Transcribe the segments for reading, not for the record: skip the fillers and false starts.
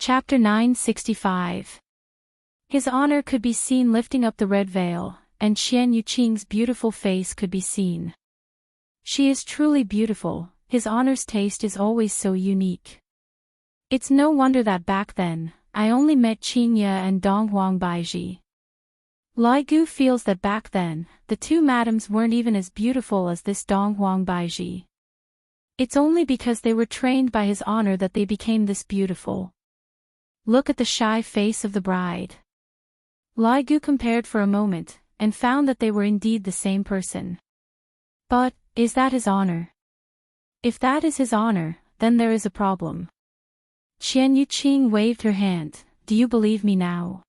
Chapter 965. His Honor could be seen lifting up the red veil, and Qian Yuqing's beautiful face could be seen. She is truly beautiful, His Honor's taste is always so unique. It's no wonder that back then, I only met Qingye and Donghuang Baiji. Lai Gu feels that back then, the two madams weren't even as beautiful as this Donghuang Baiji. It's only because they were trained by His Honor that they became this beautiful. Look at the shy face of the bride. Lai Gu compared for a moment, and found that they were indeed the same person. But, is that His Honor? If that is His Honor, then there is a problem. Qian Yuqing waved her hand. Do you believe me now?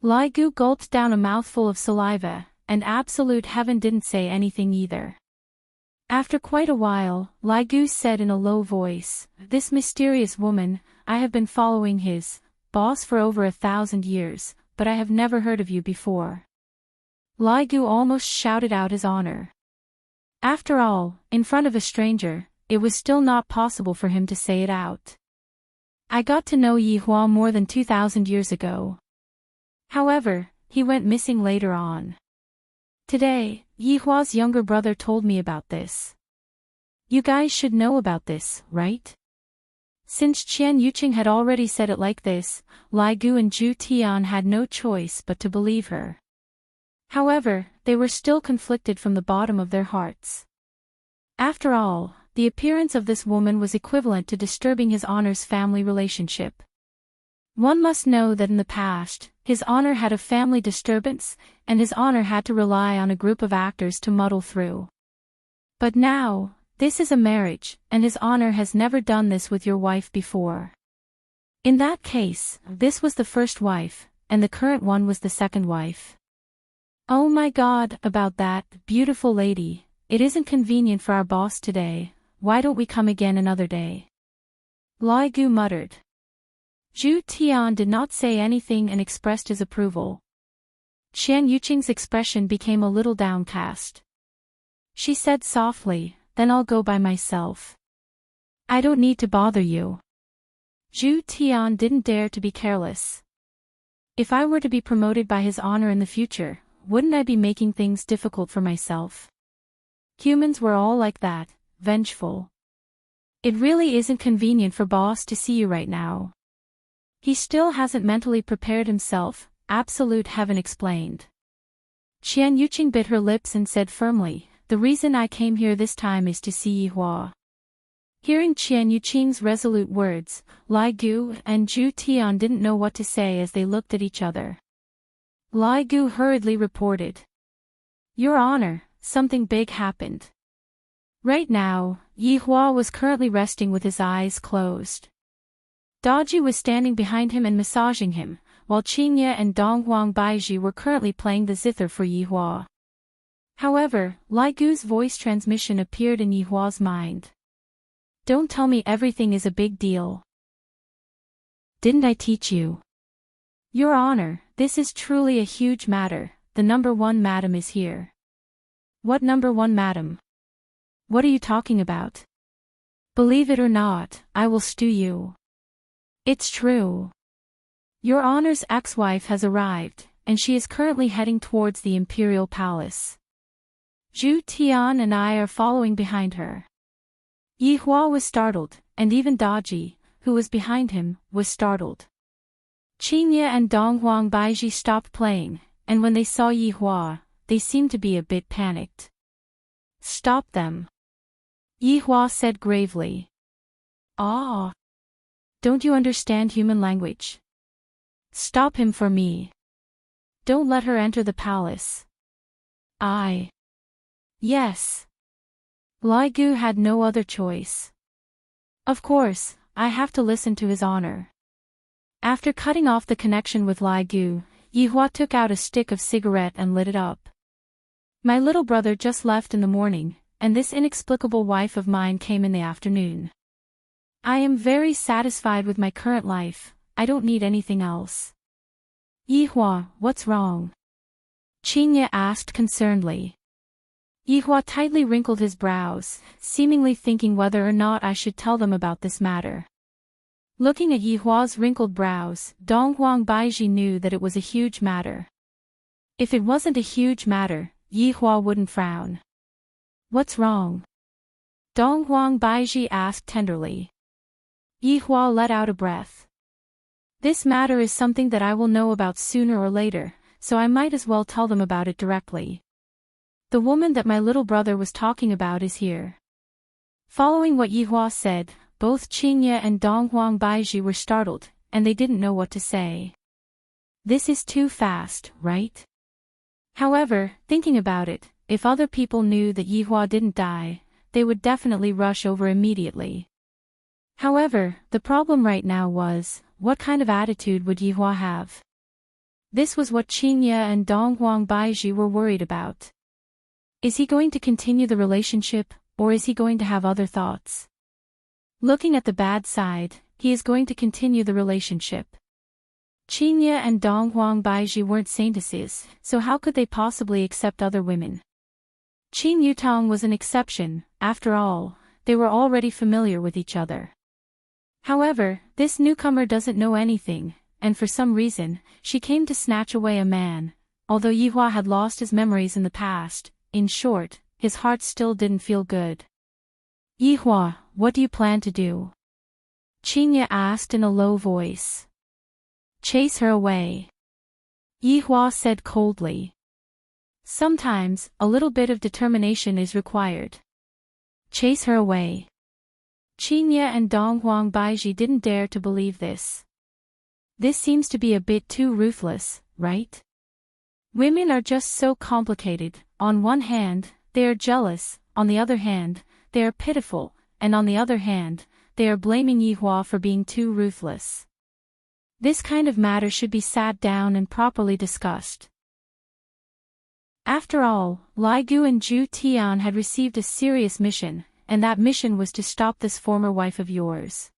Lai Gu gulped down a mouthful of saliva, and absolute heaven didn't say anything either. After quite a while, Lai Gu said in a low voice, "This mysterious woman, I have been following his boss for over 1,000 years, but I have never heard of you before." Lai Gu almost shouted out His Honor. After all, in front of a stranger, it was still not possible for him to say it out. I got to know Yi Hua more than 2,000 years ago. However, he went missing later on. Today, Yi Hua's younger brother told me about this. You guys should know about this, right? Since Qian Yuqing had already said it like this, Lai Gu and Zhu Tian had no choice but to believe her. However, they were still conflicted from the bottom of their hearts. After all, the appearance of this woman was equivalent to disturbing His Honor's family relationship. One must know that in the past, His Honor had a family disturbance, and His Honor had to rely on a group of actors to muddle through. But now, this is a marriage, and His Honor has never done this with your wife before. In that case, this was the first wife, and the current one was the second wife. Oh my God, about that, beautiful lady, it isn't convenient for our boss today, why don't we come again another day? Lai Gu muttered. Zhu Tian did not say anything and expressed his approval. Qian Yuqing's expression became a little downcast. She said softly, "Then I'll go by myself. I don't need to bother you." Zhu Tian didn't dare to be careless. If I were to be promoted by His Honor in the future, wouldn't I be making things difficult for myself? Humans were all like that, vengeful. It really isn't convenient for boss to see you right now. He still hasn't mentally prepared himself, absolute heaven explained. Qian Yuqing bit her lips and said firmly, "The reason I came here this time is to see Yi Hua." Hearing Qian Yuqing's resolute words, Lai Gu and Zhu Tian didn't know what to say as they looked at each other. Lai Gu hurriedly reported. "Your Honor, something big happened." Right now, Yi Hua was currently resting with his eyes closed. Daji was standing behind him and massaging him, while Qingye and Donghuang Baiji were currently playing the zither for Yi Hua. However, Lai Gu's voice transmission appeared in Yi Hua's mind. "Don't tell me everything is a big deal. Didn't I teach you? Your Honor, this is truly a huge matter, the number one madam is here." "What number one madam? What are you talking about? Believe it or not, I will stew you. It's true. Your Honor's ex-wife has arrived, and she is currently heading towards the Imperial Palace. Zhu Tian and I are following behind her." Yi Hua was startled, and even Daji, who was behind him, was startled. Qingye and Donghuang Baiji stopped playing, and when they saw Yi Hua, they seemed to be a bit panicked. "Stop them," Yi Hua said gravely. "Ah. Don't you understand human language? Stop him for me. Don't let her enter the palace." Yes. Lai Gu had no other choice. "Of course, I have to listen to His Honor." After cutting off the connection with Lai Gu, Yi Hua took out a stick of cigarette and lit it up. "My little brother just left in the morning, and this inexplicable wife of mine came in the afternoon. I am very satisfied with my current life, I don't need anything else." "Yi Hua, what's wrong?" Qingye asked concernedly. Yi Hua tightly wrinkled his brows, seemingly thinking whether or not I should tell them about this matter. Looking at Yi Hua's wrinkled brows, Dong Huang Baiji knew that it was a huge matter. If it wasn't a huge matter, Yi Hua wouldn't frown. What's wrong? Dong Huang Baiji asked tenderly. Yi Hua let out a breath. This matter is something that I will know about sooner or later, so I might as well tell them about it directly. The woman that my little brother was talking about is here. Following what Yi Hua said, both Qingye and Dong Huang Baiji were startled, and they didn't know what to say. This is too fast, right? However, thinking about it, if other people knew that Yi Hua didn't die, they would definitely rush over immediately. However, the problem right now was, what kind of attitude would Yi Hua have? This was what Qingye and Dong Huang Baiji were worried about. Is he going to continue the relationship, or is he going to have other thoughts? Looking at the bad side, he is going to continue the relationship. Qingye and Dong Huang Baiji weren't saintesses, so how could they possibly accept other women? Qin Yutong was an exception, after all, they were already familiar with each other. However, this newcomer doesn't know anything, and for some reason, she came to snatch away a man. Although Yi Hua had lost his memories in the past, in short, his heart still didn't feel good. Yi Hua, what do you plan to do? Qingye asked in a low voice. Chase her away. Yi Hua said coldly. Sometimes, a little bit of determination is required. Chase her away. Qingye and Dong Huang Baiji didn't dare to believe this. This seems to be a bit too ruthless, right? Women are just so complicated. On one hand, they are jealous, on the other hand, they are pitiful, and on the other hand, they are blaming Yi Hua for being too ruthless. This kind of matter should be sat down and properly discussed. After all, Lai Gu and Zhu Tian had received a serious mission, and that mission was to stop this former wife of yours.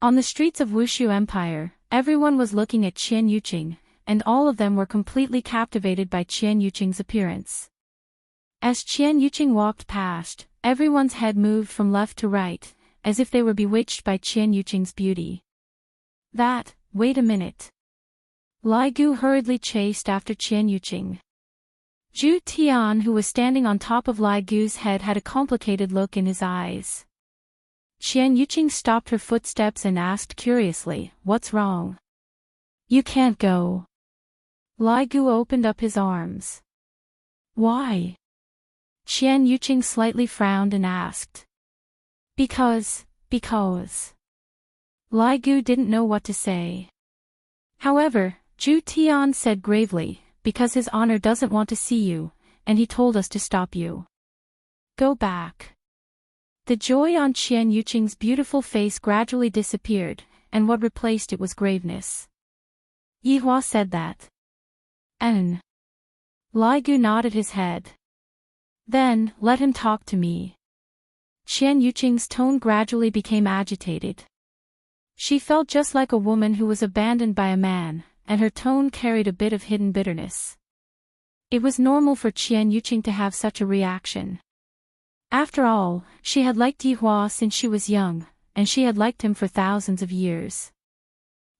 On the streets of Wushu Empire, everyone was looking at Qian Yuqing, and all of them were completely captivated by Qian Yuqing's appearance. As Qian Yuqing walked past, everyone's head moved from left to right, as if they were bewitched by Qian Yuqing's beauty. Wait a minute. Lai Gu hurriedly chased after Qian Yuqing. Zhu Tian, who was standing on top of Lai Gu's head, had a complicated look in his eyes. Qian Yuqing stopped her footsteps and asked curiously, "What's wrong?" "You can't go." Lai Gu opened up his arms. "Why?" Qian Yuqing slightly frowned and asked. Because. Lai Gu didn't know what to say. However, Zhu Tian said gravely, "Because his honor doesn't want to see you, and he told us to stop you. Go back." The joy on Qian Yuqing's beautiful face gradually disappeared, and what replaced it was graveness. Yi Hua said that. Lai Gu nodded his head. "Then, let him talk to me." Qian Yuqing's tone gradually became agitated. She felt just like a woman who was abandoned by a man, and her tone carried a bit of hidden bitterness. It was normal for Qian Yuqing to have such a reaction. After all, she had liked Yi Hua since she was young, and she had liked him for thousands of years.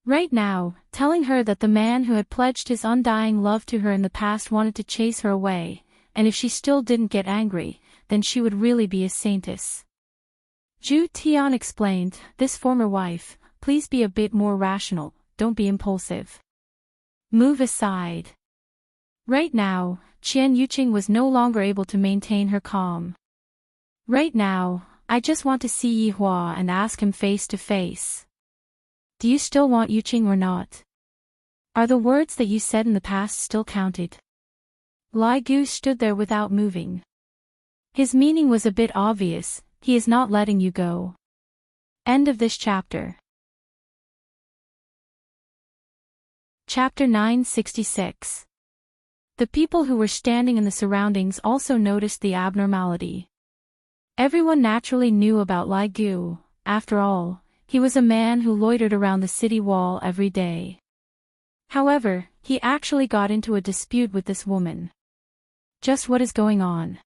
Right now, telling her that the man who had pledged his undying love to her in the past wanted to chase her away, and if she still didn't get angry, then she would really be a saintess. Zhu Tian explained, "This former wife, please be a bit more rational, don't be impulsive. Move aside." Right now, Qian Yuqing was no longer able to maintain her calm. "Right now, I just want to see Yi Hua and ask him face to face. Do you still want Yuqing or not? Are the words that you said in the past still counted?" Lai Gu stood there without moving. His meaning was a bit obvious, he is not letting you go. End of this chapter. Chapter 966. The people who were standing in the surroundings also noticed the abnormality. Everyone naturally knew about Lai Gu. After all, he was a man who loitered around the city wall every day. However, he actually got into a dispute with this woman. Just what is going on?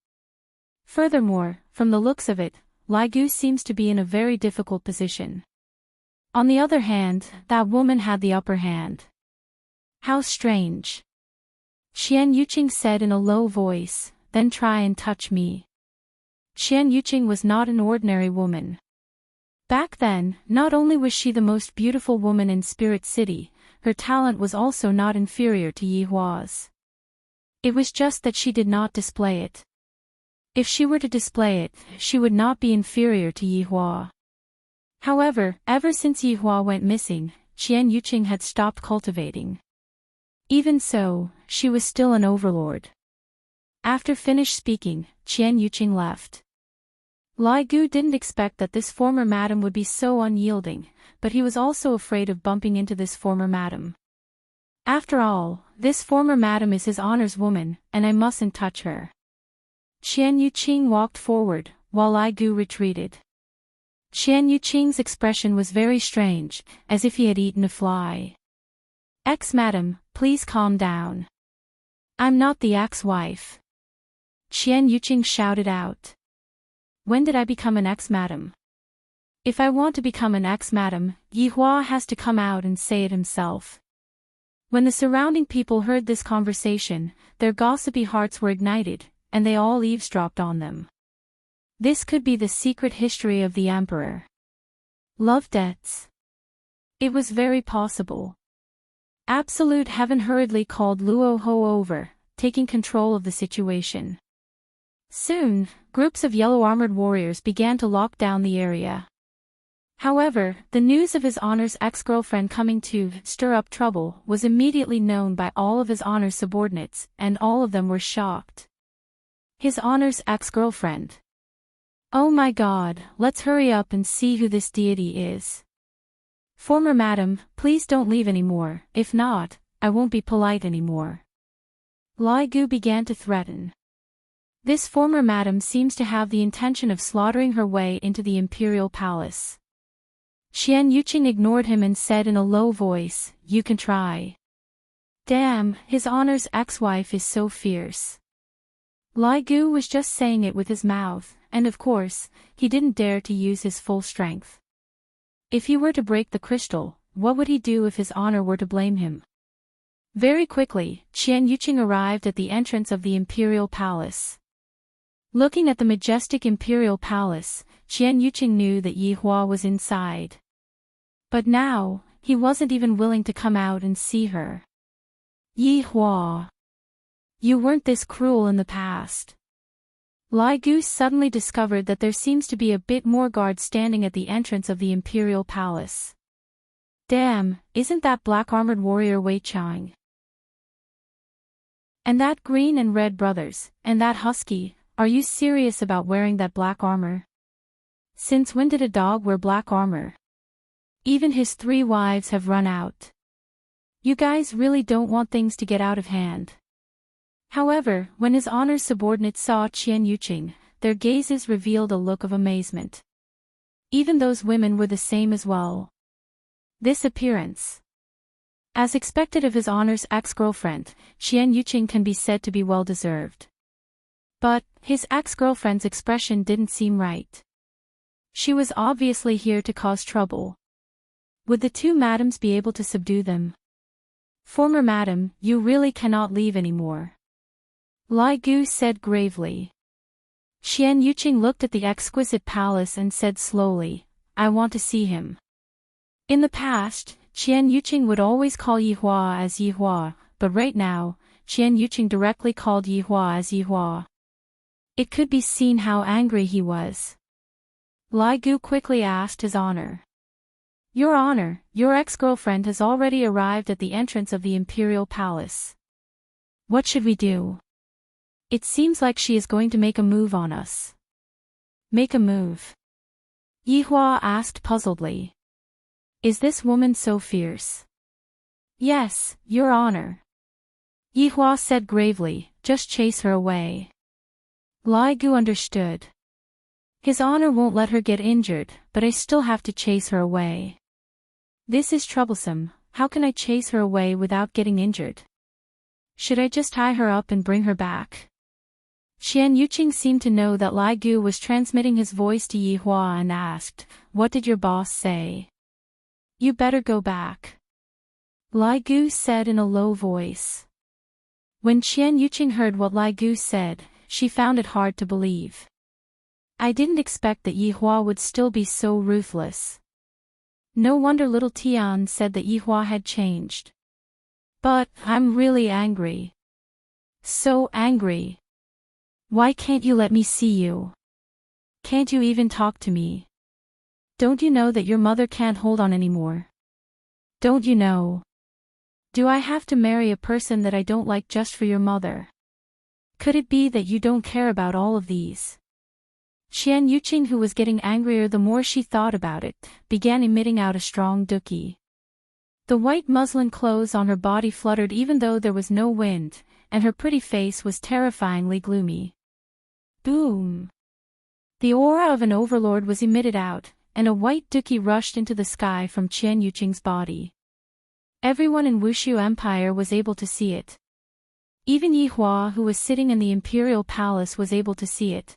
Furthermore, from the looks of it, Lai Gu seems to be in a very difficult position. On the other hand, that woman had the upper hand. How strange. Qian Yuqing said in a low voice, then try and touch me. Qian Yuqing was not an ordinary woman. Back then, not only was she the most beautiful woman in Spirit City, her talent was also not inferior to Yi Hua's. It was just that she did not display it. If she were to display it, she would not be inferior to Yi Hua. However, ever since Yi Hua went missing, Qian Yuqing had stopped cultivating. Even so, she was still an overlord. After finished speaking, Qian Yuqing left. Lai Gu didn't expect that this former madam would be so unyielding, but he was also afraid of bumping into this former madam. After all, this former madam is his honor's woman, and I mustn't touch her. Qian Yuqing walked forward, while Lai Gu retreated. Qian Yuqing's expression was very strange, as if he had eaten a fly. Ex-madam, please calm down. I'm not the ex-wife. Qian Yuqing shouted out. When did I become an ex-madam? If I want to become an ex-madam, Yi Hua has to come out and say it himself. When the surrounding people heard this conversation, their gossipy hearts were ignited, and they all eavesdropped on them. This could be the secret history of the emperor. Love debts. It was very possible. Absolute Heaven hurriedly called Luo Ho over, taking control of the situation. Soon, groups of yellow-armored warriors began to lock down the area. However, the news of his honor's ex-girlfriend coming to stir up trouble was immediately known by all of his honor's subordinates, and all of them were shocked. His honor's ex-girlfriend. Oh my God, let's hurry up and see who this deity is. Former madam, please don't leave anymore, if not, I won't be polite anymore. Lai Gu began to threaten. This former madam seems to have the intention of slaughtering her way into the imperial palace. Qian Yuqing ignored him and said in a low voice, you can try. Damn, his honor's ex-wife is so fierce. Lai Gu was just saying it with his mouth, and of course, he didn't dare to use his full strength. If he were to break the crystal, what would he do if his honor were to blame him? Very quickly, Qian Yuqing arrived at the entrance of the imperial palace. Looking at the majestic imperial palace, Qian Yuqing knew that Yi Hua was inside. But now, he wasn't even willing to come out and see her. Yi Hua. You weren't this cruel in the past. Lai Gu suddenly discovered that there seems to be a bit more guards standing at the entrance of the imperial palace. Damn, isn't that black-armored warrior Wei Chang? And that green and red brothers, and that husky, are you serious about wearing that black armor? Since when did a dog wear black armor? Even his 3 wives have run out. You guys really don't want things to get out of hand. However, when his honor's subordinates saw Qian Yuqing, their gazes revealed a look of amazement. Even those women were the same as well. This appearance. As expected of his honor's ex-girlfriend, Qian Yuqing can be said to be well-deserved. But, his ex-girlfriend's expression didn't seem right. She was obviously here to cause trouble. Would the 2 madams be able to subdue them? Former madam, you really cannot leave anymore. Lai Gu said gravely. Qian Yuqing looked at the exquisite palace and said slowly, I want to see him. In the past, Qian Yuqing would always call Yi Hua as Yi Hua, but right now, Qian Yuqing directly called Yi Hua as Yi Hua. It could be seen how angry he was. Lai Gu quickly asked his honor. Your honor, your ex-girlfriend has already arrived at the entrance of the imperial palace. What should we do? It seems like she is going to make a move on us. Make a move? Yi Hua asked puzzledly. Is this woman so fierce? Yes, your honor. Yi Hua said gravely, just chase her away. Lai Gu understood. His honor won't let her get injured, but I still have to chase her away. This is troublesome, how can I chase her away without getting injured? Should I just tie her up and bring her back? Qian Yuqing seemed to know that Lai Gu was transmitting his voice to Yi Hua and asked, what did your boss say? You better go back. Lai Gu said in a low voice. When Qian Yuqing heard what Lai Gu said, she found it hard to believe. I didn't expect that Yi Hua would still be so ruthless. No wonder little Tian said that Yi Hua had changed. But, I'm really angry. So angry. Why can't you let me see you? Can't you even talk to me? Don't you know that your mother can't hold on anymore? Don't you know? Do I have to marry a person that I don't like just for your mother? Could it be that you don't care about all of these? Qian Yuqing, who was getting angrier the more she thought about it, began emitting out a strong duki. The white muslin clothes on her body fluttered even though there was no wind, and her pretty face was terrifyingly gloomy. Boom! The aura of an overlord was emitted out, and a white duki rushed into the sky from Qian Yuqing's body. Everyone in Wushu Empire was able to see it. Even Yi Hua, who was sitting in the imperial palace, was able to see it.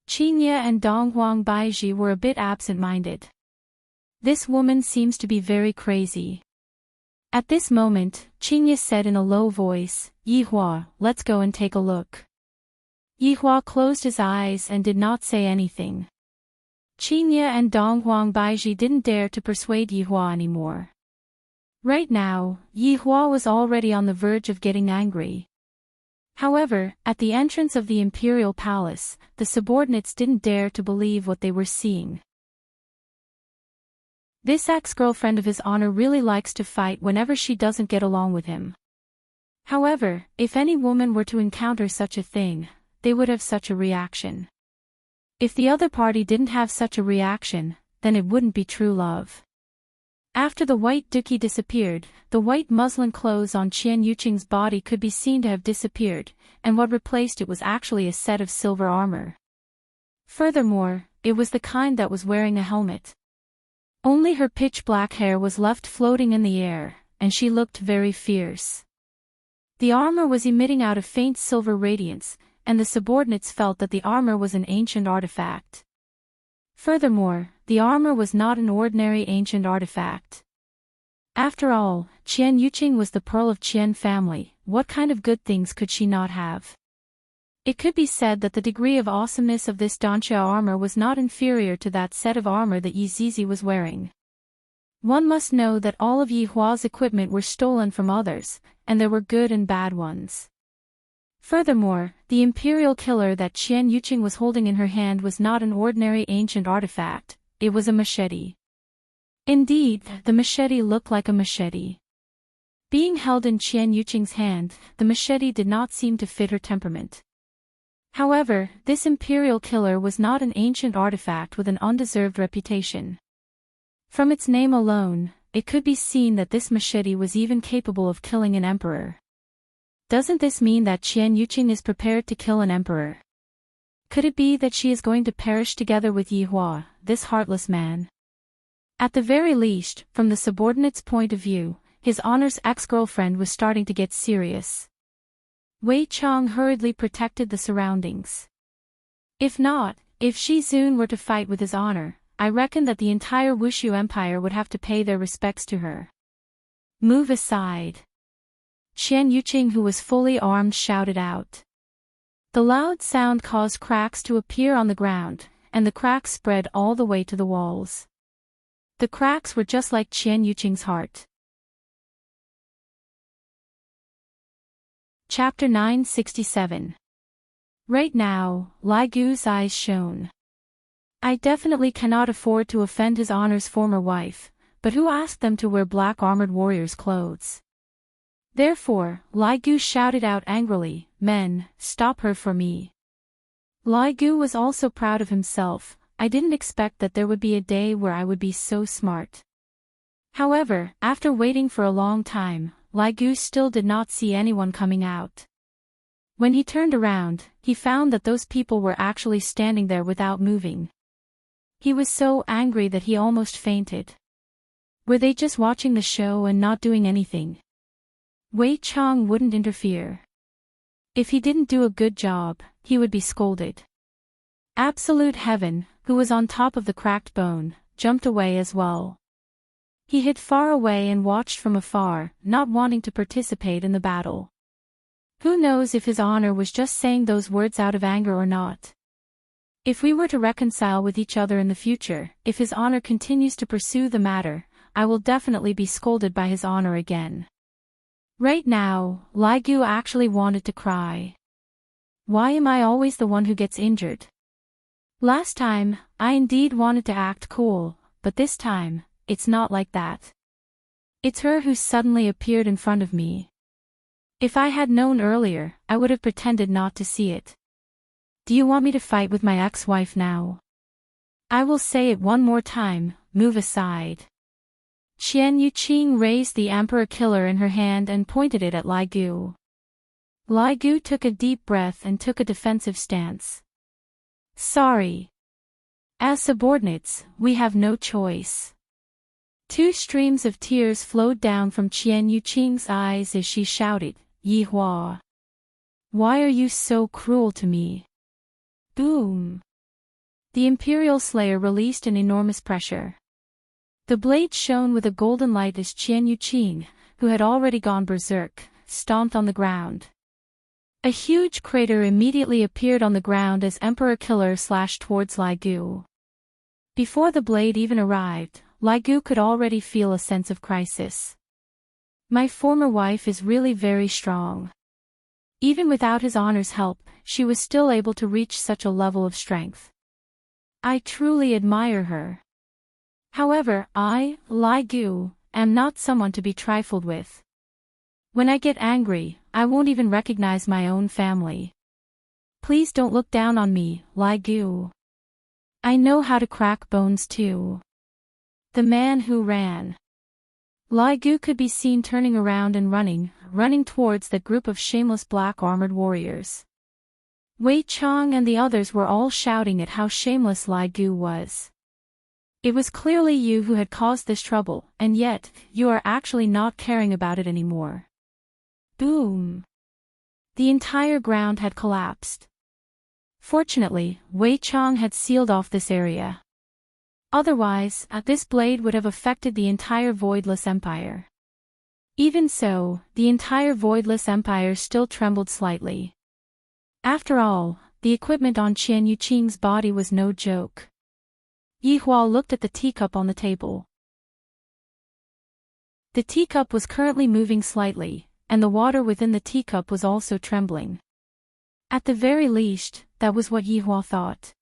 Qinye and Donghuang Baiji were a bit absent-minded. This woman seems to be very crazy. At this moment, Qinye said in a low voice, Yi Hua, let's go and take a look. Yi Hua closed his eyes and did not say anything. Qinye and Donghuang Baiji didn't dare to persuade Yi Hua anymore. Right now, Yi Hua was already on the verge of getting angry. However, at the entrance of the imperial palace, the subordinates didn't dare to believe what they were seeing. This ex-girlfriend of his honor really likes to fight whenever she doesn't get along with him. However, if any woman were to encounter such a thing, they would have such a reaction. If the other party didn't have such a reaction, then it wouldn't be true love. After the white duki disappeared, the white muslin clothes on Qian Yuqing's body could be seen to have disappeared, and what replaced it was actually a set of silver armor. Furthermore, it was the kind that was wearing a helmet. Only her pitch-black hair was left floating in the air, and she looked very fierce. The armor was emitting out a faint silver radiance, and the subordinates felt that the armor was an ancient artifact. Furthermore, the armor was not an ordinary ancient artifact. After all, Qian Yuqing was the pearl of Qian family. What kind of good things could she not have? It could be said that the degree of awesomeness of this Danxia armor was not inferior to that set of armor that Yi Zizi was wearing. One must know that all of Yi Hua's equipment were stolen from others, and there were good and bad ones. Furthermore, the imperial killer that Qian Yuqing was holding in her hand was not an ordinary ancient artifact, it was a machete. Indeed, the machete looked like a machete. Being held in Qian Yuqing's hand, the machete did not seem to fit her temperament. However, this imperial killer was not an ancient artifact with an undeserved reputation. From its name alone, it could be seen that this machete was even capable of killing an emperor. Doesn't this mean that Qian Yuqing is prepared to kill an emperor? Could it be that she is going to perish together with Yi Hua, this heartless man? At the very least, from the subordinate's point of view, his honor's ex-girlfriend was starting to get serious. Wei Chang hurriedly protected the surroundings. If not, if Shi Zun were to fight with his honor, I reckon that the entire Wushu Empire would have to pay their respects to her. Move aside. Qian Yuqing, who was fully armed, shouted out. The loud sound caused cracks to appear on the ground, and the cracks spread all the way to the walls. The cracks were just like Qian Yuqing's heart. Chapter 967. Right now, Lai Gu's eyes shone. I definitely cannot afford to offend his honor's former wife, but who asked them to wear black armored warriors' clothes? Therefore, Lai Gu shouted out angrily, "Men, stop her for me." Lai Gu was also proud of himself. I didn't expect that there would be a day where I would be so smart. However, after waiting for a long time, Lai Gu still did not see anyone coming out. When he turned around, he found that those people were actually standing there without moving. He was so angry that he almost fainted. Were they just watching the show and not doing anything? Wei Chang wouldn't interfere. If he didn't do a good job, he would be scolded. Absolute Heaven, who was on top of the cracked bone, jumped away as well. He hid far away and watched from afar, not wanting to participate in the battle. Who knows if his honor was just saying those words out of anger or not? If we were to reconcile with each other in the future, if his honor continues to pursue the matter, I will definitely be scolded by his honor again. Right now, Li Gu actually wanted to cry. Why am I always the one who gets injured? Last time, I indeed wanted to act cool, but this time, it's not like that. It's her who suddenly appeared in front of me. If I had known earlier, I would have pretended not to see it. Do you want me to fight with my ex-wife now? I will say it one more time, move aside. Qian Yuqing raised the Emperor Killer in her hand and pointed it at Li Gu. Li Gu took a deep breath and took a defensive stance. Sorry. As subordinates, we have no choice. Two streams of tears flowed down from Qian Yuqing's eyes as she shouted, Yi Hua. Why are you so cruel to me? Boom. The Imperial Slayer released an enormous pressure. The blade shone with a golden light as Qian Yuqing, who had already gone berserk, stomped on the ground. A huge crater immediately appeared on the ground as Emperor Killer slashed towards Li Gu. Before the blade even arrived, Li Gu could already feel a sense of crisis. My former wife is really very strong. Even without his honor's help, she was still able to reach such a level of strength. I truly admire her. However, I, Li Gu, am not someone to be trifled with. When I get angry, I won't even recognize my own family. Please don't look down on me, Li Gu. I know how to crack bones too. The man who ran. Li Gu could be seen turning around and running towards that group of shameless black-armored warriors. Wei Chang and the others were all shouting at how shameless Li Gu was. It was clearly you who had caused this trouble, and yet, you are actually not caring about it anymore. Boom! The entire ground had collapsed. Fortunately, Wei Chang had sealed off this area. Otherwise, this blade would have affected the entire Voidless Empire. Even so, the entire Voidless Empire still trembled slightly. After all, the equipment on Qian Yuqing's body was no joke. Yi Hua looked at the teacup on the table. The teacup was currently moving slightly, and the water within the teacup was also trembling. At the very least, that was what Yi Hua thought.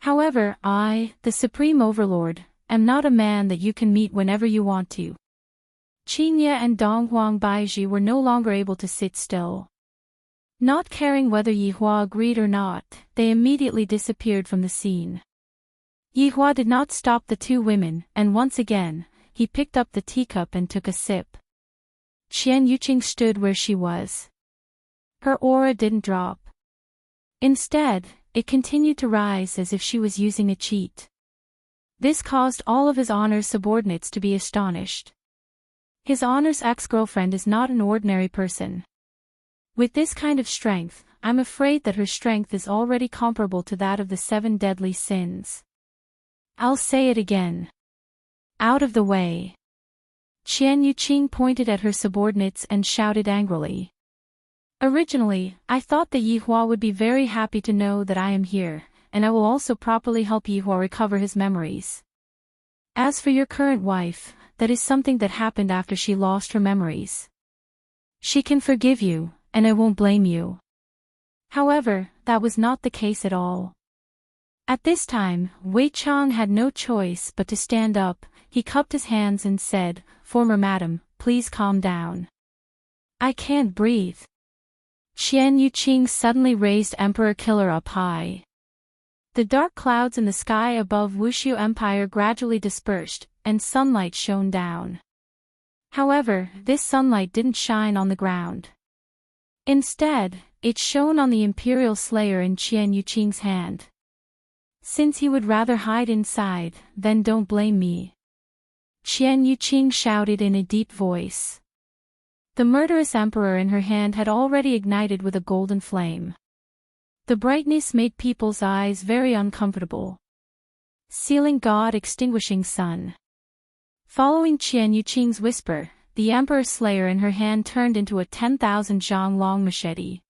However, I, the Supreme Overlord, am not a man that you can meet whenever you want to. Qingye and Donghuang Baizhi were no longer able to sit still. Not caring whether Yi Hua agreed or not, they immediately disappeared from the scene. Yi Hua did not stop the two women, and once again, he picked up the teacup and took a sip. Qian Yuqing stood where she was. Her aura didn't drop. Instead, it continued to rise as if she was using a cheat. This caused all of his honor's subordinates to be astonished. His honor's ex-girlfriend is not an ordinary person. With this kind of strength, I'm afraid that her strength is already comparable to that of the 7 deadly sins. I'll say it again. Out of the way. Qian Yuqing pointed at her subordinates and shouted angrily. Originally, I thought that Yi Hua would be very happy to know that I am here, and I will also properly help Yi Hua recover his memories. As for your current wife, that is something that happened after she lost her memories. She can forgive you, and I won't blame you. However, that was not the case at all. At this time, Wei Chang had no choice but to stand up. He cupped his hands and said, "Former madam, please calm down. I can't breathe." Qian Yuqing suddenly raised Emperor Killer up high. The dark clouds in the sky above Wushu Empire gradually dispersed, and sunlight shone down. However, this sunlight didn't shine on the ground. Instead, it shone on the Imperial Slayer in Qian Yuqing's hand. Since he would rather hide inside, then don't blame me. Qian Yuqing shouted in a deep voice. The murderous emperor in her hand had already ignited with a golden flame. The brightness made people's eyes very uncomfortable. Sealing God, extinguishing sun. Following Qian Yuqing's whisper, the Emperor Slayer in her hand turned into a 10,000 zhang long machete.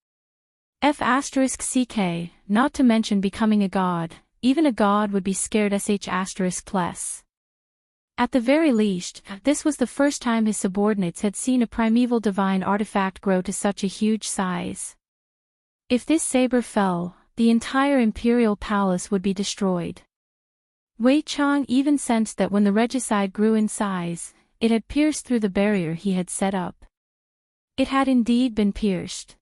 F*ck, not to mention becoming a god, even a god would be scared *+. At the very least, this was the first time his subordinates had seen a primeval divine artifact grow to such a huge size. If this saber fell, the entire imperial palace would be destroyed. Wei Chang even sensed that when the regicide grew in size, it had pierced through the barrier he had set up. It had indeed been pierced.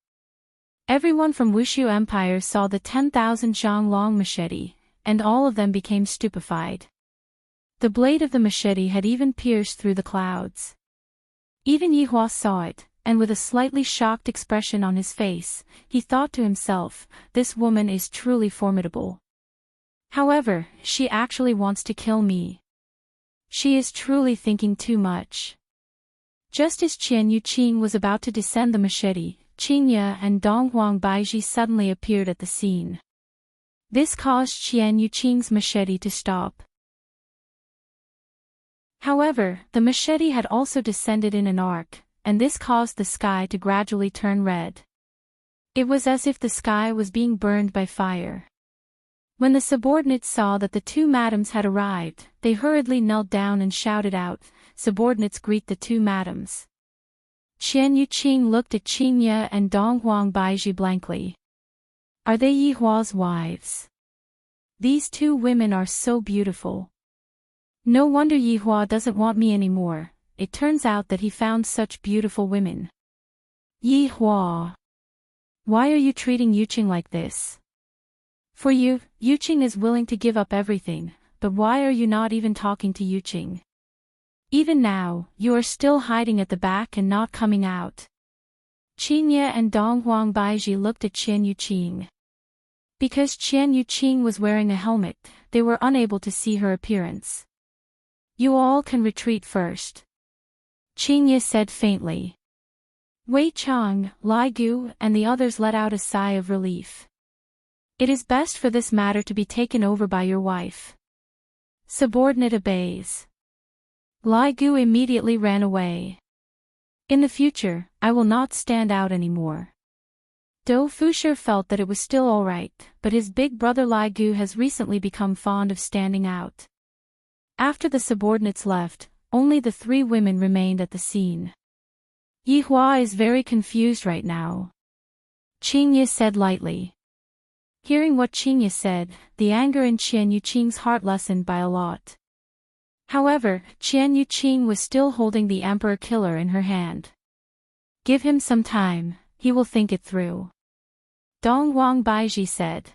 Everyone from Wushu Empire saw the 10,000 zhang long machete, and all of them became stupefied. The blade of the machete had even pierced through the clouds. Even Yihua saw it, and with a slightly shocked expression on his face, he thought to himself, this woman is truly formidable. However, she actually wants to kill me. She is truly thinking too much. Just as Qian Yuqing was about to descend the machete, Qingye and Donghuang Baizhi suddenly appeared at the scene. This caused Qian Yuqing's machete to stop. However, the machete had also descended in an arc, and this caused the sky to gradually turn red. It was as if the sky was being burned by fire. When the subordinates saw that the two madams had arrived, they hurriedly knelt down and shouted out, "Subordinates, greet the two madams." Qian Yuqing looked at Qingye and Donghuang Baizhi blankly. Are they Yihua's wives? These two women are so beautiful. No wonder Yihua doesn't want me anymore. It turns out that he found such beautiful women. Yihua, why are you treating Yuqing like this? For you, Yuqing is willing to give up everything, but why are you not even talking to Yuqing? Even now, you are still hiding at the back and not coming out. Qingye and Donghuang Baizhi looked at Qian Yuqing. Because Qian Yuqing was wearing a helmet, they were unable to see her appearance. You all can retreat first. Qingye said faintly. Wei Chang, Lai Gu, and the others let out a sigh of relief. It is best for this matter to be taken over by your wife. Subordinate obeys. Lai Gu immediately ran away. In the future, I will not stand out anymore. Dou Fusher felt that it was still alright, but his big brother Lai Gu has recently become fond of standing out. After the subordinates left, only the three women remained at the scene. Yihua is very confused right now. Qingye said lightly. Hearing what Qingye said, the anger in Qian Yuqing's heart lessened by a lot. However, Qian Yuqing was still holding the Emperor Killer in her hand. Give him some time, he will think it through. Donghuang Baizhi said.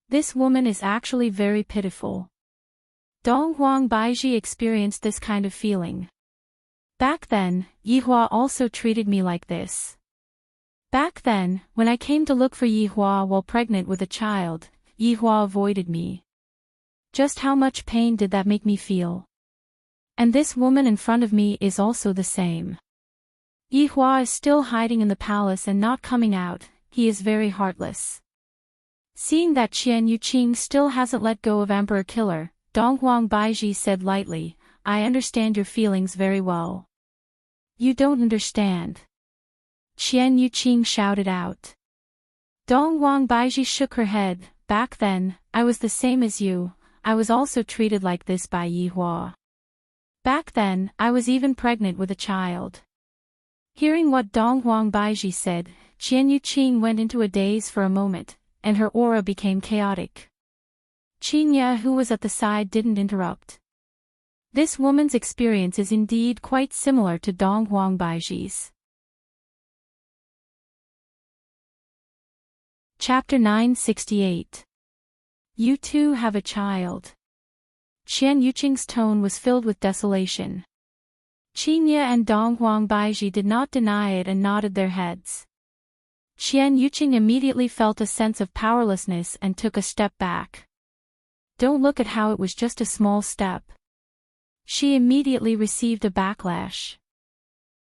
This woman is actually very pitiful. Donghuang Baizhi experienced this kind of feeling. Back then, Yihua also treated me like this. Back then, when I came to look for Yihua while pregnant with a child, Yihua avoided me. Just how much pain did that make me feel? And this woman in front of me is also the same. Yihua is still hiding in the palace and not coming out, he is very heartless. Seeing that Qian Yuqing still hasn't let go of Emperor Killer, Donghuang Baizhi said lightly, I understand your feelings very well. You don't understand. Qian Yuqing shouted out. Donghuang Baizhi shook her head, back then, I was the same as you, I was also treated like this by Yihua. Back then, I was even pregnant with a child. Hearing what Donghuang Baizhi said, Qian Yuqing went into a daze for a moment, and her aura became chaotic. Qingye, who was at the side, didn't interrupt. This woman's experience is indeed quite similar to Donghuang Baizhi's. Chapter 968. You two have a child. Qian Yuqing's tone was filled with desolation. Qingye and Donghuang Baizhi did not deny it and nodded their heads. Qian Yuqing immediately felt a sense of powerlessness and took a step back. Don't look at how it was just a small step. She immediately received a backlash.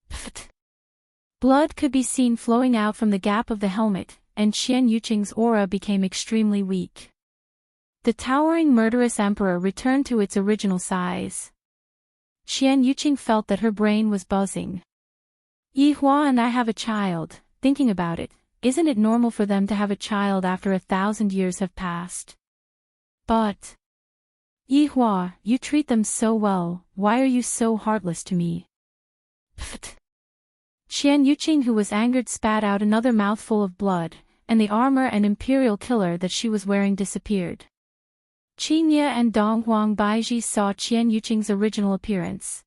Pfft. Blood could be seen flowing out from the gap of the helmet, and Qian Yuqing's aura became extremely weak. The towering murderous emperor returned to its original size. Qian Yuqing felt that her brain was buzzing. Yi Hua and I have a child, thinking about it, isn't it normal for them to have a child after 1,000 years have passed? But... Yi Hua, you treat them so well, why are you so heartless to me? Pfft. Qian Yuqing, who was angered, spat out another mouthful of blood, and the armor and imperial killer that she was wearing disappeared. Qingye and Donghuang Baiji saw Qian Yuqing's original appearance.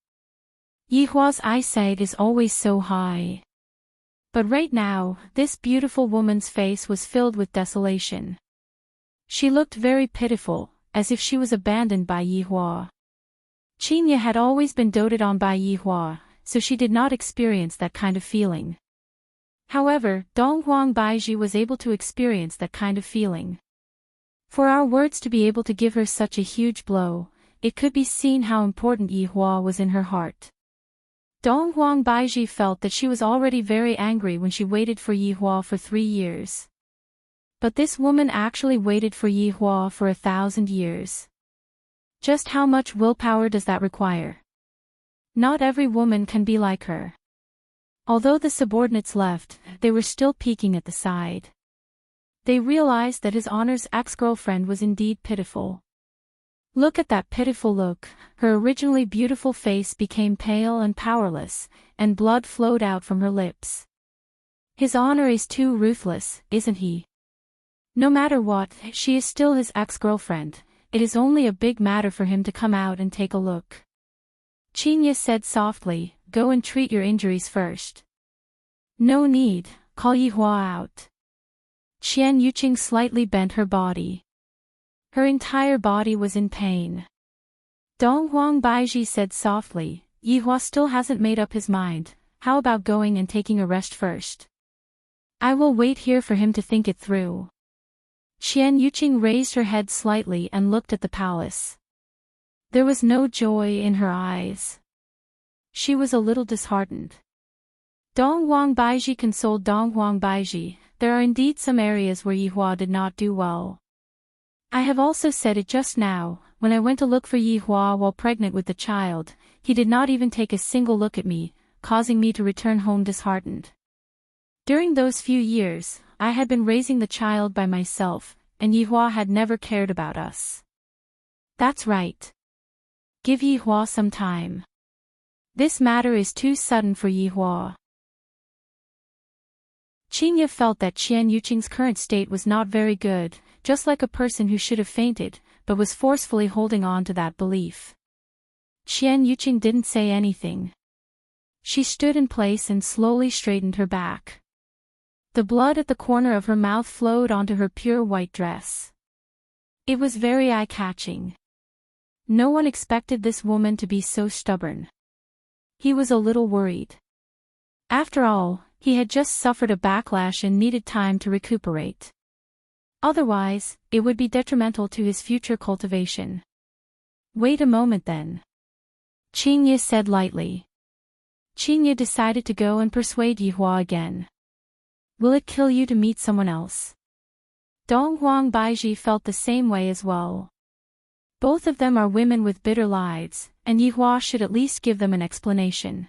Yi Hua's eyesight is always so high. But right now, this beautiful woman's face was filled with desolation. She looked very pitiful, as if she was abandoned by Yi Hua. Qingye had always been doted on by Yi Hua, so she did not experience that kind of feeling. However, Donghuang Baiji was able to experience that kind of feeling. For our words to be able to give her such a huge blow, it could be seen how important Yi Hua was in her heart. Donghuang Baiji felt that she was already very angry when she waited for Yi Hua for 3 years. But this woman actually waited for Yi Hua for 1,000 years. Just how much willpower does that require? Not every woman can be like her. Although the subordinates left, they were still peeking at the side. They realized that His Honor's ex-girlfriend was indeed pitiful. Look at that pitiful look, her originally beautiful face became pale and powerless, and blood flowed out from her lips. His Honor is too ruthless, isn't he? No matter what, she is still his ex-girlfriend, it is only a big matter for him to come out and take a look. Qingye said softly, go and treat your injuries first. No need, call Yi Hua out. Qian Yuqing slightly bent her body. Her entire body was in pain. Donghuang Baiji said softly, Yi Hua still hasn't made up his mind, how about going and taking a rest first? I will wait here for him to think it through. Qian Yuqing raised her head slightly and looked at the palace. There was no joy in her eyes. She was a little disheartened. Donghuang Baiji consoled Donghuang Baiji, there are indeed some areas where Yi Hua did not do well. I have also said it just now, when I went to look for Yi Hua while pregnant with the child, he did not even take a single look at me, causing me to return home disheartened. During those few years, I had been raising the child by myself, and Yi Hua had never cared about us. That's right. Give Yi Hua some time. This matter is too sudden for Yi Hua. Qingye felt that Qian Yuqing's current state was not very good, just like a person who should have fainted, but was forcefully holding on to that belief. Qian Yuqing didn't say anything. She stood in place and slowly straightened her back. The blood at the corner of her mouth flowed onto her pure white dress. It was very eye-catching. No one expected this woman to be so stubborn. He was a little worried. After all, he had just suffered a backlash and needed time to recuperate. Otherwise, it would be detrimental to his future cultivation. Wait a moment then. Qingye said lightly. Qingye decided to go and persuade Yi Hua again. Will it kill you to meet someone else? Donghuang Baiji felt the same way as well. Both of them are women with bitter lives, and Yi Hua should at least give them an explanation.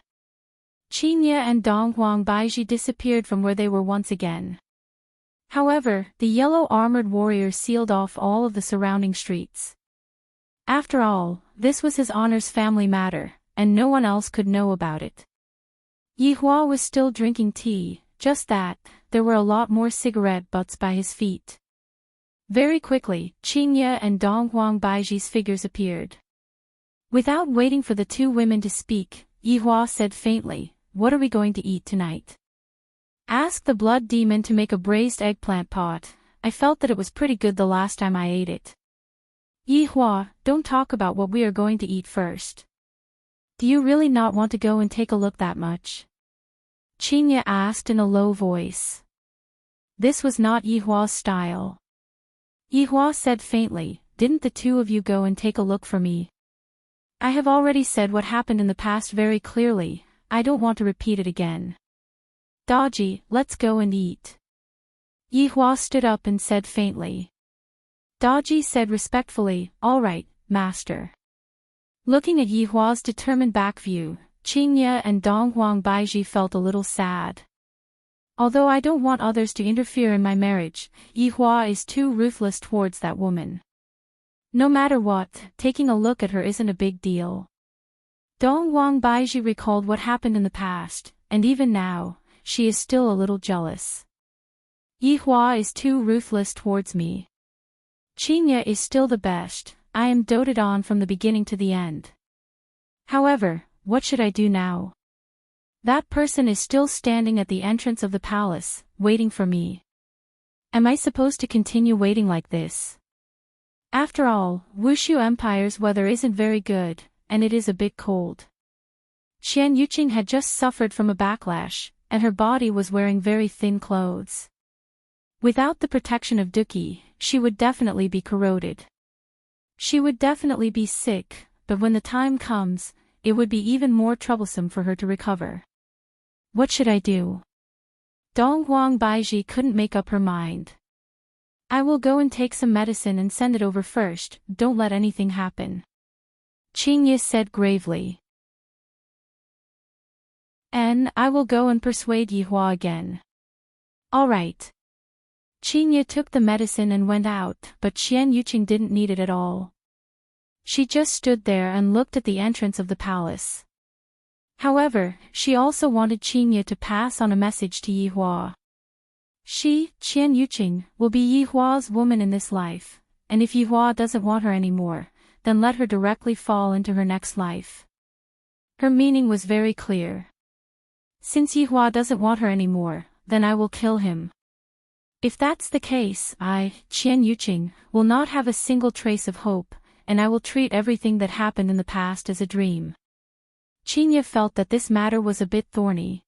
Qingye and Donghuang Baiji disappeared from where they were once again. However, the yellow armored warrior sealed off all of the surrounding streets. After all, this was His Honor's family matter, and no one else could know about it. Yi Hua was still drinking tea, just that, there were a lot more cigarette butts by his feet. Very quickly, Qingye and Donghuang Baiji's figures appeared. Without waiting for the two women to speak, Yi Hua said faintly, what are we going to eat tonight? Ask the blood demon to make a braised eggplant pot, I felt that it was pretty good the last time I ate it. Yi Hua, don't talk about what we are going to eat first. Do you really not want to go and take a look that much? Qingye asked in a low voice. This was not Yi Hua's style. Yi Hua said faintly, didn't the two of you go and take a look for me? I have already said what happened in the past very clearly, I don't want to repeat it again. Daji, let's go and eat. Yi Hua stood up and said faintly. Daji said respectfully, all right, master. Looking at Yihua's determined back view, Qingye and Dong Huang Baiji felt a little sad. Although I don't want others to interfere in my marriage, Yihua is too ruthless towards that woman. No matter what, taking a look at her isn't a big deal. Dong Huang Baiji recalled what happened in the past, and even now, she is still a little jealous. Yihua is too ruthless towards me. Qingye is still the best, I am doted on from the beginning to the end. However, what should I do now? That person is still standing at the entrance of the palace, waiting for me. Am I supposed to continue waiting like this? After all, Wushu Empire's weather isn't very good, and it is a bit cold. Qian Yuqing had just suffered from a backlash, and her body was wearing very thin clothes. Without the protection of Duqi, she would definitely be corroded. She would definitely be sick, but when the time comes, it would be even more troublesome for her to recover. What should I do? Dong Huang Baiji couldn't make up her mind. I will go and take some medicine and send it over first, don't let anything happen. Qingye said gravely. And I will go and persuade Yihua again. All right. Qingye took the medicine and went out, but Qian Yuqing didn't need it at all. She just stood there and looked at the entrance of the palace. However, she also wanted Qingye to pass on a message to Yihua. She, Qian Yuqing, will be Yihua's woman in this life, and if Yihua doesn't want her anymore, then let her directly fall into her next life. Her meaning was very clear. Since Yihua doesn't want her anymore, then I will kill him. If that's the case, I, Qian Yuqing, will not have a single trace of hope, and I will treat everything that happened in the past as a dream. Qingye felt that this matter was a bit thorny.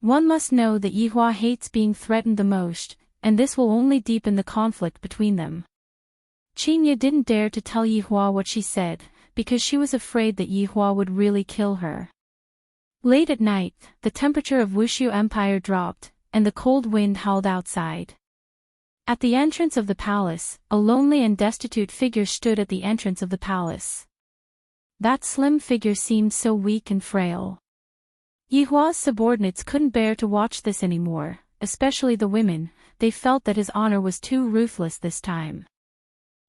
One must know that Yihua hates being threatened the most, and this will only deepen the conflict between them. Qingye didn't dare to tell Yihua what she said, because she was afraid that Yihua would really kill her. Late at night, the temperature of Wushu Empire dropped, and the cold wind howled outside. At the entrance of the palace, a lonely and destitute figure stood at the entrance of the palace. That slim figure seemed so weak and frail. Yihua's subordinates couldn't bear to watch this anymore, especially the women. They felt that his honor was too ruthless this time.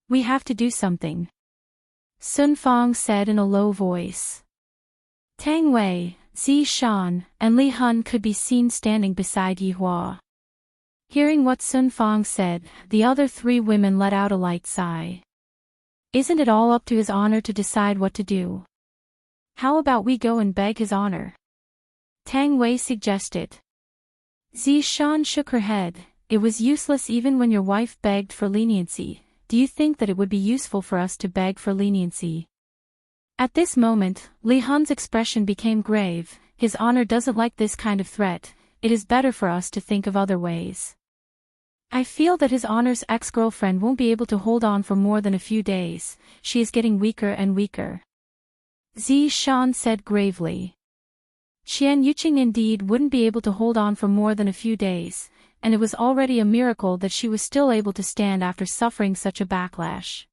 We have to do something, Sun Fang said in a low voice. Tang Wei, Zi Shan, and Li Hun could be seen standing beside Yihua. Hearing what Sun Fang said, the other three women let out a light sigh. Isn't it all up to his honor to decide what to do? How about we go and beg his honor? Tang Wei suggested. Zi Shan shook her head. It was useless even when your wife begged for leniency. Do you think that it would be useful for us to beg for leniency? At this moment, Li Hun's expression became grave. His honor doesn't like this kind of threat. It is better for us to think of other ways. I feel that his honor's ex-girlfriend won't be able to hold on for more than a few days. She is getting weaker and weaker. Zi Shan said gravely. Qian Yuqing indeed wouldn't be able to hold on for more than a few days, and it was already a miracle that she was still able to stand after suffering such a backlash.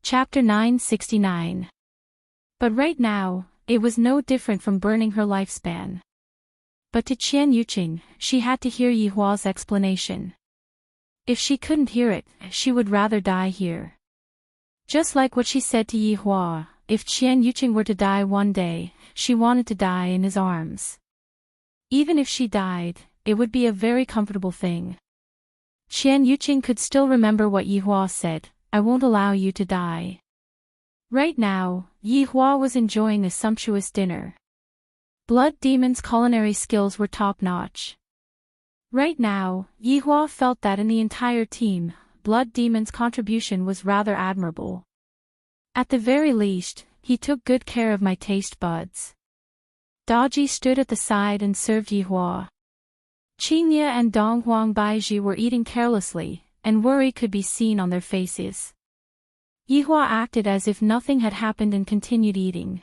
Chapter 969. But right now, it was no different from burning her lifespan. But to Qian Yuqing, she had to hear Yihua's explanation. If she couldn't hear it, she would rather die here. Just like what she said to Yihua, if Qian Yuqing were to die one day, she wanted to die in his arms. Even if she died, it would be a very comfortable thing. Qian Yuqing could still remember what Yihua said, I won't allow you to die. Right now, Yihua was enjoying a sumptuous dinner. Blood Demon's culinary skills were top-notch. Right now, Yihua felt that in the entire team, Blood Demon's contribution was rather admirable. At the very least, he took good care of my taste buds. Daji stood at the side and served Yihua. Qingye and Dong Huang Baiji were eating carelessly, and worry could be seen on their faces. Yihua acted as if nothing had happened and continued eating.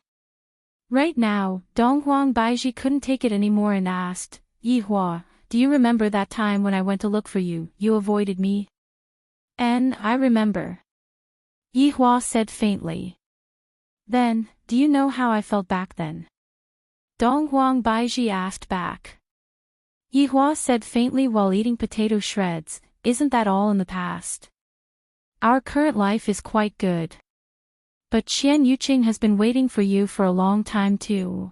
Right now, Dong Huang Baiji couldn't take it anymore and asked, Yihua, do you remember that time when I went to look for you, you avoided me? And I remember. Yihua said faintly. Then, do you know how I felt back then? Donghuang Baiji asked back. Yihua said faintly while eating potato shreds, isn't that all in the past? Our current life is quite good. But Qian Yuqing has been waiting for you for a long time too.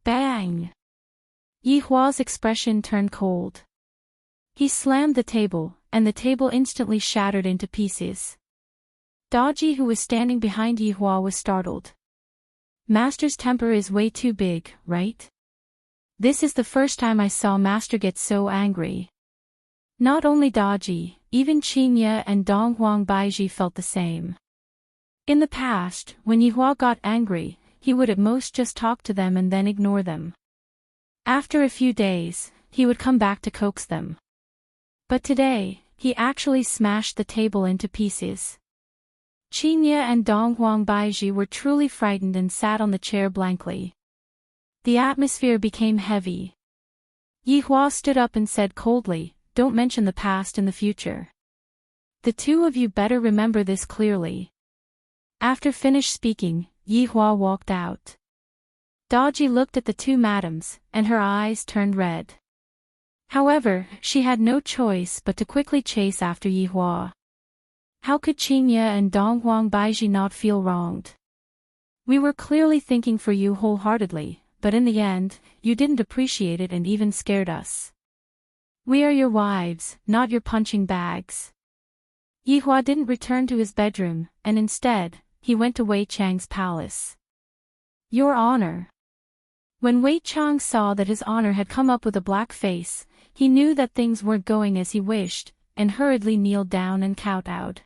Bang! Yihua's expression turned cold. He slammed the table, and the table instantly shattered into pieces. Daji, who was standing behind Yihua, was startled. Master's temper is way too big, right? This is the first time I saw Master get so angry. Not only Daji, even Qingye and Donghuang Baiji felt the same. In the past, when Yihua got angry, he would at most just talk to them and then ignore them. After a few days, he would come back to coax them. But today, he actually smashed the table into pieces. Qingye and Donghuang Baiji were truly frightened and sat on the chair blankly. The atmosphere became heavy. Yihua stood up and said coldly, "Don't mention the past and the future. The two of you better remember this clearly." After finished speaking, Yihua walked out. Daji looked at the two madams, and her eyes turned red. However, she had no choice but to quickly chase after Yihua. How could Qingye and Donghuang Baiji not feel wronged? We were clearly thinking for you wholeheartedly, but in the end, you didn't appreciate it and even scared us. We are your wives, not your punching bags. Yihua didn't return to his bedroom, and instead, he went to Wei Chang's palace. Your Honor. When Wei Chang saw that his honor had come up with a black face, he knew that things weren't going as he wished, and hurriedly kneeled down and kowtowed.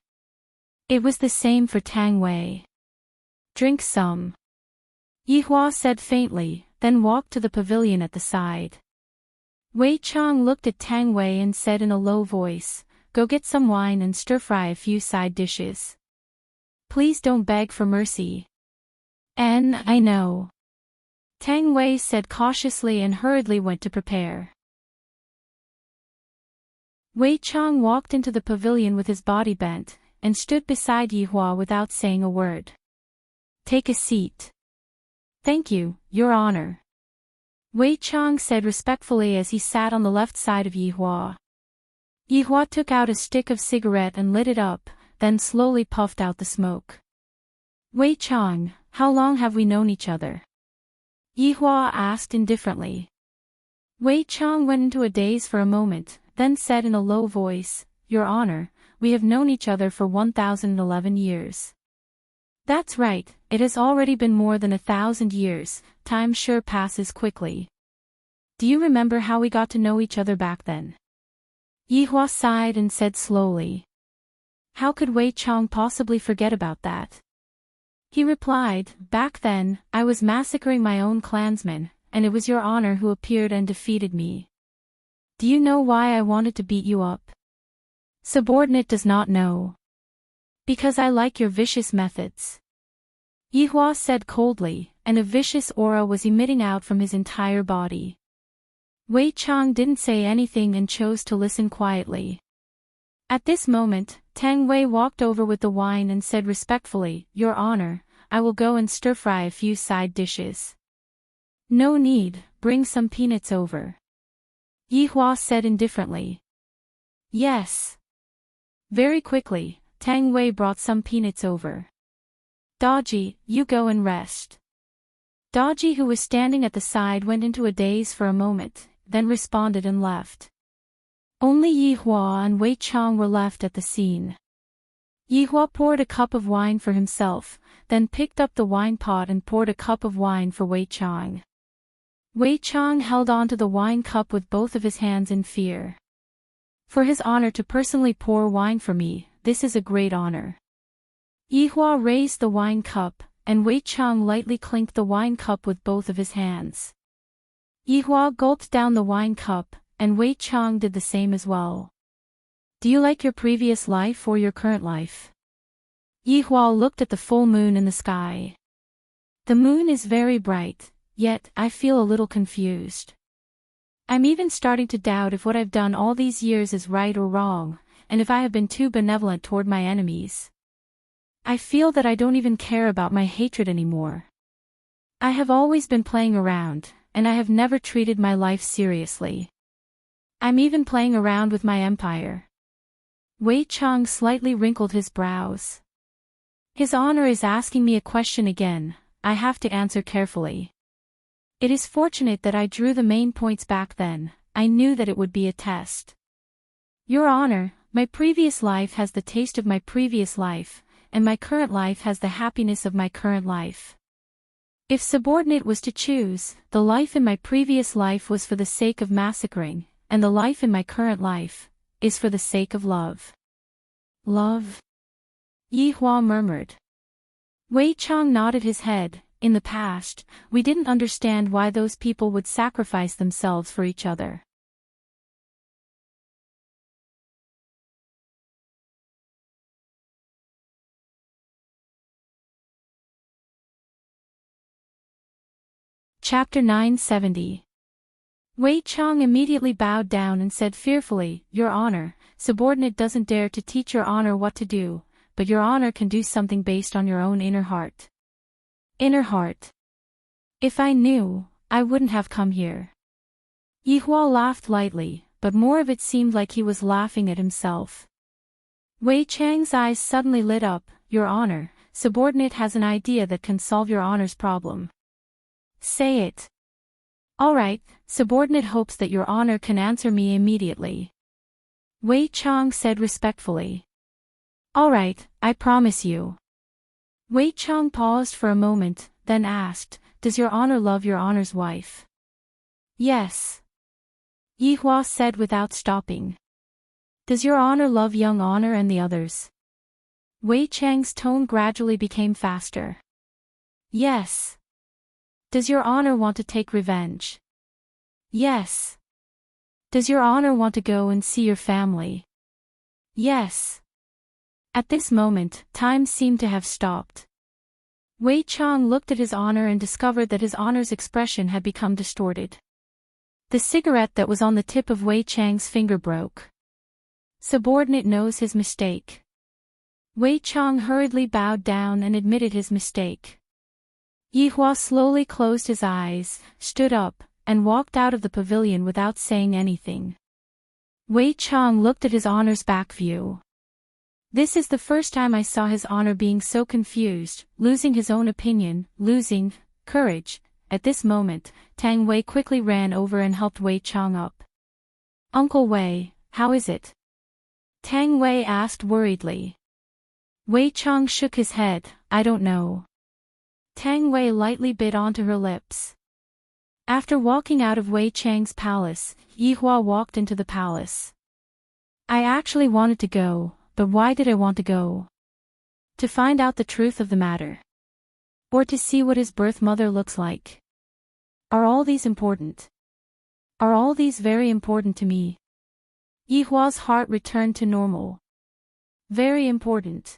It was the same for Tang Wei. Drink some. Yihua said faintly, then walked to the pavilion at the side. Wei Chang looked at Tang Wei and said in a low voice, "Go get some wine and stir-fry a few side dishes. Please don't beg for mercy." I know. Tang Wei said cautiously and hurriedly went to prepare. Wei Chang walked into the pavilion with his body bent, and stood beside Yihua without saying a word. Take a seat. Thank you, Your Honor. Wei Chang said respectfully as he sat on the left side of Yihua. Yihua took out a stick of cigarette and lit it up, then slowly puffed out the smoke. Wei Chang, how long have we known each other? Yihua asked indifferently. Wei Chang went into a daze for a moment, then said in a low voice, Your Honor, we have known each other for 1011 years. That's right, it has already been more than 1,000 years, time sure passes quickly. Do you remember how we got to know each other back then? Yihua sighed and said slowly. How could Wei Chang possibly forget about that? He replied, Back then, I was massacring my own clansmen, and it was Your Honor who appeared and defeated me. Do you know why I wanted to beat you up? Subordinate does not know. Because I like your vicious methods. Yihua said coldly, and a vicious aura was emitting out from his entire body. Wei Chang didn't say anything and chose to listen quietly. At this moment, Tang Wei walked over with the wine and said respectfully, Your Honor, I will go and stir-fry a few side dishes. No need, bring some peanuts over. Yihua said indifferently. Yes. Very quickly, Tang Wei brought some peanuts over. Daji, you go and rest. Daji, who was standing at the side, went into a daze for a moment, then responded and left. Only Yihua and Wei Chang were left at the scene. Yihua poured a cup of wine for himself, then picked up the wine pot and poured a cup of wine for Wei Chang. Wei Chang held on to the wine cup with both of his hands in fear. For his honor to personally pour wine for me, this is a great honor. Yihua raised the wine cup, and Wei Chang lightly clinked the wine cup with both of his hands. Yihua gulped down the wine cup, and Wei Chang did the same as well. Do you like your previous life or your current life? Yihua looked at the full moon in the sky. The moon is very bright, yet I feel a little confused. I'm even starting to doubt if what I've done all these years is right or wrong, and if I have been too benevolent toward my enemies. I feel that I don't even care about my hatred anymore. I have always been playing around, and I have never treated my life seriously. I'm even playing around with my empire. Wei Chang slightly wrinkled his brows. His Honor is asking me a question again. I have to answer carefully. It is fortunate that I drew the main points back then. I knew that it would be a test. Your Honor, my previous life has the taste of my previous life, and my current life has the happiness of my current life. If subordinate was to choose, the life in my previous life was for the sake of massacring, and the life in my current life is for the sake of love. Love? Yi Hua murmured. Wei Chang nodded his head. In the past, we didn't understand why those people would sacrifice themselves for each other. Chapter 970. Wei Chang immediately bowed down and said fearfully, Your Honor, subordinate doesn't dare to teach Your Honor what to do, but Your Honor can do something based on your own inner heart. Inner heart. If I knew, I wouldn't have come here. Yi Hua laughed lightly, but more of it seemed like he was laughing at himself. Wei Chang's eyes suddenly lit up. Your Honor, subordinate has an idea that can solve Your Honor's problem. Say it. All right, subordinate hopes that Your Honor can answer me immediately. Wei Chang said respectfully. All right, I promise you. Wei Chang paused for a moment, then asked, Does Your Honor love Your Honor's wife? Yes. Yi Hua said without stopping. Does Your Honor love young Honor and the others? Wei Chang's tone gradually became faster. Yes. Does Your Honor want to take revenge? Yes. Does Your Honor want to go and see your family? Yes. At this moment, time seemed to have stopped. Wei Chang looked at His Honor and discovered that His Honor's expression had become distorted. The cigarette that was on the tip of Wei Chang's finger broke. Subordinate knows his mistake. Wei Chang hurriedly bowed down and admitted his mistake. Yi Hua slowly closed his eyes, stood up, and walked out of the pavilion without saying anything. Wei Chang looked at His Honor's back view. This is the first time I saw His Honor being so confused, losing his own opinion, losing courage. At this moment, Tang Wei quickly ran over and helped Wei Chang up. Uncle Wei, how is it? Tang Wei asked worriedly. Wei Chang shook his head, I don't know. Tang Wei lightly bit onto her lips. After walking out of Wei Chang's palace, Yi Hua walked into the palace. I actually wanted to go, but why did I want to go? To find out the truth of the matter. Or to see what his birth mother looks like. Are all these important? Are all these very important to me? Yi Hua's heart returned to normal. Very important.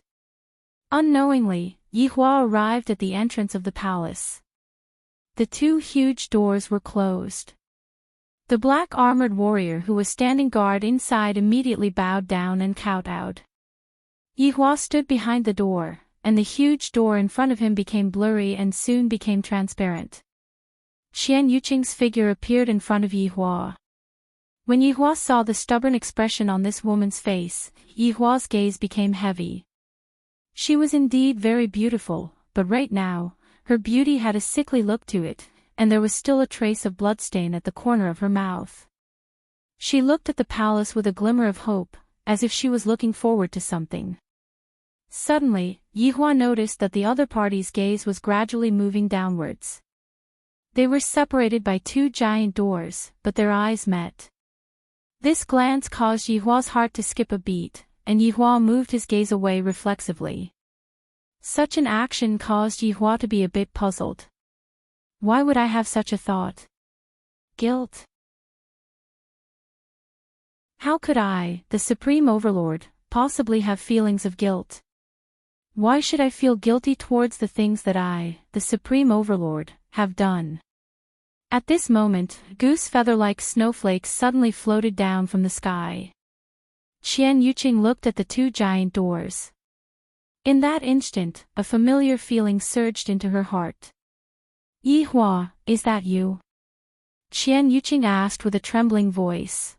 Unknowingly, Yi Hua arrived at the entrance of the palace. The two huge doors were closed. The black armored warrior who was standing guard inside immediately bowed down and kowtowed. Yi Hua stood behind the door, and the huge door in front of him became blurry and soon became transparent. Qian Yuqing's figure appeared in front of Yi Hua. When Yi Hua saw the stubborn expression on this woman's face, Yi Hua's gaze became heavy. She was indeed very beautiful, but right now, her beauty had a sickly look to it, and there was still a trace of bloodstain at the corner of her mouth. She looked at the palace with a glimmer of hope, as if she was looking forward to something. Suddenly, Yi Hua noticed that the other party's gaze was gradually moving downwards. They were separated by two giant doors, but their eyes met. This glance caused Yi Hua's heart to skip a beat, and Yi Hua moved his gaze away reflexively. Such an action caused Yi Hua to be a bit puzzled. Why would I have such a thought? Guilt? How could I, the Supreme Overlord, possibly have feelings of guilt? Why should I feel guilty towards the things that I, the Supreme Overlord, have done? At this moment, goose feather-like snowflakes suddenly floated down from the sky. Qian Yuqing looked at the two giant doors. In that instant, a familiar feeling surged into her heart. Yihua, is that you? Qian Yuqing asked with a trembling voice.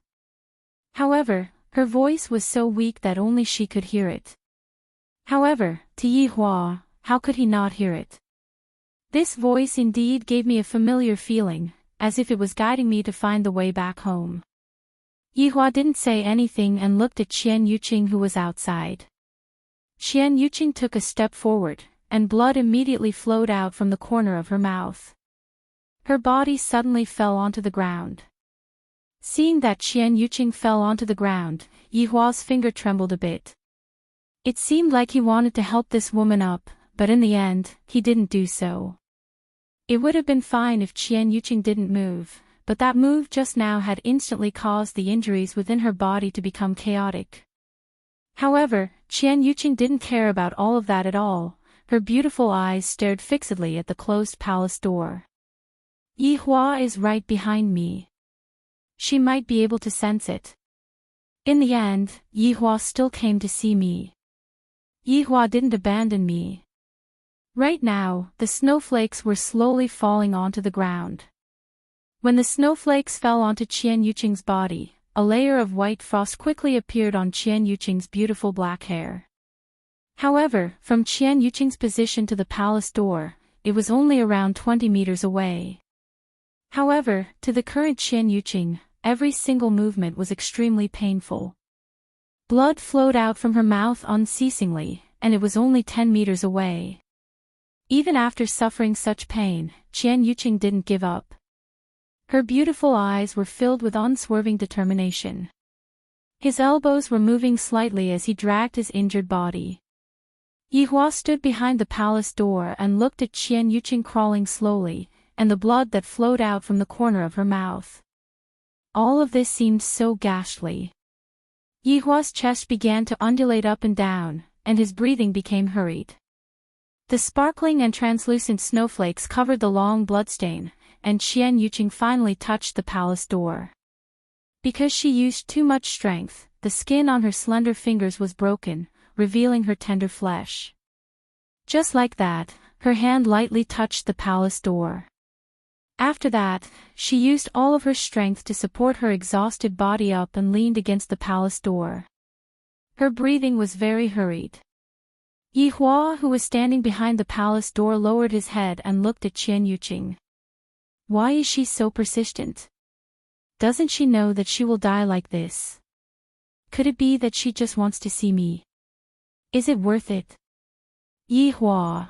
However, her voice was so weak that only she could hear it. However, to Yihua, how could he not hear it? This voice indeed gave me a familiar feeling, as if it was guiding me to find the way back home. Yihua didn't say anything and looked at Qian Yuqing, who was outside. Qian Yuqing took a step forward, and blood immediately flowed out from the corner of her mouth. Her body suddenly fell onto the ground. Seeing that Qian Yuqing fell onto the ground, Yihua's finger trembled a bit. It seemed like he wanted to help this woman up, but in the end, he didn't do so. It would have been fine if Qian Yuqing didn't move, but that move just now had instantly caused the injuries within her body to become chaotic. However, Qian Yuqing didn't care about all of that at all. Her beautiful eyes stared fixedly at the closed palace door. Yihua is right behind me. She might be able to sense it. In the end, Yihua still came to see me. Yihua didn't abandon me. Right now, the snowflakes were slowly falling onto the ground. When the snowflakes fell onto Qian Yuqing's body, a layer of white frost quickly appeared on Qian Yuqing's beautiful black hair. However, from Qian Yuqing's position to the palace door, it was only around 20 meters away. However, to the current Qian Yuqing, every single movement was extremely painful. Blood flowed out from her mouth unceasingly, and it was only 10 meters away. Even after suffering such pain, Qian Yuqing didn't give up. Her beautiful eyes were filled with unswerving determination. His elbows were moving slightly as he dragged his injured body. Yihua stood behind the palace door and looked at Qian Yuqing crawling slowly, and the blood that flowed out from the corner of her mouth. All of this seemed so ghastly. Yihua's chest began to undulate up and down, and his breathing became hurried. The sparkling and translucent snowflakes covered the long bloodstain, and Qian Yuqing finally touched the palace door. Because she used too much strength, the skin on her slender fingers was broken, revealing her tender flesh. Just like that, her hand lightly touched the palace door. After that, she used all of her strength to support her exhausted body up and leaned against the palace door. Her breathing was very hurried. Yihua, who was standing behind the palace door, lowered his head and looked at Qian Yuqing. Why is she so persistent? Doesn't she know that she will die like this? Could it be that she just wants to see me? Is it worth it? Yihua.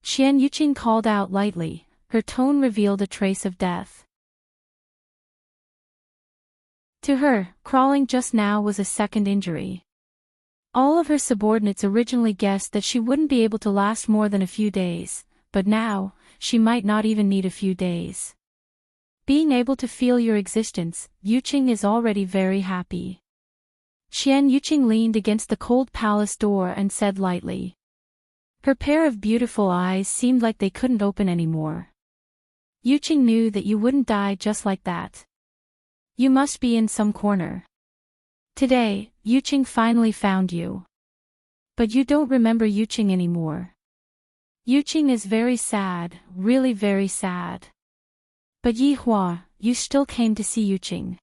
Qian Yuqing called out lightly, her tone revealed a trace of death. To her, crawling just now was a second injury. All of her subordinates originally guessed that she wouldn't be able to last more than a few days, but now, she might not even need a few days. Being able to feel your existence, Yuqing is already very happy. Qian Yuqing leaned against the cold palace door and said lightly. Her pair of beautiful eyes seemed like they couldn't open anymore. Yuqing knew that you wouldn't die just like that. You must be in some corner. Today, Yuqing finally found you. But you don't remember Yuqing anymore. Yuqing is very sad, really very sad. But Yihua, you still came to see Yuqing.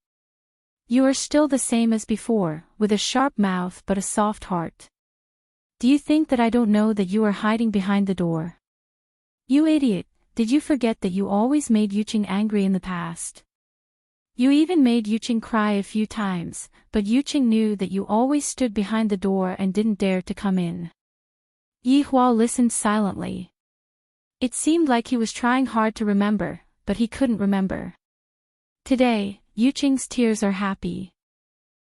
You are still the same as before, with a sharp mouth but a soft heart. Do you think that I don't know that you are hiding behind the door? You idiot, did you forget that you always made Yuqing angry in the past? You even made Yuqing cry a few times, but Yuqing knew that you always stood behind the door and didn't dare to come in. Yihua listened silently. It seemed like he was trying hard to remember, but he couldn't remember. Today, Yuqing's tears are happy.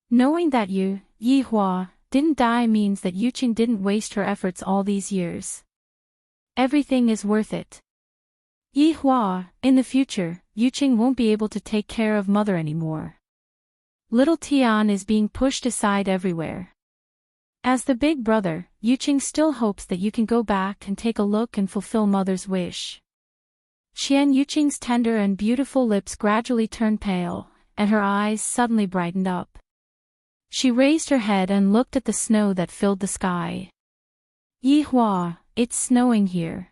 Knowing that you, Yihua, didn't die means that Yuqing didn't waste her efforts all these years. Everything is worth it. Yihua, in the future, Yuqing won't be able to take care of mother anymore. Little Tian is being pushed aside everywhere. As the big brother, Yuqing still hopes that you can go back and take a look and fulfill mother's wish. Qian Yuqing's tender and beautiful lips gradually turned pale, and her eyes suddenly brightened up. She raised her head and looked at the snow that filled the sky. Yihua, it's snowing here.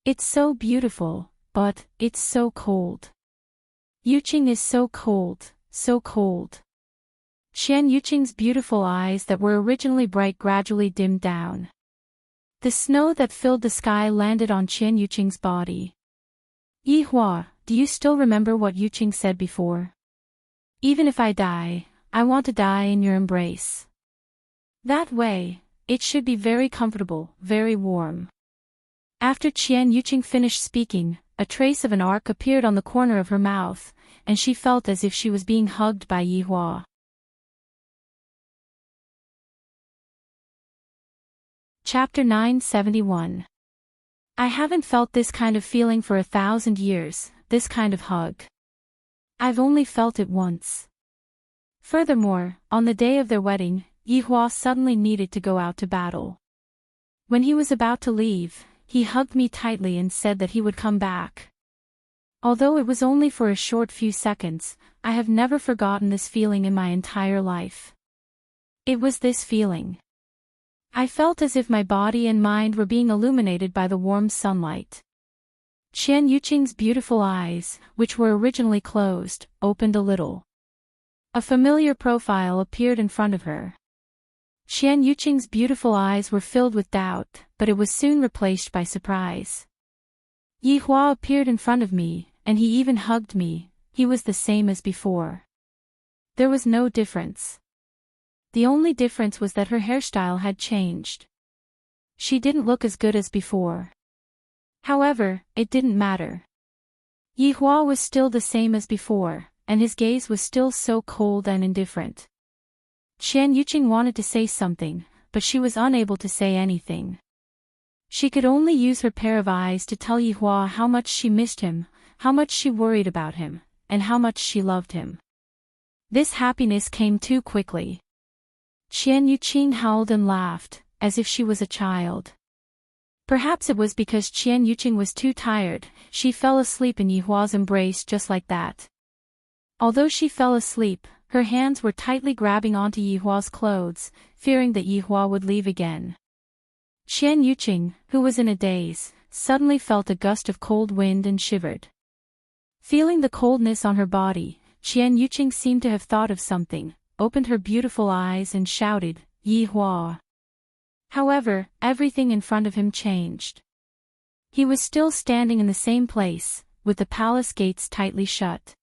It's so beautiful, but it's so cold. Yuqing is so cold, so cold. Qian Yuqing's beautiful eyes that were originally bright gradually dimmed down. The snow that filled the sky landed on Qian Yuqing's body. Yihua, do you still remember what Yuqing said before? Even if I die, I want to die in your embrace. That way, it should be very comfortable, very warm. After Qian Yuqing finished speaking, a trace of an arc appeared on the corner of her mouth, and she felt as if she was being hugged by Yihua. Chapter 971. I haven't felt this kind of feeling for 1,000 years, this kind of hug. I've only felt it once. Furthermore, on the day of their wedding, Yihua suddenly needed to go out to battle. When he was about to leave, he hugged me tightly and said that he would come back. Although it was only for a short few seconds, I have never forgotten this feeling in my entire life. It was this feeling. I felt as if my body and mind were being illuminated by the warm sunlight. Qian Yuqing's beautiful eyes, which were originally closed, opened a little. A familiar profile appeared in front of her. Qian Yuqing's beautiful eyes were filled with doubt, but it was soon replaced by surprise. Yihua appeared in front of me, and he even hugged me. He was the same as before. There was no difference. The only difference was that her hairstyle had changed. She didn't look as good as before. However, it didn't matter. Yihua was still the same as before, and his gaze was still so cold and indifferent. Qian Yuqing wanted to say something, but she was unable to say anything. She could only use her pair of eyes to tell Yihua how much she missed him, how much she worried about him, and how much she loved him. This happiness came too quickly. Qian Yuqing howled and laughed, as if she was a child. Perhaps it was because Qian Yuqing was too tired, she fell asleep in Yihua's embrace just like that. Although she fell asleep, her hands were tightly grabbing onto Yihua's clothes, fearing that Yihua would leave again. Qian Yuqing, who was in a daze, suddenly felt a gust of cold wind and shivered. Feeling the coldness on her body, Qian Yuqing seemed to have thought of something, opened her beautiful eyes and shouted, "Yihua!" However, everything in front of him changed. He was still standing in the same place, with the palace gates tightly shut.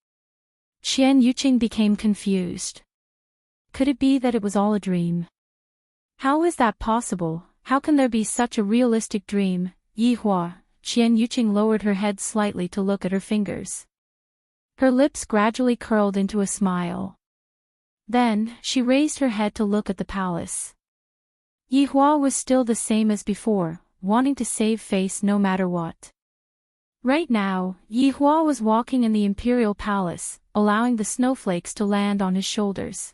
Qian Yuqing became confused. Could it be that it was all a dream? How is that possible? How can there be such a realistic dream? Yihua, Qian Yuqing lowered her head slightly to look at her fingers. Her lips gradually curled into a smile. Then, she raised her head to look at the palace. Yihua was still the same as before, wanting to save face no matter what. Right now, Yihua was walking in the imperial palace, allowing the snowflakes to land on his shoulders.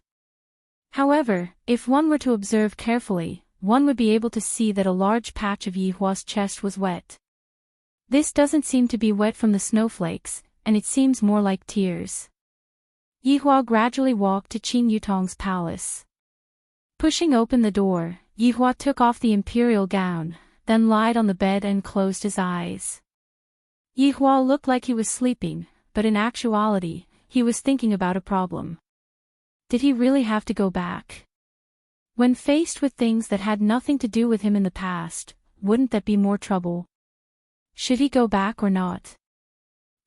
However, if one were to observe carefully, one would be able to see that a large patch of Yihua's chest was wet. This doesn't seem to be wet from the snowflakes, and it seems more like tears. Yihua gradually walked to Qin Yutong's palace. Pushing open the door, Yihua took off the imperial gown, then lied on the bed and closed his eyes. Yihua looked like he was sleeping, but in actuality, he was thinking about a problem. Did he really have to go back? When faced with things that had nothing to do with him in the past, wouldn't that be more trouble? Should he go back or not?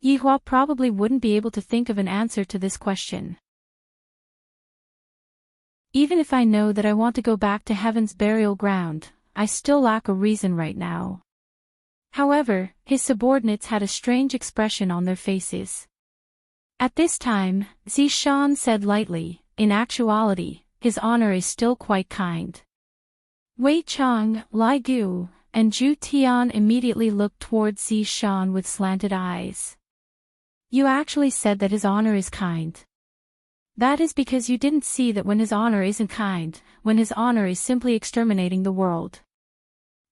Yihua probably wouldn't be able to think of an answer to this question. Even if I know that I want to go back to heaven's burial ground, I still lack a reason right now. However, his subordinates had a strange expression on their faces. At this time, Zishan said lightly, "In actuality, his honor is still quite kind." Wei Chang, Lai Gu, and Zhu Tian immediately looked towards Zishan with slanted eyes. "You actually said that his honor is kind. That is because you didn't see that when his honor isn't kind, when his honor is simply exterminating the world."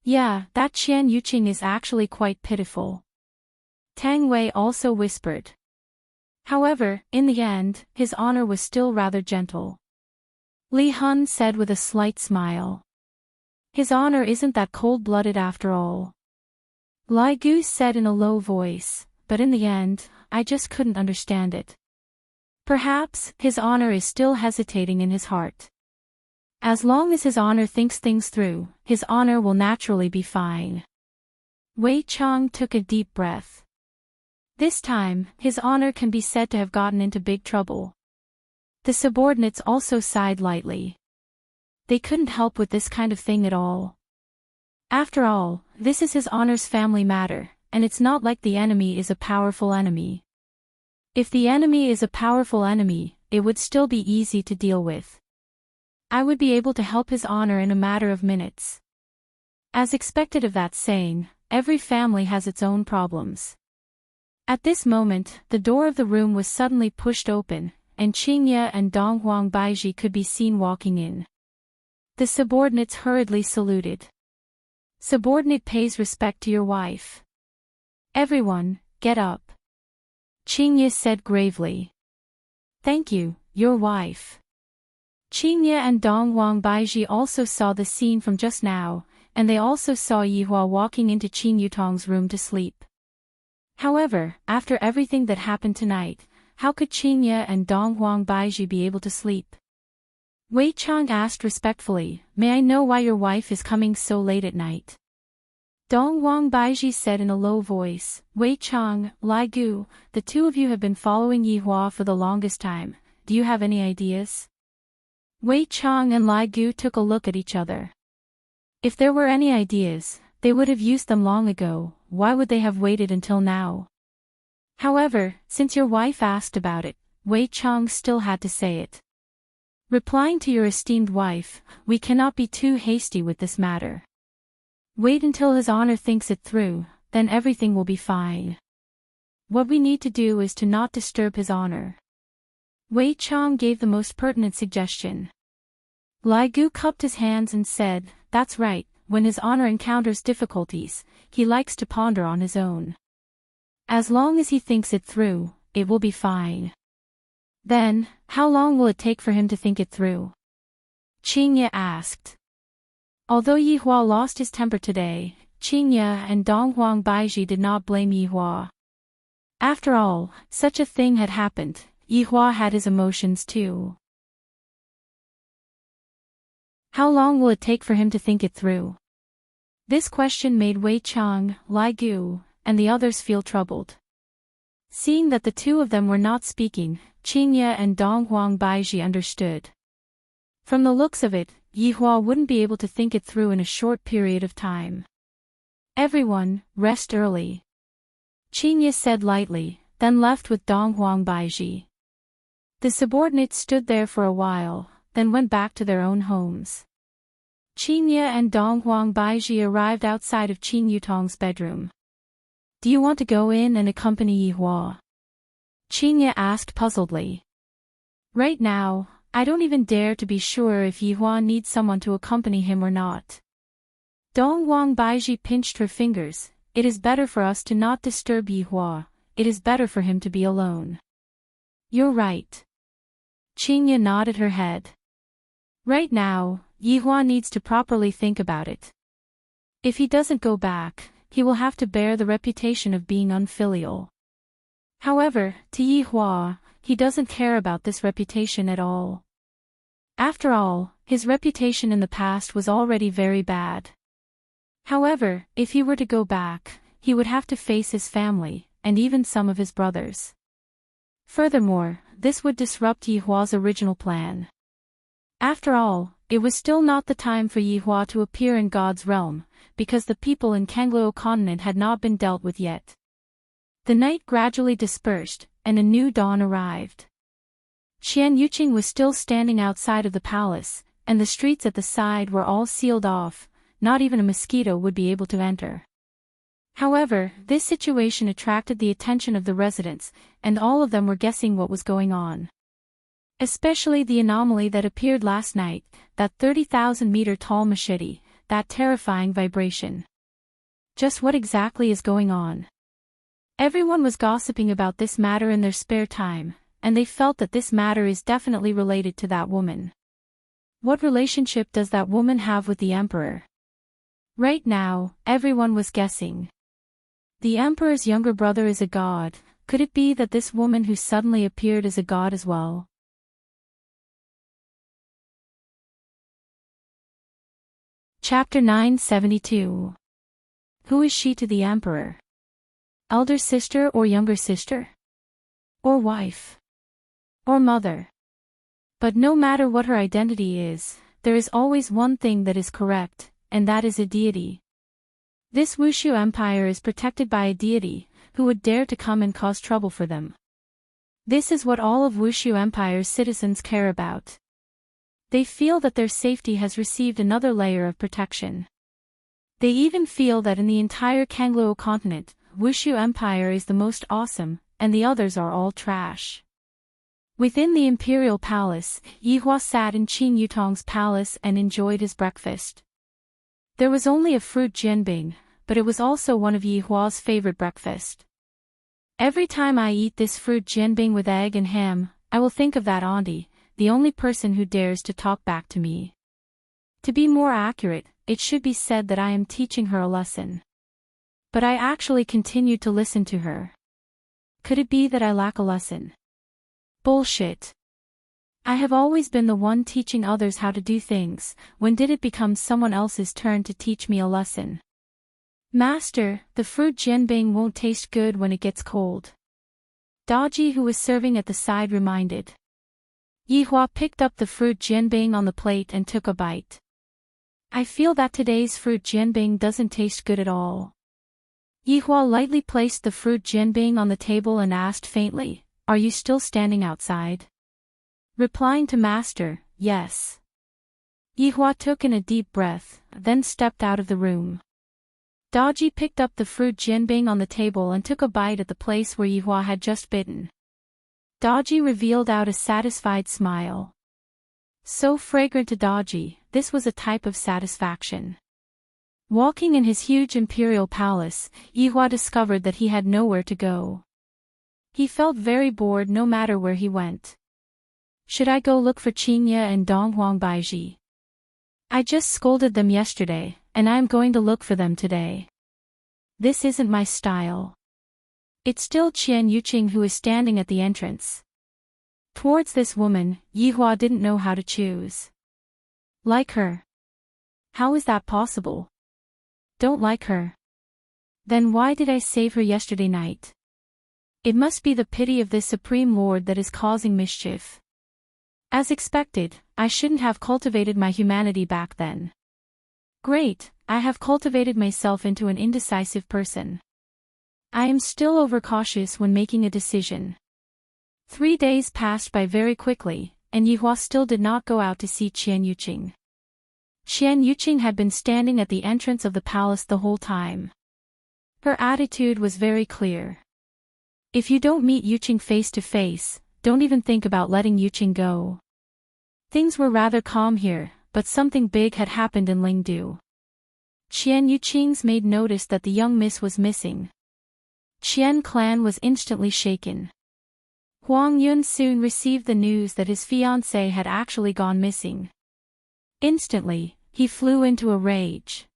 "Yeah, that Qian Yuqing is actually quite pitiful," Tang Wei also whispered. However, in the end, his honor was still rather gentle. Li Hun said with a slight smile. His honor isn't that cold-blooded after all. Li Gu said in a low voice, but in the end, I just couldn't understand it. Perhaps, his honor is still hesitating in his heart. As long as his honor thinks things through, his honor will naturally be fine. Wei Chang took a deep breath. This time, his honor can be said to have gotten into big trouble. The subordinates also sighed lightly. They couldn't help with this kind of thing at all. After all, this is his honor's family matter, and it's not like the enemy is a powerful enemy. If the enemy is a powerful enemy, it would still be easy to deal with. I would be able to help his honor in a matter of minutes. As expected of that saying, every family has its own problems. At this moment, the door of the room was suddenly pushed open, and Qingye and Donghuang Baiji could be seen walking in. The subordinates hurriedly saluted. Subordinate pays respect to your wife. Everyone, get up. Qingye said gravely. Thank you, your wife. Qingye and Donghuang Baiji also saw the scene from just now, and they also saw Yihua walking into Qin Yutong's room to sleep. However, after everything that happened tonight, how could Qingye and Donghuang Baiji be able to sleep? Wei Chang asked respectfully, may I know why your wife is coming so late at night? Donghuang Baiji said in a low voice, Wei Chang, Li Gu, the two of you have been following Yihua for the longest time, do you have any ideas? Wei Chang and Li Gu took a look at each other. If there were any ideas, they would have used them long ago, why would they have waited until now? However, since your wife asked about it, Wei Chang still had to say it. Replying to your esteemed wife, we cannot be too hasty with this matter. Wait until his honor thinks it through, then everything will be fine. What we need to do is to not disturb his honor. Wei Chang gave the most pertinent suggestion. Li Gu cupped his hands and said, that's right, when his honor encounters difficulties, he likes to ponder on his own. As long as he thinks it through, it will be fine. Then, how long will it take for him to think it through? Qingye asked. Although Yihua lost his temper today, Qingye and Donghuang Baiji did not blame Yihua. After all, such a thing had happened, Yihua had his emotions too. How long will it take for him to think it through? This question made Wei Chang, Li Gu, and the others feel troubled. Seeing that the two of them were not speaking, Qingye and Donghuang Baiji understood. From the looks of it, Yihua wouldn't be able to think it through in a short period of time. Everyone, rest early. Qingye said lightly, then left with Donghuang Baiji. The subordinates stood there for a while, then went back to their own homes. Qingye and Donghuang Baiji arrived outside of Qin Yutong's bedroom. Do you want to go in and accompany Yihua? Qingye asked puzzledly. Right now, I don't even dare to be sure if Yihua needs someone to accompany him or not. Donghuang Baiji pinched her fingers, it is better for us to not disturb Yihua, it is better for him to be alone. You're right. Qingye nodded her head. Right now, Yihua needs to properly think about it. If he doesn't go back, he will have to bear the reputation of being unfilial. However, to Yihua, he doesn't care about this reputation at all. After all, his reputation in the past was already very bad. However, if he were to go back, he would have to face his family, and even some of his brothers. Furthermore, this would disrupt Yihua's original plan. After all, it was still not the time for Yihua to appear in God's realm, because the people in Kangluo continent had not been dealt with yet. The night gradually dispersed, and a new dawn arrived. Qian Yuqing was still standing outside of the palace, and the streets at the side were all sealed off, not even a mosquito would be able to enter. However, this situation attracted the attention of the residents, and all of them were guessing what was going on. Especially the anomaly that appeared last night, that 30,000-meter tall machete, that terrifying vibration. Just what exactly is going on? Everyone was gossiping about this matter in their spare time, and they felt that this matter is definitely related to that woman. What relationship does that woman have with the emperor? Right now, everyone was guessing. The emperor's younger brother is a god. Could it be that this woman who suddenly appeared is a god as well? Chapter 972. Who is she to the emperor? Elder sister or younger sister? Or wife? Or mother? But no matter what her identity is, there is always one thing that is correct, and that is a deity. This Wushu Empire is protected by a deity, who would dare to come and cause trouble for them. This is what all of Wushu Empire's citizens care about. They feel that their safety has received another layer of protection. They even feel that in the entire Kangluo continent, Wushu Empire is the most awesome, and the others are all trash. Within the imperial palace, Yihua sat in Qing Yutong's palace and enjoyed his breakfast. There was only a fruit jianbing, but it was also one of Yihua's favorite breakfast. Every time I eat this fruit jianbing with egg and ham, I will think of that auntie, the only person who dares to talk back to me. To be more accurate, it should be said that I am teaching her a lesson. But I actually continued to listen to her. Could it be that I lack a lesson? Bullshit. I have always been the one teaching others how to do things. When did it become someone else's turn to teach me a lesson? Master, the fruit jianbing won't taste good when it gets cold. Daji, who was serving at the side, reminded. Yihua picked up the fruit jianbing on the plate and took a bite. I feel that today's fruit jianbing doesn't taste good at all. Yihua lightly placed the fruit jianbing on the table and asked faintly, "Are you still standing outside?" Replying to Master, "Yes." Yihua took in a deep breath, then stepped out of the room. Daji picked up the fruit jianbing on the table and took a bite at the place where Yihua had just bitten. Daji revealed out a satisfied smile. So fragrant to Daji, this was a type of satisfaction. Walking in his huge imperial palace, Yihua discovered that he had nowhere to go. He felt very bored no matter where he went. Should I go look for Qingye and Donghuang Baiji? I just scolded them yesterday, and I am going to look for them today. This isn't my style. It's still Qian Yuqing who is standing at the entrance. Towards this woman, Yihua didn't know how to choose. Like her? How is that possible? Don't like her. Then why did I save her yesterday night? It must be the pity of this Supreme Lord that is causing mischief. As expected, I shouldn't have cultivated my humanity back then. Great, I have cultivated myself into an indecisive person. I am still overcautious when making a decision. 3 days passed by very quickly, and Yihua still did not go out to see Qian Yuqing. Qian Yuqing had been standing at the entrance of the palace the whole time. Her attitude was very clear. If you don't meet Yuqing face to face, don't even think about letting Yuqing go. Things were rather calm here, but something big had happened in Lingdu. Qian Yuqing's maid noticed that the young miss was missing. Qian clan was instantly shaken. Huang Yun soon received the news that his fiancée had actually gone missing. Instantly, he flew into a rage.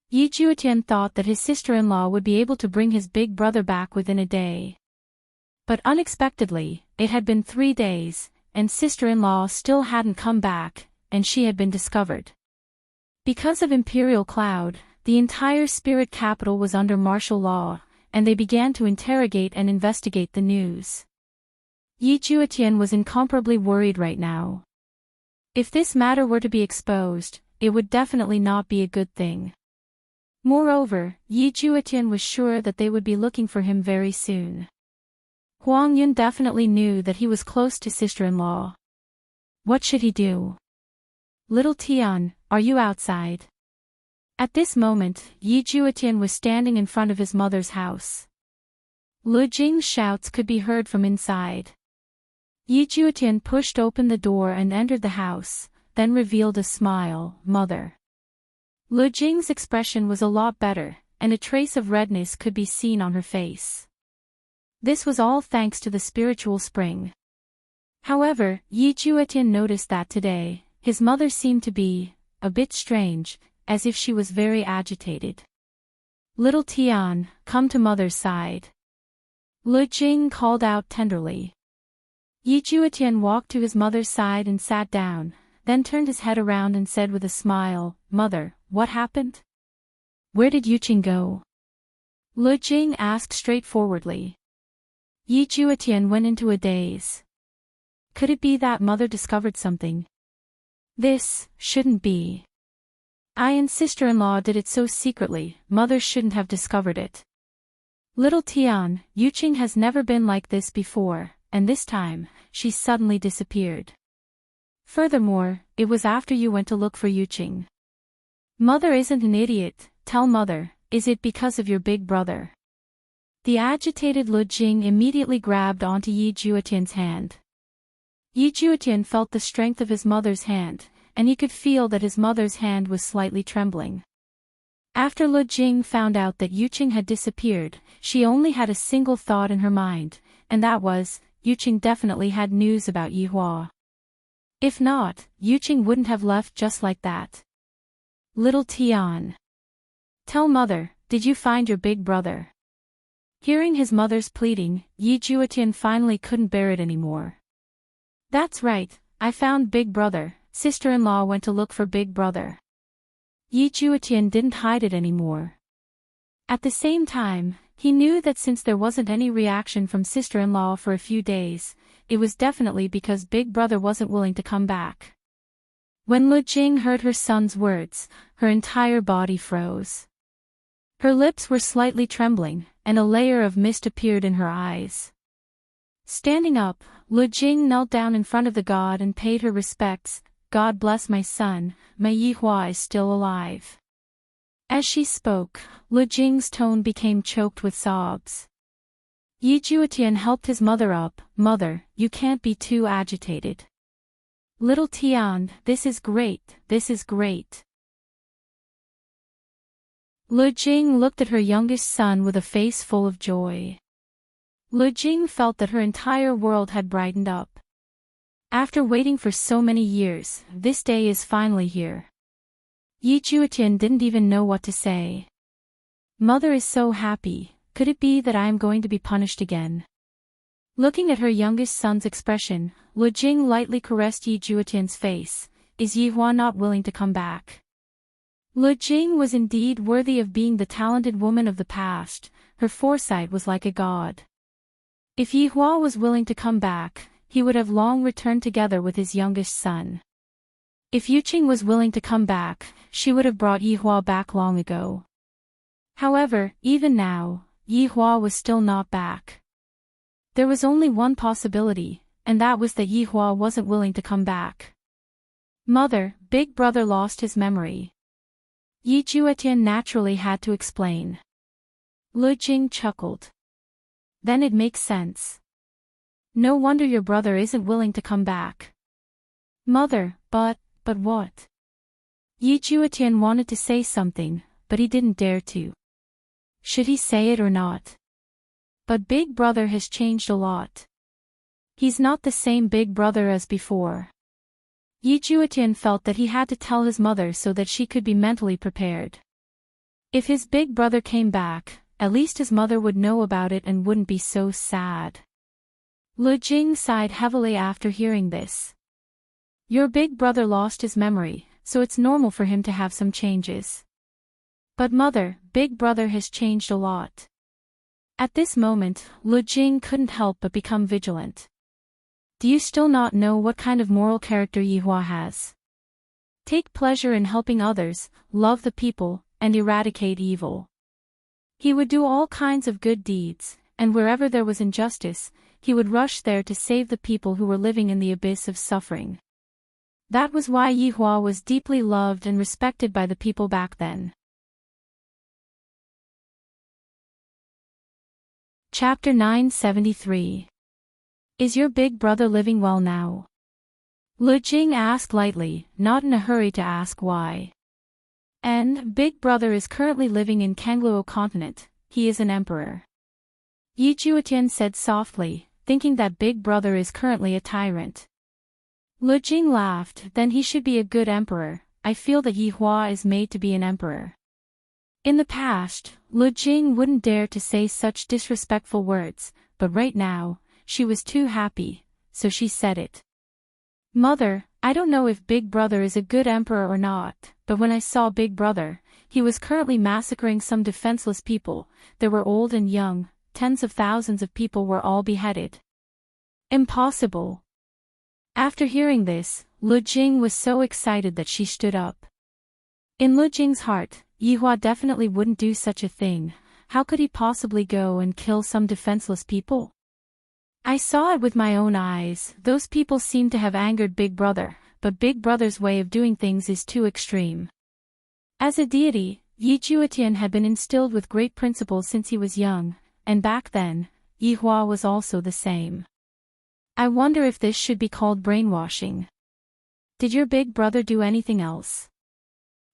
Yi Juetian thought that his sister-in-law would be able to bring his big brother back within a day. But unexpectedly, it had been 3 days, and sister-in-law still hadn't come back, and she had been discovered. Because of Imperial Cloud, the entire spirit capital was under martial law, and they began to interrogate and investigate the news. Yi Juetian was incomparably worried right now. If this matter were to be exposed, it would definitely not be a good thing. Moreover, Yi Juetian was sure that they would be looking for him very soon. Huang Yun definitely knew that he was close to sister-in-law. What should he do? Little Tian, are you outside? At this moment, Yi Juetian was standing in front of his mother's house. Lu Jing's shouts could be heard from inside. Yi Juetian pushed open the door and entered the house, then revealed a smile. Mother. Lu Jing's expression was a lot better, and a trace of redness could be seen on her face. This was all thanks to the spiritual spring. However, Yi Juetian noticed that today, his mother seemed to be a bit strange, as if she was very agitated. "Little Tian, come to mother's side," Lu Jing called out tenderly. Yi Juetian walked to his mother's side and sat down, then turned his head around and said with a smile, "Mother, what happened? Where did Yuqing go?" Lu Jing asked straightforwardly. Yi Juetian went into a daze. Could it be that mother discovered something? This shouldn't be. I and sister-in-law did it so secretly, mother shouldn't have discovered it. Little Tian, Yuqing has never been like this before, and this time, she suddenly disappeared. Furthermore, it was after you went to look for Yuqing. Mother isn't an idiot, tell mother, is it because of your big brother? The agitated Lu Jing immediately grabbed onto Yi Juetian's hand. Yi Juetian felt the strength of his mother's hand, and he could feel that his mother's hand was slightly trembling. After Lu Jing found out that Yuqing had disappeared, she only had a single thought in her mind, and that was, Yuqing definitely had news about Yi Hua. If not, Yuqing wouldn't have left just like that. Little Tian. Tell mother, did you find your big brother? Hearing his mother's pleading, Yi Juetian finally couldn't bear it anymore. That's right, I found big brother, sister-in-law went to look for big brother. Yi Juetian didn't hide it anymore. At the same time, he knew that since there wasn't any reaction from sister-in-law for a few days, it was definitely because big brother wasn't willing to come back. When Lu Jing heard her son's words, her entire body froze. Her lips were slightly trembling, and a layer of mist appeared in her eyes. Standing up, Lu Jing knelt down in front of the god and paid her respects. God bless my son, my Yi Hua is still alive. As she spoke, Lu Jing's tone became choked with sobs. Yi Juetian helped his mother up. Mother, you can't be too agitated. Little Tian, this is great, this is great. Lu Jing looked at her youngest son with a face full of joy. Lu Jing felt that her entire world had brightened up. After waiting for so many years, this day is finally here. Yi Juetian didn't even know what to say. Mother is so happy, could it be that I am going to be punished again? Looking at her youngest son's expression, Lu Jing lightly caressed Yi Juetian's face. Is Yi Hua not willing to come back? Lu Jing was indeed worthy of being the talented woman of the past, her foresight was like a god. If Yi Hua was willing to come back, he would have long returned together with his youngest son. If Yuqing was willing to come back, she would have brought Yi Hua back long ago. However, even now, Yi Hua was still not back. There was only one possibility, and that was that Yi Hua wasn't willing to come back. Mother, big brother lost his memory. Yi Juetian naturally had to explain. Lu Jing chuckled. Then it makes sense. No wonder your brother isn't willing to come back. Mother, but what? Yi Juetian wanted to say something, but he didn't dare to. Should he say it or not? But big brother has changed a lot. He's not the same big brother as before. Yi Juetian felt that he had to tell his mother so that she could be mentally prepared. If his big brother came back, at least his mother would know about it and wouldn't be so sad. Lu Jing sighed heavily after hearing this. Your big brother lost his memory, so it's normal for him to have some changes. But mother, big brother has changed a lot. At this moment, Lu Jing couldn't help but become vigilant. Do you still not know what kind of moral character Yi Hua has? Take pleasure in helping others, love the people, and eradicate evil. He would do all kinds of good deeds, and wherever there was injustice, he would rush there to save the people who were living in the abyss of suffering. That was why Yi Hua was deeply loved and respected by the people back then. Chapter 973. Is your big brother living well now? Lu Jing asked lightly, not in a hurry to ask why. Big brother is currently living in Kangluo continent, he is an emperor. Yi Juetian said softly, thinking that big brother is currently a tyrant. Lu Jing laughed, then he should be a good emperor, I feel that Yi Hua is made to be an emperor. In the past, Lu Jing wouldn't dare to say such disrespectful words, but right now, she was too happy, so she said it. Mother, I don't know if Big Brother is a good emperor or not, but when I saw Big Brother, he was currently massacring some defenseless people. There were old and young, tens of thousands of people were all beheaded. Impossible. After hearing this, Lu Jing was so excited that she stood up. In Lu Jing's heart, Yi Hua definitely wouldn't do such a thing. How could he possibly go and kill some defenseless people? I saw it with my own eyes. Those people seem to have angered Big Brother, but Big Brother's way of doing things is too extreme. As a deity, Yi Juetian had been instilled with great principles since he was young, and back then, Yi Hua was also the same. I wonder if this should be called brainwashing. Did your Big Brother do anything else?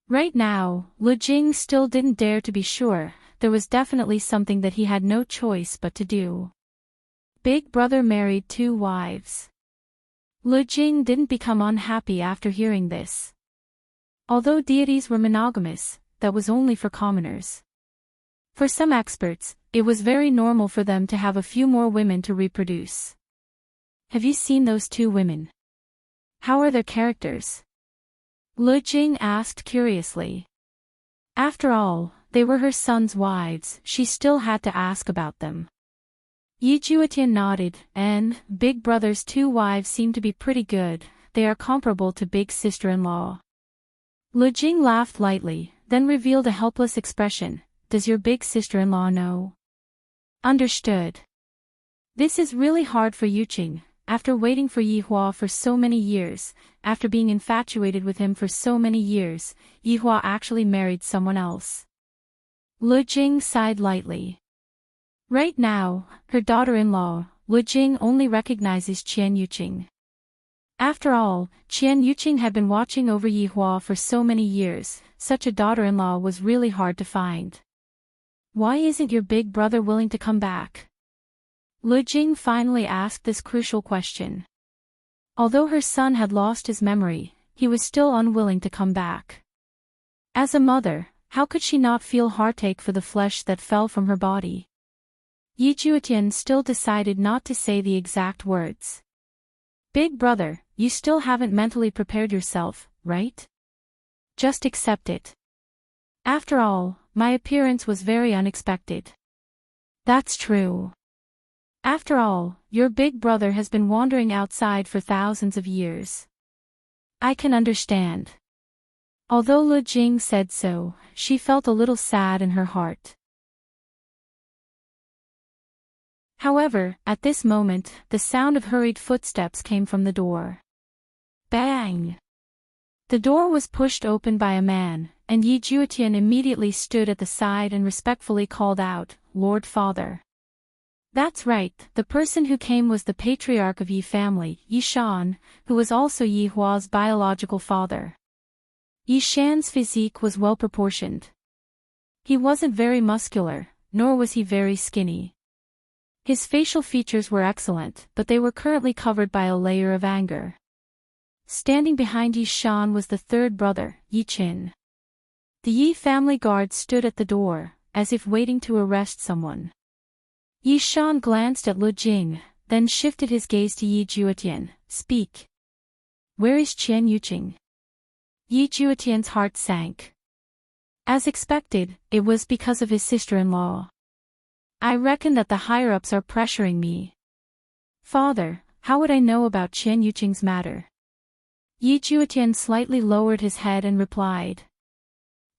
Right now, Lu Jing still didn't dare to be sure. There was definitely something that he had no choice but to do. Big Brother married 2 wives. Lu Jing didn't become unhappy after hearing this. Although deities were monogamous, that was only for commoners. For some experts, it was very normal for them to have a few more women to reproduce. Have you seen those 2 women? How are their characters? Lu Jing asked curiously. After all, they were her son's wives, she still had to ask about them. Yi Juetian nodded, and Big Brother's 2 wives seem to be pretty good. They are comparable to Big Sister-in-law. Lu Jing laughed lightly, then revealed a helpless expression. Does your Big Sister-in-law know? Understood. This is really hard for Yuqing. After waiting for Yi Hua for so many years, after being infatuated with him for so many years, Yi Hua actually married someone else. Lu Jing sighed lightly. Right now, her daughter-in-law, Lu Jing only recognizes Qian Yuqing. After all, Qian Yuqing had been watching over Yi Hua for so many years. Such a daughter-in-law was really hard to find. Why isn't your Big Brother willing to come back? Lu Jing finally asked this crucial question. Although her son had lost his memory, he was still unwilling to come back. As a mother, how could she not feel heartache for the flesh that fell from her body? Yi Juetian still decided not to say the exact words. Big Brother, you still haven't mentally prepared yourself, right? Just accept it. After all, my appearance was very unexpected. That's true. After all, your Big Brother has been wandering outside for thousands of years. I can understand. Although Lu Jing said so, she felt a little sad in her heart. However, at this moment, the sound of hurried footsteps came from the door. Bang! The door was pushed open by a man, and Yi Juetian immediately stood at the side and respectfully called out, Lord Father. That's right, the person who came was the patriarch of Yi family, Yi Shan, who was also Yi Hua's biological father. Yi Shan's physique was well proportioned. He wasn't very muscular, nor was he very skinny. His facial features were excellent, but they were currently covered by a layer of anger. Standing behind Yi Shan was the 3rd brother, Yi Qin. The Yi family guard stood at the door, as if waiting to arrest someone. Yi Shan glanced at Lu Jing, then shifted his gaze to Yi Juetian. Speak. Where is Qian Yuqing? Yi Juetian's heart sank. As expected, it was because of his sister-in-law. I reckon that the higher-ups are pressuring me. Father, how would I know about Qian Yuqing's matter? Yi Juetian slightly lowered his head and replied.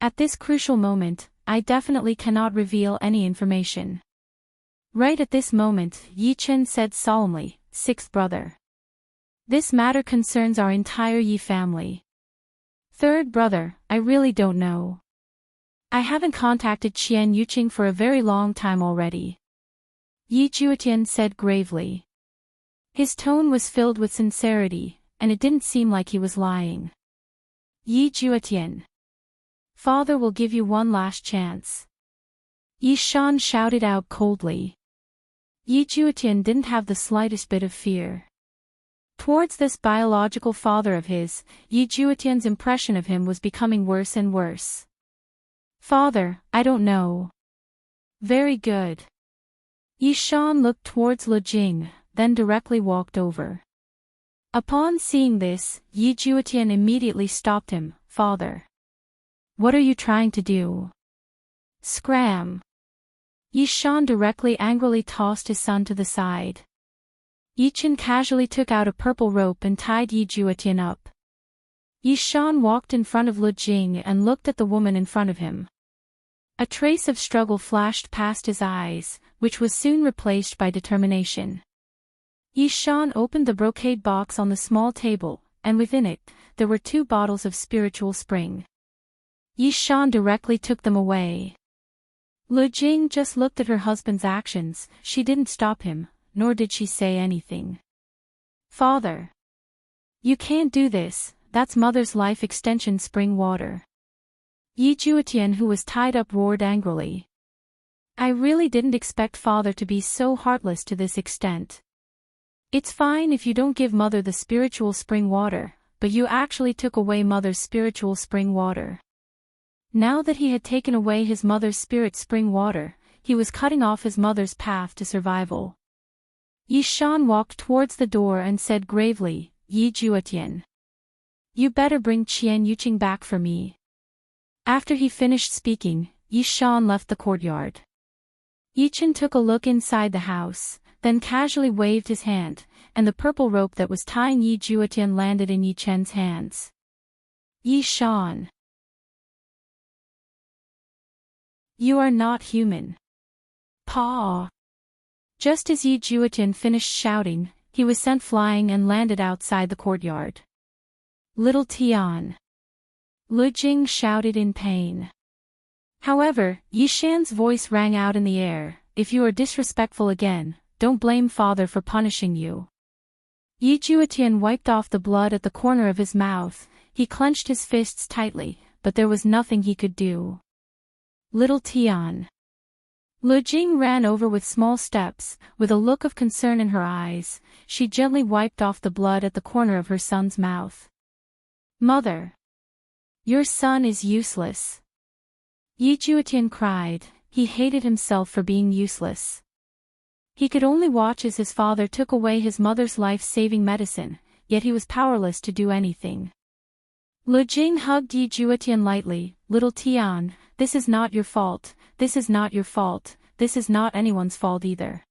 At this crucial moment, I definitely cannot reveal any information. Right at this moment, Yi Qin said solemnly, 6th brother. This matter concerns our entire Yi family. 3rd brother, I really don't know. I haven't contacted Qian Yuqing for a very long time already. Yi Juetian said gravely. His tone was filled with sincerity, and it didn't seem like he was lying. Yi Juetian. Father will give you one last chance. Yi Shan shouted out coldly. Yi Juetian didn't have the slightest bit of fear. Towards this biological father of his, Yi Juetian's impression of him was becoming worse and worse. Father, I don't know. Very good. Yi Shan looked towards Lu Jing, then directly walked over. Upon seeing this, Yi Juetian immediately stopped him. Father. What are you trying to do? Scram. Yi Shan directly angrily tossed his son to the side. Yi Chen casually took out a purple rope and tied Yi Juetian up. Yi Shan walked in front of Lu Jing and looked at the woman in front of him. A trace of struggle flashed past his eyes, which was soon replaced by determination. Yi Shan opened the brocade box on the small table, and within it, there were 2 bottles of spiritual spring. Yi Shan directly took them away. Lu Jing just looked at her husband's actions. She didn't stop him, nor did she say anything. Father. You can't do this, that's mother's life extension spring water. Yi Juetian, who was tied up, roared angrily. I really didn't expect father to be so heartless to this extent. It's fine if you don't give mother the spiritual spring water, but you actually took away mother's spiritual spring water. Now that he had taken away his mother's spirit spring water, he was cutting off his mother's path to survival. Yi Shan walked towards the door and said gravely, Yi Juetian. You better bring Qian Yuqing back for me. After he finished speaking, Yi Shan left the courtyard. Yi Chen took a look inside the house, then casually waved his hand, and the purple rope that was tying Yi Juetian landed in Yi Chen's hands. Yi Shan. You are not human. Pa. Just as Yi Juetian finished shouting, he was sent flying and landed outside the courtyard. Little Tian. Lu Jing shouted in pain. However, Yi Shan's voice rang out in the air, if you are disrespectful again, don't blame father for punishing you. Yi Juetian wiped off the blood at the corner of his mouth. He clenched his fists tightly, but there was nothing he could do. Little Tian. Lu Jing ran over with small steps, with a look of concern in her eyes. She gently wiped off the blood at the corner of her son's mouth. Mother. Your son is useless. Yi Juetian cried. He hated himself for being useless. He could only watch as his father took away his mother's life-saving medicine, yet he was powerless to do anything. Lu Jing hugged Yi Juetian lightly. Little Tian, this is not your fault, this is not your fault, this is not anyone's fault either.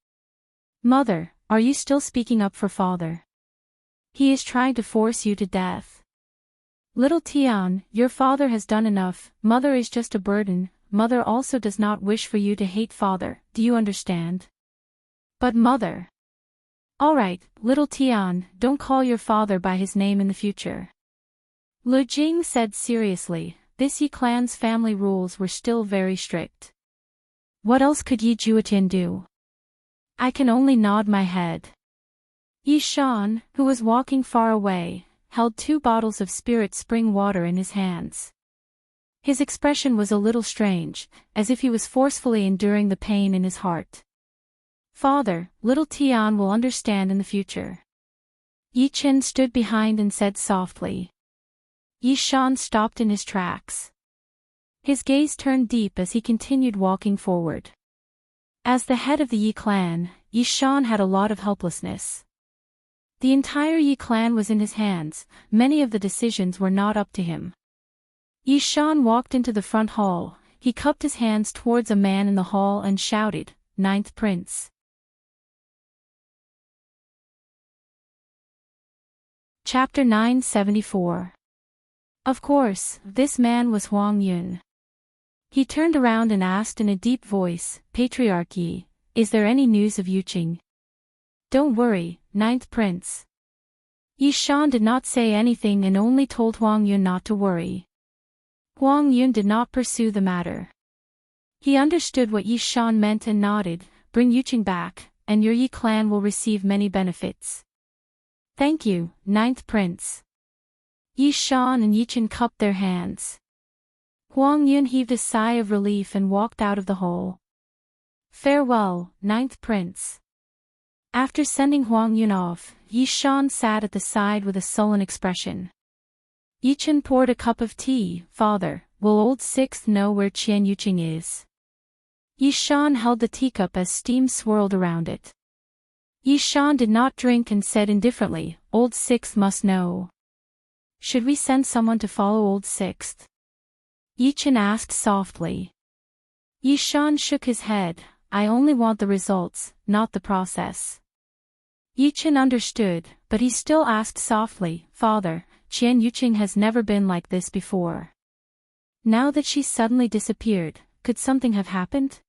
Mother, are you still speaking up for father? He is trying to force you to death. Little Tian, your father has done enough, mother is just a burden, mother also does not wish for you to hate father, do you understand? But mother. Alright, little Tian, don't call your father by his name in the future. Lu Jing said seriously. This Yi clan's family rules were still very strict. What else could Yi Juetian do? I can only nod my head. Yi Shan, who was walking far away, held 2 bottles of spirit spring water in his hands. His expression was a little strange, as if he was forcefully enduring the pain in his heart. Father, little Tian will understand in the future. Yi Chen stood behind and said softly. Yi Shan stopped in his tracks. His gaze turned deep as he continued walking forward. As the head of the Yi clan, Yi Shan had a lot of helplessness. The entire Yi clan was in his hands, many of the decisions were not up to him. Yi Shan walked into the front hall, he cupped his hands towards a man in the hall and shouted, Ninth Prince. Chapter 974. Of course, this man was Huang Yun. He turned around and asked in a deep voice, Patriarchy, is there any news of Yuqing? Don't worry, Ninth Prince. Yi Shan did not say anything and only told Huang Yun not to worry. Huang Yun did not pursue the matter. He understood what Yi Shan meant and nodded, bring Yuqing back, and your Yi clan will receive many benefits. Thank you, Ninth Prince. Yi Shan and Yi Chen cupped their hands. Huang Yun heaved a sigh of relief and walked out of the hall. Farewell, Ninth Prince. After sending Huang Yun off, Yi Shan sat at the side with a sullen expression. Yi Chen poured a cup of tea. Father, will old Sixth know where Qian Yuqing is? Yi Shan held the teacup as steam swirled around it. Yi Shan did not drink and said indifferently, Old Sixth must know. Should we send someone to follow Old Sixth? Yi Chen asked softly. Yi Shan shook his head. I only want the results, not the process. Yi Chen understood, but he still asked softly, Father, Qian Yuqing has never been like this before. Now that she suddenly disappeared, could something have happened?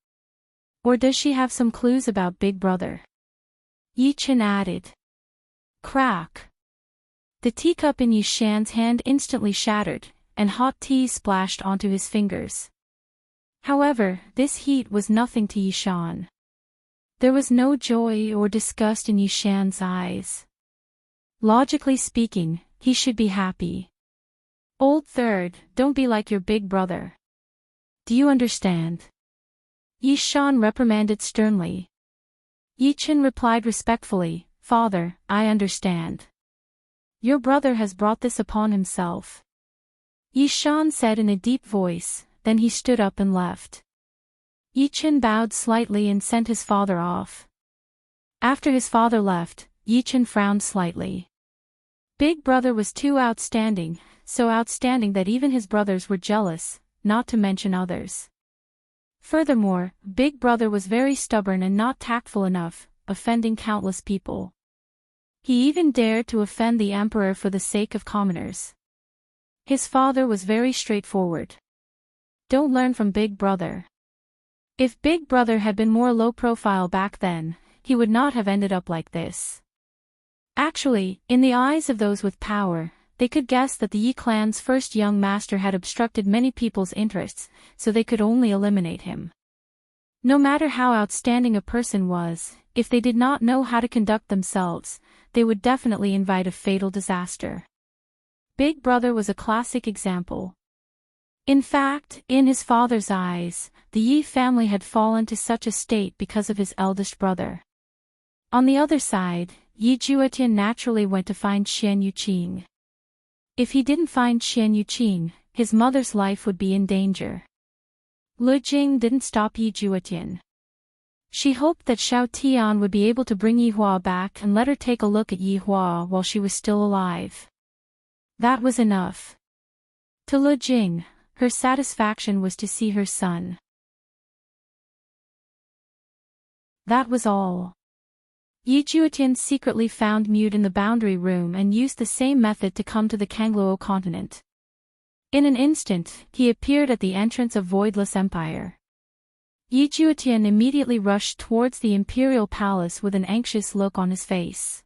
Or does she have some clues about Big Brother? Yi Chen added. Crack. The teacup in Yi Shan's hand instantly shattered, and hot tea splashed onto his fingers. However, this heat was nothing to Yi Shan. There was no joy or disgust in Yi Shan's eyes. Logically speaking, he should be happy. Old Third, don't be like your big brother. Do you understand? Yi Shan reprimanded sternly. Yi Chen replied respectfully, Father, I understand. Your brother has brought this upon himself. Yi Shan said in a deep voice, then he stood up and left. Yi Chen bowed slightly and sent his father off. After his father left, Yi Chen frowned slightly. Big Brother was too outstanding, so outstanding that even his brothers were jealous, not to mention others. Furthermore, Big Brother was very stubborn and not tactful enough, offending countless people. He even dared to offend the emperor for the sake of commoners. His father was very straightforward. Don't learn from Big Brother. If Big Brother had been more low-profile back then, he would not have ended up like this. Actually, in the eyes of those with power, they could guess that the Yi clan's first young master had obstructed many people's interests, so they could only eliminate him. No matter how outstanding a person was, if they did not know how to conduct themselves, they would definitely invite a fatal disaster. Big Brother was a classic example. In fact, in his father's eyes, the Yi family had fallen to such a state because of his eldest brother. On the other side, Yi Juetian naturally went to find Qian Yuqing. If he didn't find Qian Yuqing, his mother's life would be in danger. Lu Jing didn't stop Yi Juetian. She hoped that Xiao Tian would be able to bring Yi Hua back and let her take a look at Yi Hua while she was still alive. That was enough. To Lu Jing, her satisfaction was to see her son. That was all. Yi Juetian secretly found Mute in the boundary room and used the same method to come to the Kangluo continent. In an instant, he appeared at the entrance of Voidless Empire. Yi Juetian immediately rushed towards the imperial palace with an anxious look on his face.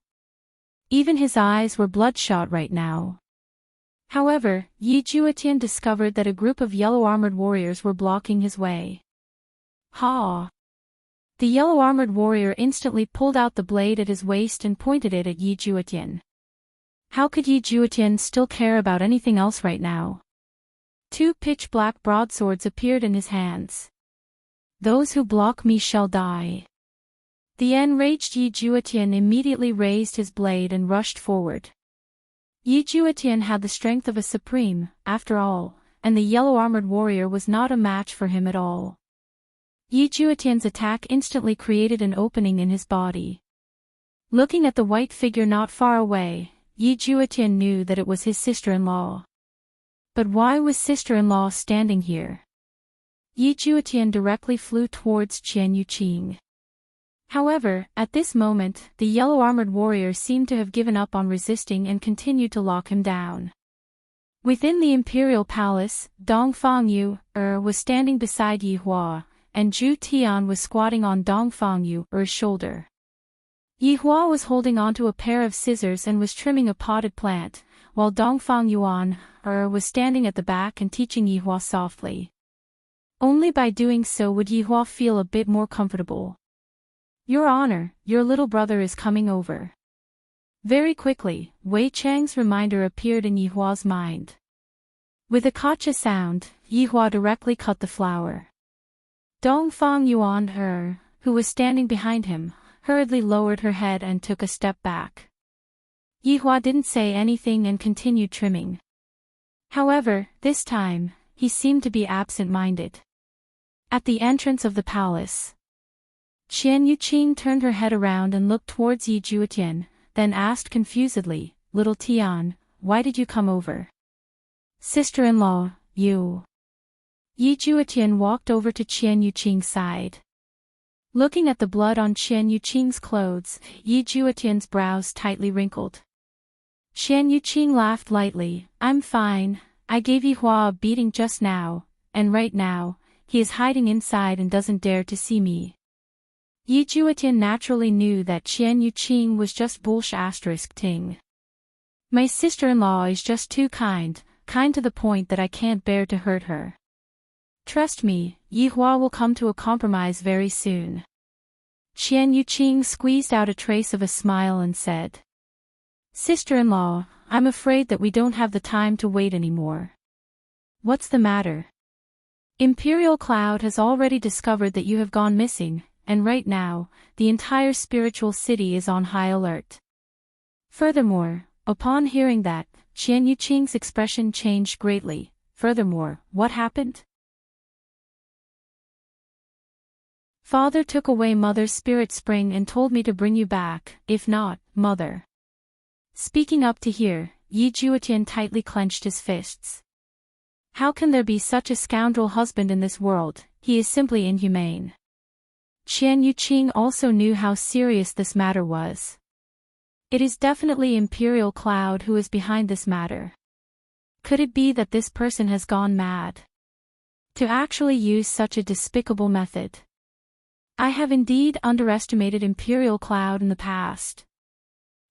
Even his eyes were bloodshot right now. However, Yi Juetian discovered that a group of yellow-armored warriors were blocking his way. Ha! The yellow-armored warrior instantly pulled out the blade at his waist and pointed it at Yi Juetian. How could Yi Juetian still care about anything else right now? Two pitch-black broadswords appeared in his hands. Those who block me shall die. The enraged Yi Juetian immediately raised his blade and rushed forward. Yi Juetian had the strength of a supreme, after all, and the yellow-armored warrior was not a match for him at all. Yi Juetian's attack instantly created an opening in his body. Looking at the white figure not far away, Yi Juetian knew that it was his sister-in-law. But why was sister-in-law standing here? Yi Juetian directly flew towards Qian Yuqing. However, at this moment, the yellow-armored warrior seemed to have given up on resisting and continued to lock him down. Within the imperial palace, Dongfang Yu was standing beside Yi Hua, and Zhu Tian was squatting on Dongfang Yu's shoulder. Yi Hua was holding onto a pair of scissors and was trimming a potted plant, while Dongfang Yuan was standing at the back and teaching Yi Hua softly. Only by doing so would Yi Hua feel a bit more comfortable. Your Honor, your little brother is coming over. Very quickly, Wei Chang's reminder appeared in Yi Hua's mind. With a gotcha sound, Yi Hua directly cut the flower. Dongfang Yuan who was standing behind him, hurriedly lowered her head and took a step back. Yihua didn't say anything and continued trimming. However, this time, he seemed to be absent-minded. At the entrance of the palace, Qian Yuqing turned her head around and looked towards Yi Juetian, then asked confusedly, "Little Tian, why did you come over?" "Sister-in-law, you." Yi Juetian walked over to Qian Yuqing's side. Looking at the blood on Qian Yuqing's clothes, Yi Juetian's brows tightly wrinkled. Qian Yuqing laughed lightly, "I'm fine, I gave Yihua a beating just now, and right now, he is hiding inside and doesn't dare to see me." Yi Juetian naturally knew that Qian Yuqing was just bullsh*ting. "My sister-in-law is just too kind to the point that I can't bear to hurt her. Trust me, Yihua will come to a compromise very soon." Qian Yuqing squeezed out a trace of a smile and said, "Sister-in-law, I'm afraid that we don't have the time to wait anymore." "What's the matter?" "Imperial Cloud has already discovered that you have gone missing, and right now, the entire spiritual city is on high alert." Furthermore, upon hearing that, Qian Yuqing's expression changed greatly. "Furthermore, what happened?" "Father took away Mother's spirit spring and told me to bring you back, if not, Mother." Speaking up to hear, Yi Juetian tightly clenched his fists. How can there be such a scoundrel husband in this world? He is simply inhumane. Qian Yuqing also knew how serious this matter was. It is definitely Imperial Cloud who is behind this matter. Could it be that this person has gone mad? To actually use such a despicable method. I have indeed underestimated Imperial Cloud in the past.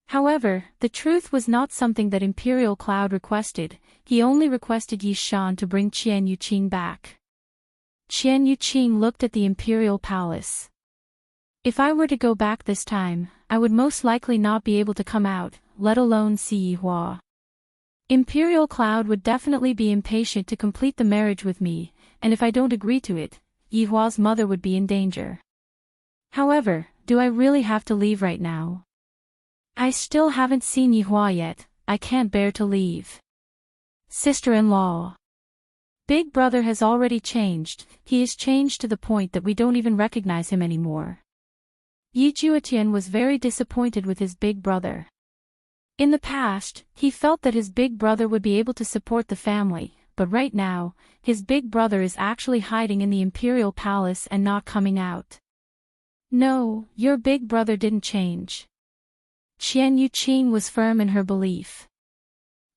However, the truth was not something that Imperial Cloud requested, he only requested Yi Shan to bring Qian Yuqing back. Qian Yuqing looked at the Imperial Palace. "If I were to go back this time, I would most likely not be able to come out, let alone see Yihua. Imperial Cloud would definitely be impatient to complete the marriage with me, and if I don't agree to it, Yihua's mother would be in danger. However, do I really have to leave right now? I still haven't seen Yihua yet, I can't bear to leave." "Sister-in-law. Big brother has already changed, he is changed to the point that we don't even recognize him anymore." Yi Juetian was very disappointed with his big brother. In the past, he felt that his big brother would be able to support the family, but right now, his big brother is actually hiding in the Imperial Palace and not coming out. "No, your big brother didn't change." Qian Yuqing was firm in her belief.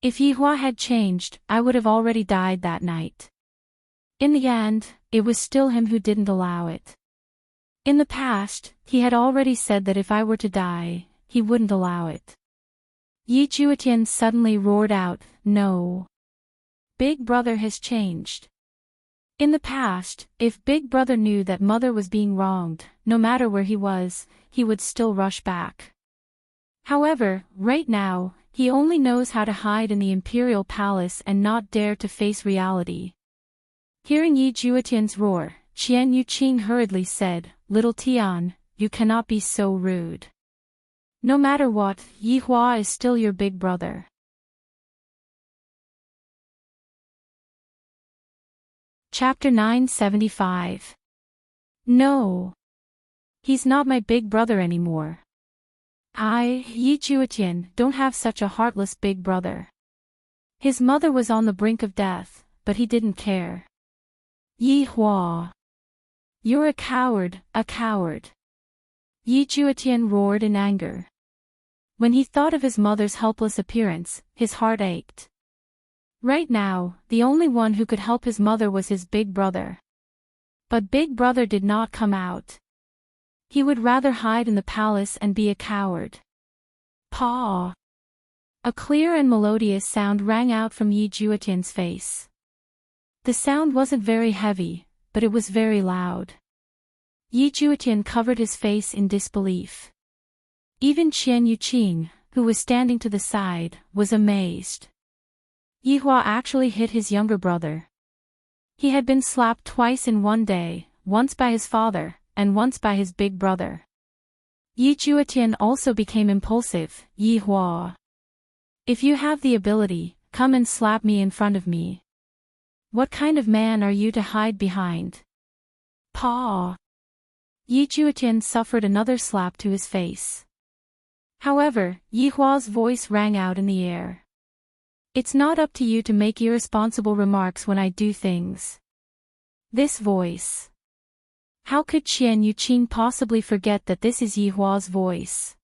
"If Yihua had changed, I would have already died that night." In the end, it was still him who didn't allow it. In the past, he had already said that if I were to die, he wouldn't allow it. Yi Juetian suddenly roared out, "No. Big brother has changed." In the past, if Big Brother knew that Mother was being wronged, no matter where he was, he would still rush back. However, right now, he only knows how to hide in the Imperial Palace and not dare to face reality. Hearing Yi Juetian's roar, Qian Yuqing hurriedly said, "Little Tian, you cannot be so rude. No matter what, Yihua is still your big brother." Chapter 975. No. He's not my big brother anymore. I, Yi Juetian, don't have such a heartless big brother. His mother was on the brink of death, but he didn't care. Yihua. You're a coward, a coward. Yi Juetian roared in anger. When he thought of his mother's helpless appearance, his heart ached. Right now, the only one who could help his mother was his big brother. But Big Brother did not come out. He would rather hide in the palace and be a coward. Paw. A clear and melodious sound rang out from Yi Juetian's face. The sound wasn't very heavy, but it was very loud. Yi Juetian covered his face in disbelief. Even Qian Yuqing, who was standing to the side, was amazed. Yihua actually hit his younger brother. He had been slapped twice in one day, once by his father, and once by his big brother. Yi Juetian also became impulsive. Yi Hua. If you have the ability, come and slap me in front of me. What kind of man are you to hide behind? Paw. Yi Juetian suffered another slap to his face. However, Yi Hua's voice rang out in the air. It's not up to you to make irresponsible remarks when I do things. This voice. How could Qian Yuqing possibly forget that this is Yi Hua's voice?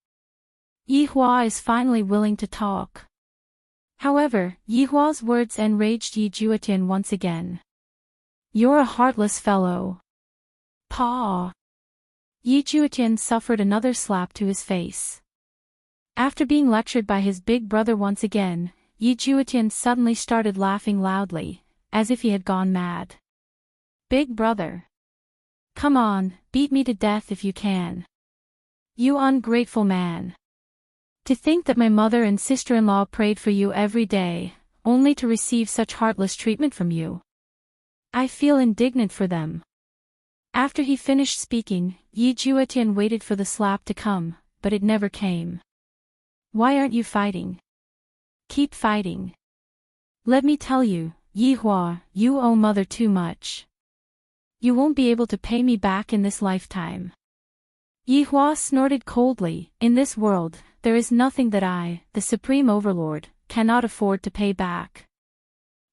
Yi Hua is finally willing to talk. However, Yi Hua's words enraged Yi Juetian once again. You're a heartless fellow. Paw. Yi Juetian suffered another slap to his face. After being lectured by his big brother once again, Yi Juetian suddenly started laughing loudly, as if he had gone mad. Big brother. Come on, beat me to death if you can. You ungrateful man. To think that my mother and sister-in-law prayed for you every day, only to receive such heartless treatment from you. I feel indignant for them. After he finished speaking, Yi Juetian waited for the slap to come, but it never came. Why aren't you fighting? Keep fighting. Let me tell you, Yi Hua, you owe mother too much. You won't be able to pay me back in this lifetime. Yi Hua snorted coldly. In this world, there is nothing that I, the Supreme Overlord, cannot afford to pay back.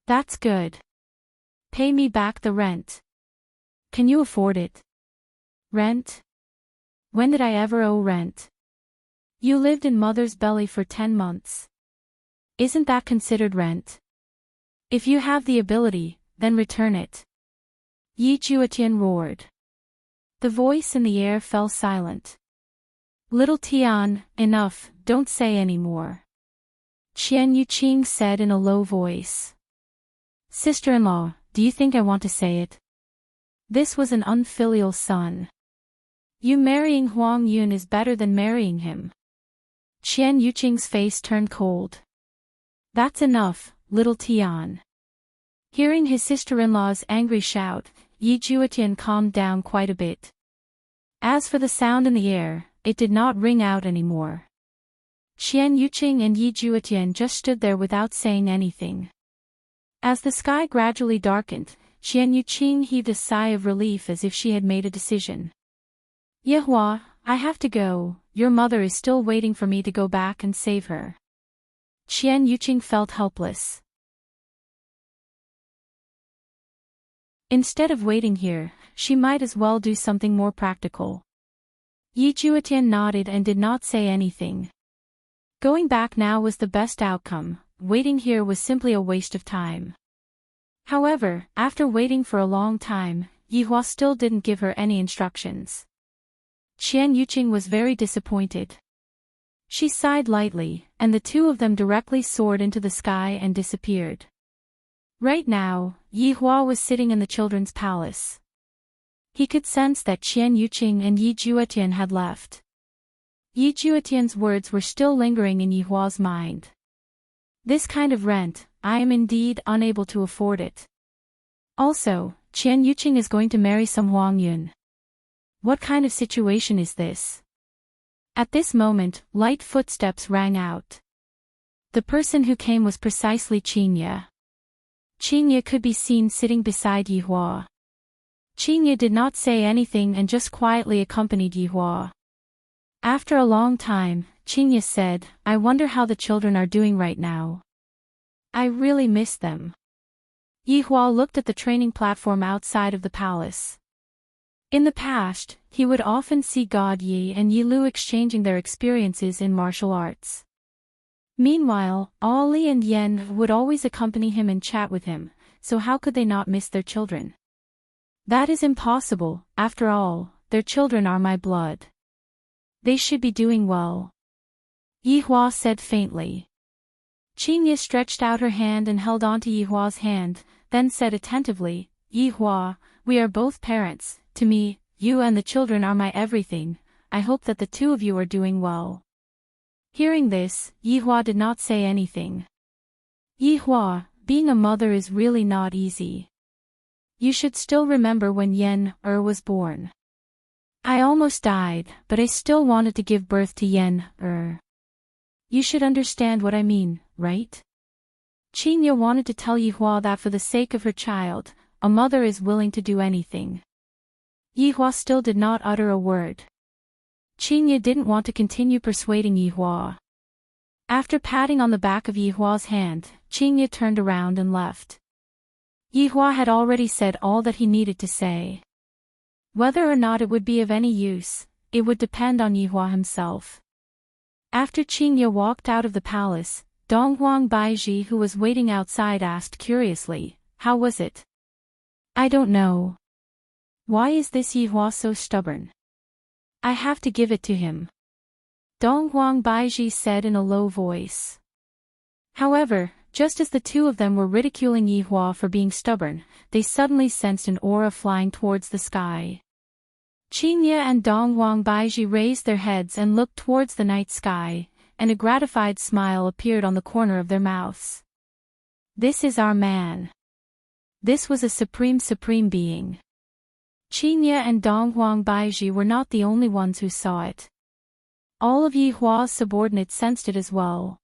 That's good. Pay me back the rent. Can you afford it? Rent? When did I ever owe rent? You lived in mother's belly for 10 months. Isn't that considered rent? If you have the ability, then return it. Yi Juetian roared. The voice in the air fell silent. Little Tian, enough, don't say any more. Qian Yuqing said in a low voice. Sister-in-law, do you think I want to say it? This was an unfilial son. You marrying Huang Yun is better than marrying him. Qian Yuqing's face turned cold. That's enough, little Tian. Hearing his sister-in-law's angry shout, Yi Juetian calmed down quite a bit. As for the sound in the air, it did not ring out anymore. Qian Yuqing and Yi Juetian just stood there without saying anything. As the sky gradually darkened, Qian Yuqing heaved a sigh of relief as if she had made a decision. Yi Hua, I have to go, your mother is still waiting for me to go back and save her. Qian Yuqing felt helpless. Instead of waiting here, she might as well do something more practical. Yi Juetian nodded and did not say anything. Going back now was the best outcome, waiting here was simply a waste of time. However, after waiting for a long time, Yi Hua still didn't give her any instructions. Qian Yuqing was very disappointed. She sighed lightly, and the two of them directly soared into the sky and disappeared. Right now, Yi Hua was sitting in the children's palace. He could sense that Qian Yuqing and Yi Juetian had left. Yi Juetian's words were still lingering in Yi Hua's mind. This kind of rent, I am indeed unable to afford it. Also, Qian Yuqing is going to marry some Huang Yun. What kind of situation is this? At this moment, light footsteps rang out. The person who came was precisely Qingye. Qingye could be seen sitting beside Yi Hua. Qingye did not say anything and just quietly accompanied Yi Hua. After a long time, Qingye said, I wonder how the children are doing right now. I really miss them. Yi Hua looked at the training platform outside of the palace. In the past, he would often see God Yi and Yi Lu exchanging their experiences in martial arts. Meanwhile, Ali and Yen would always accompany him and chat with him, so how could they not miss their children? That is impossible, after all, their children are my blood. They should be doing well. Yi Hua said faintly. Qingye stretched out her hand and held onto Yi Hua's hand, then said attentively, Yi Hua, we are both parents, to me, you and the children are my everything, I hope that the two of you are doing well. Hearing this, Yi Hua did not say anything. Yi Hua, being a mother is really not easy. You should still remember when Yen was born. I almost died, but I still wanted to give birth to Yen. You should understand what I mean, right? Qingye wanted to tell Yihua that for the sake of her child, a mother is willing to do anything. Yihua still did not utter a word. Qingye didn't want to continue persuading Yihua. After patting on the back of Yihua's hand, Qingye turned around and left. Yihua had already said all that he needed to say. Whether or not it would be of any use, it would depend on Yihua himself. After Qingye walked out of the palace, Donghuang Baizhi, who was waiting outside, asked curiously, "How was it?" "I don't know. Why is this Yihua so stubborn? I have to give it to him," Donghuang Baizhi said in a low voice. However, just as the two of them were ridiculing Yihua for being stubborn, they suddenly sensed an aura flying towards the sky. Qingye and Donghuang Baizhi raised their heads and looked towards the night sky, and a gratified smile appeared on the corner of their mouths. "This is our man." This was a supreme being. Qingye and Donghuang Baizhi were not the only ones who saw it. All of Yihua's subordinates sensed it as well.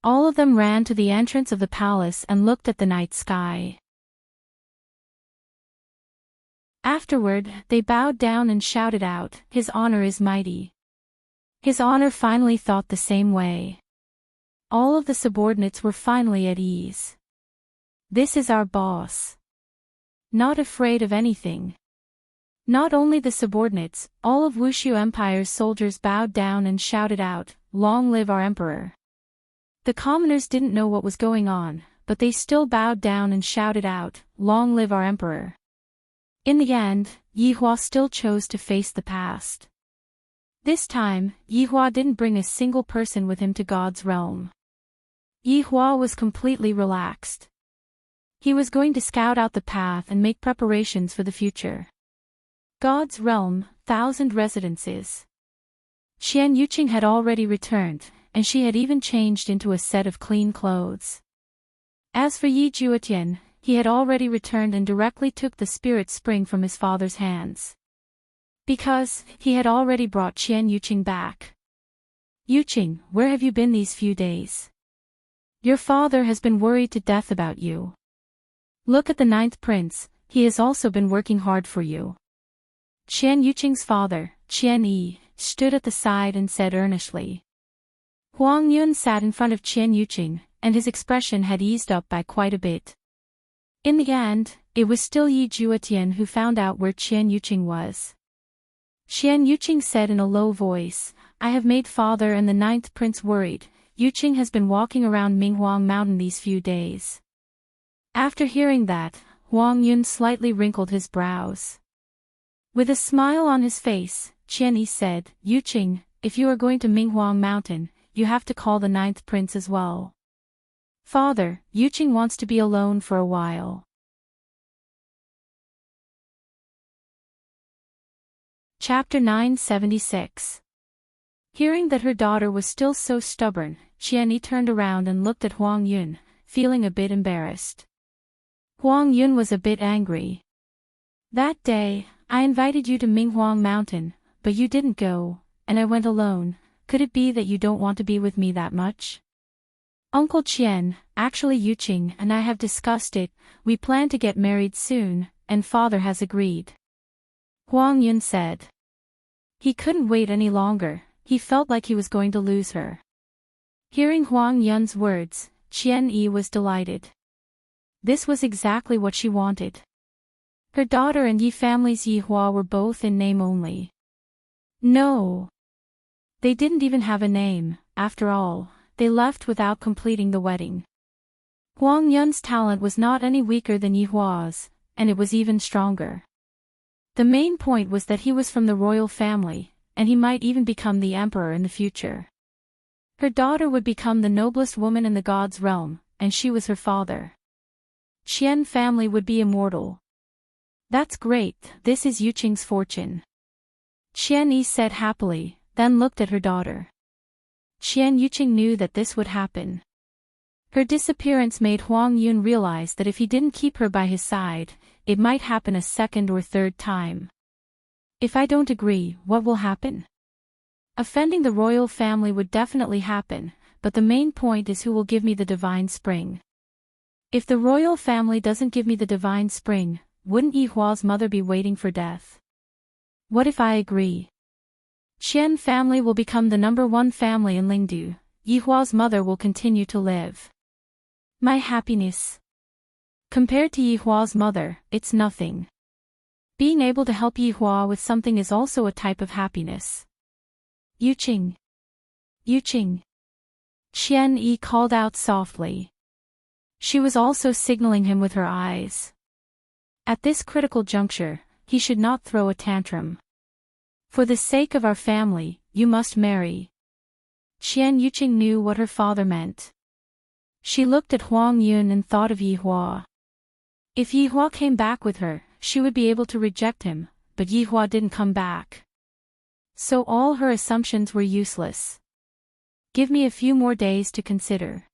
All of them ran to the entrance of the palace and looked at the night sky. Afterward, they bowed down and shouted out, "His honor is mighty." His honor finally thought the same way. All of the subordinates were finally at ease. This is our boss. Not afraid of anything. Not only the subordinates, all of Wushu Empire's soldiers bowed down and shouted out, "Long live our emperor." The commoners didn't know what was going on, but they still bowed down and shouted out, "Long live our emperor." In the end, Yihua still chose to face the past. This time, Yihua didn't bring a single person with him to God's realm. Yihua was completely relaxed. He was going to scout out the path and make preparations for the future. God's realm, 1,000 residences. Qian Yuqing had already returned, and she had even changed into a set of clean clothes. As for Yi Juetian, he had already returned and directly took the spirit spring from his father's hands. Because he had already brought Qian Yuqing back. "Yuqing, where have you been these few days? Your father has been worried to death about you. Look at the 9th prince, he has also been working hard for you." Qian Yuqing's father, Qian Yi, stood at the side and said earnestly. Huang Yun sat in front of Qian Yuqing, and his expression had eased up by quite a bit. In the end, it was still Yi Juetian who found out where Qian Yuqing was. Qian Yuqing said in a low voice, "I have made father and the 9th prince worried. Yuqing has been walking around Minghuang Mountain these few days." After hearing that, Huang Yun slightly wrinkled his brows. With a smile on his face, Qian Yi said, "Yuqing, if you are going to Minghuang Mountain, you have to call the 9th prince as well. Father, Yuqing wants to be alone for a while." Chapter 976. Hearing that her daughter was still so stubborn, Qian Yi turned around and looked at Huang Yun, feeling a bit embarrassed. Huang Yun was a bit angry. "That day, I invited you to Minghuang Mountain, but you didn't go, and I went alone. Could it be that you don't want to be with me that much?" "Uncle Qian, actually Yuqing and I have discussed it, we plan to get married soon, and father has agreed," Huang Yun said. He couldn't wait any longer, he felt like he was going to lose her. Hearing Huang Yun's words, Qian Yi was delighted. This was exactly what she wanted. Her daughter and Yi family's Yihua were both in name only. No. They didn't even have a name, after all. They left without completing the wedding. Huang Yun's talent was not any weaker than Yihua's, and it was even stronger. The main point was that he was from the royal family, and he might even become the emperor in the future. Her daughter would become the noblest woman in the god's realm, and she was her father. Qian family would be immortal. That's great, this is Yuqing's fortune. Qian Yi said happily, then looked at her daughter. Qian Yuqing knew that this would happen. Her disappearance made Huang Yun realize that if he didn't keep her by his side, it might happen a second or third time. If I don't agree, what will happen? Offending the royal family would definitely happen, but the main point is who will give me the divine spring. If the royal family doesn't give me the divine spring, wouldn't Yihua's mother be waiting for death? What if I agree? Qian family will become the #1 family in Lingdu. Yihua's mother will continue to live. My happiness. Compared to Yihua's mother, it's nothing. Being able to help Yihua with something is also a type of happiness. Yuqing. Yuqing. Qian Yi called out softly. She was also signaling him with her eyes. At this critical juncture, he should not throw a tantrum. For the sake of our family, you must marry. Qian Yuqing knew what her father meant. She looked at Huang Yun and thought of Yihua. If Yihua came back with her, she would be able to reject him, but Yihua didn't come back. So all her assumptions were useless. Give me a few more days to consider.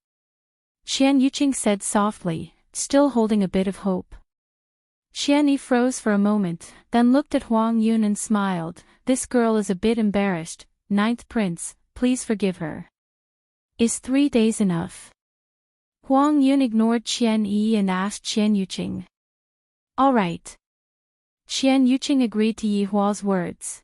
Qian Yuqing said softly, still holding a bit of hope. Qian Yi froze for a moment, then looked at Huang Yun and smiled. This girl is a bit embarrassed. 9th Prince, please forgive her. Is 3 days enough? Huang Yun ignored Qian Yi and asked Qian Yuqing. All right. Qian Yuqing agreed to Yihua's words.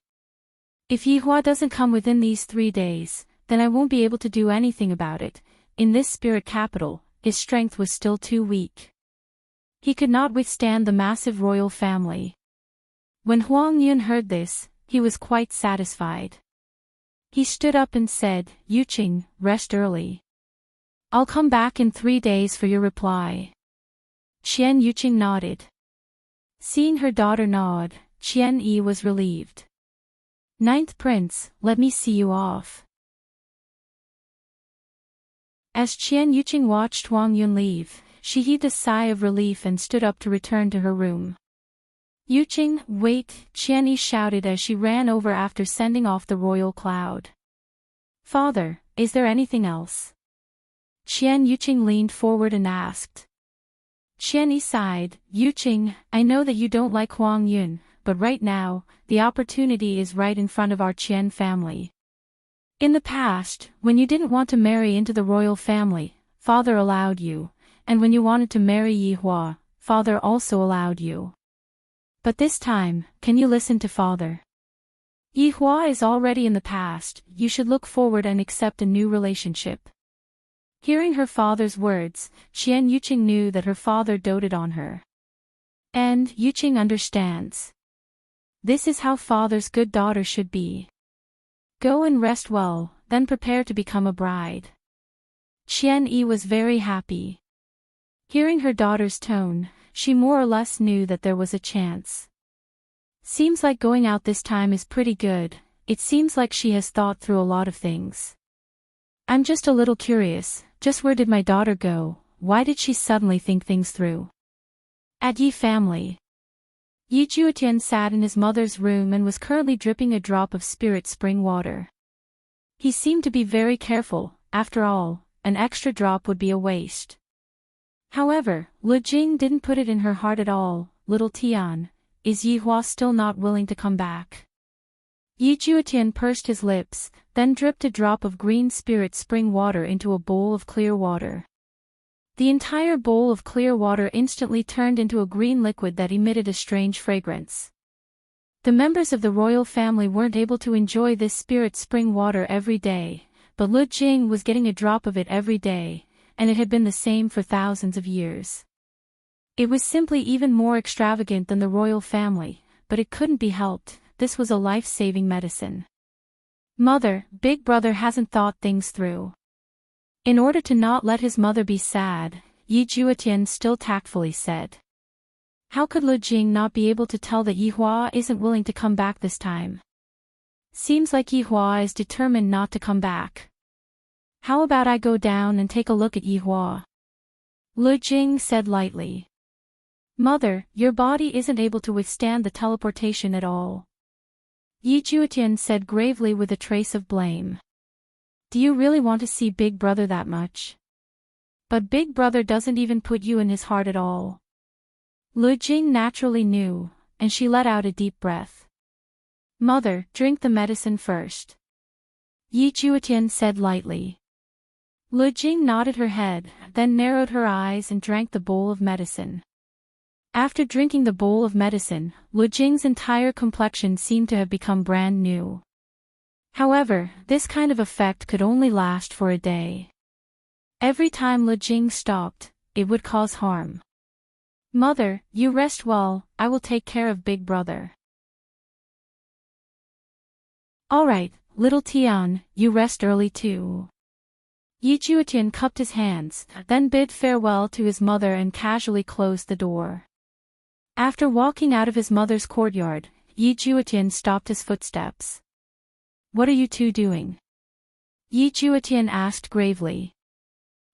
If Yihua doesn't come within these 3 days, then I won't be able to do anything about it. In this spirit capital, his strength was still too weak. He could not withstand the massive royal family. When Huang Yun heard this, he was quite satisfied. He stood up and said, Yuqing, rest early. I'll come back in 3 days for your reply. Qian Yuqing nodded. Seeing her daughter nod, Qian Yi was relieved. 9th Prince, let me see you off. As Qian Yuqing watched Huang Yun leave, she heaved a sigh of relief and stood up to return to her room. Yuqing, wait, Qian Yi shouted as she ran over after sending off the royal cloud. Father, is there anything else? Qian Yuqing leaned forward and asked. Qian Yi sighed, Yuqing, I know that you don't like Huang Yun, but right now, the opportunity is right in front of our Qian family. In the past, when you didn't want to marry into the royal family, father allowed you, and when you wanted to marry Yihua, father also allowed you. But this time, can you listen to father? Yihua is already in the past, you should look forward and accept a new relationship. Hearing her father's words, Qian Yuqing knew that her father doted on her. And Yuqing understands. This is how father's good daughter should be. Go and rest well, then prepare to become a bride. Qian Yi was very happy. Hearing her daughter's tone, she more or less knew that there was a chance. Seems like going out this time is pretty good. It seems like she has thought through a lot of things. I'm just a little curious, just where did my daughter go? Why did she suddenly think things through? At Yi family. Yi Juetian sat in his mother's room and was currently dripping a drop of spirit spring water. He seemed to be very careful. After all, an extra drop would be a waste. However, Lu Jing didn't put it in her heart at all. Little Tian, is Yihua still not willing to come back? Yi Juetian pursed his lips, then dripped a drop of green spirit spring water into a bowl of clear water. The entire bowl of clear water instantly turned into a green liquid that emitted a strange fragrance. The members of the royal family weren't able to enjoy this spirit spring water every day, but Lu Jing was getting a drop of it every day, and it had been the same for thousands of years. It was simply even more extravagant than the royal family, but it couldn't be helped. This was a life-saving medicine. Mother, big brother hasn't thought things through. In order to not let his mother be sad, Yi Juetian still tactfully said. How could Lu Jing not be able to tell that Yihua isn't willing to come back this time? Seems like Yihua is determined not to come back. How about I go down and take a look at Yihua? Lu Jing said lightly. Mother, your body isn't able to withstand the teleportation at all. Yi Juetian said gravely with a trace of blame. Do you really want to see Big Brother that much? But Big Brother doesn't even put you in his heart at all. Lu Jing naturally knew, and she let out a deep breath. Mother, drink the medicine first. Yi Juetian said lightly. Lu Jing nodded her head, then narrowed her eyes and drank the bowl of medicine. After drinking the bowl of medicine, Lu Jing's entire complexion seemed to have become brand new. However, this kind of effect could only last for a day. Every time Lu Jing stopped, it would cause harm. Mother, you rest well, I will take care of Big Brother. Alright, little Tian, you rest early too. Yi Juetian cupped his hands, then bid farewell to his mother and casually closed the door. After walking out of his mother's courtyard, Yi Juetian stopped his footsteps. What are you two doing? Yi Juetian asked gravely.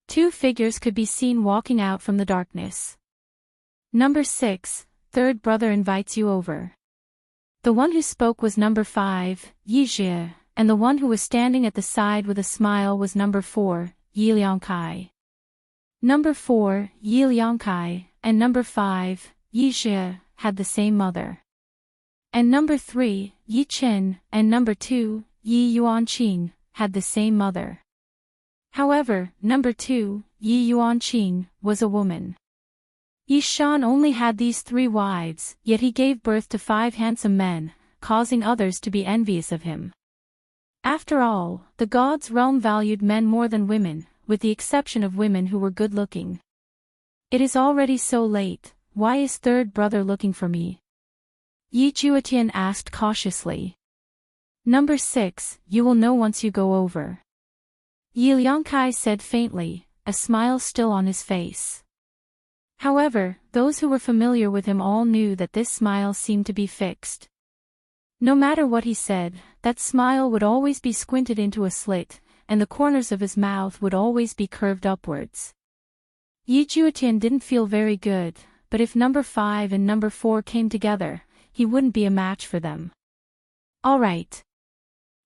Two figures could be seen walking out from the darkness. Number 6, third brother invites you over. The one who spoke was number 5, Yi Jie, and the one who was standing at the side with a smile was number 4, Yi Liangkai. Number 4, Yi Liangkai, and number 5, Yi Jie, had the same mother. And number 3, Yi Chen, and number 2, Yi Yuanqing, had the same mother. However, number 2, Yi Yuanqing, was a woman. Yi Shan only had these 3 wives, yet he gave birth to 5 handsome men, causing others to be envious of him. After all, the gods' realm valued men more than women, with the exception of women who were good-looking. It is already so late, why is third brother looking for me? Yi Juetian asked cautiously. Number 6, you will know once you go over. Yi Liangkai said faintly, a smile still on his face. However, those who were familiar with him all knew that this smile seemed to be fixed. No matter what he said, that smile would always be squinted into a slit, and the corners of his mouth would always be curved upwards. Yi Juetian didn't feel very good, but if number 5 and number 4 came together, he wouldn't be a match for them. Alright.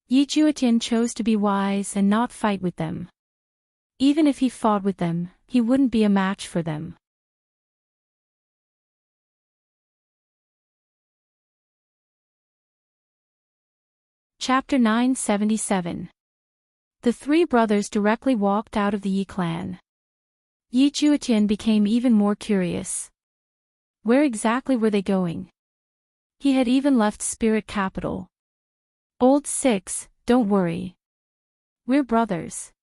Yi Juetian chose to be wise and not fight with them. Even if he fought with them, he wouldn't be a match for them. Chapter 977. The 3 brothers directly walked out of the Yi clan. Yi Juetian became even more curious. Where exactly were they going? He had even left Spirit Capital. Old 6, don't worry. We're brothers.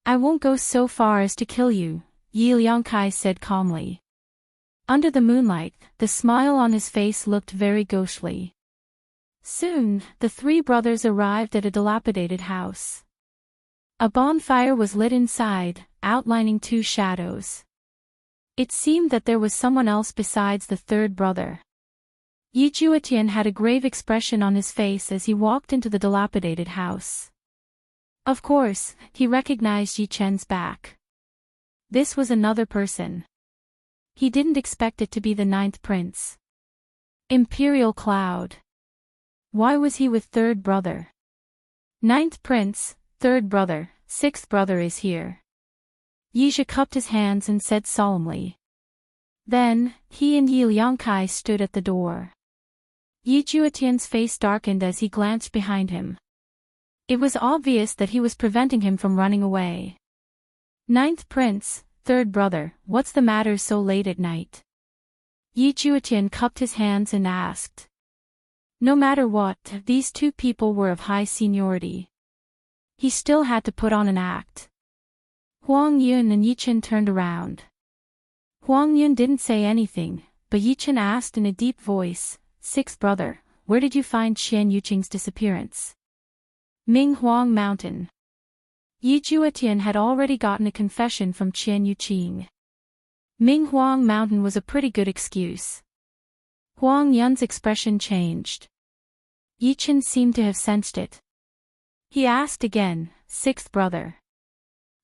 I won't go so far as to kill you, Yi Liangkai said calmly. Under the moonlight, the smile on his face looked very ghostly. Soon, the 3 brothers arrived at a dilapidated house. A bonfire was lit inside, outlining 2 shadows. It seemed that there was someone else besides the 3rd brother. Yi Juetian had a grave expression on his face as he walked into the dilapidated house. Of course, he recognized Yi Chen's back. This was another person. He didn't expect it to be the 9th prince. Imperial Cloud. Why was he with 3rd brother? 9th prince, 3rd brother, 6th brother is here. Yi Jie cupped his hands and said solemnly. Then, he and Yi Liangkai stood at the door. Yi Juetian's face darkened as he glanced behind him. It was obvious that he was preventing him from running away. 9th prince, 3rd brother, what's the matter so late at night? Yi Juetian cupped his hands and asked. No matter what, these 2 people were of high seniority. He still had to put on an act. Huang Yun and Yi Chen turned around. Huang Yun didn't say anything, but Yi Chen asked in a deep voice, 6th brother, where did you find Qian Yuqing's disappearance? Ming Huang Mountain. Yi Juetian had already gotten a confession from Qian Yuqing. Ming Huang Mountain was a pretty good excuse. Huang Yun's expression changed. Yi Chen seemed to have sensed it. He asked again, 6th brother.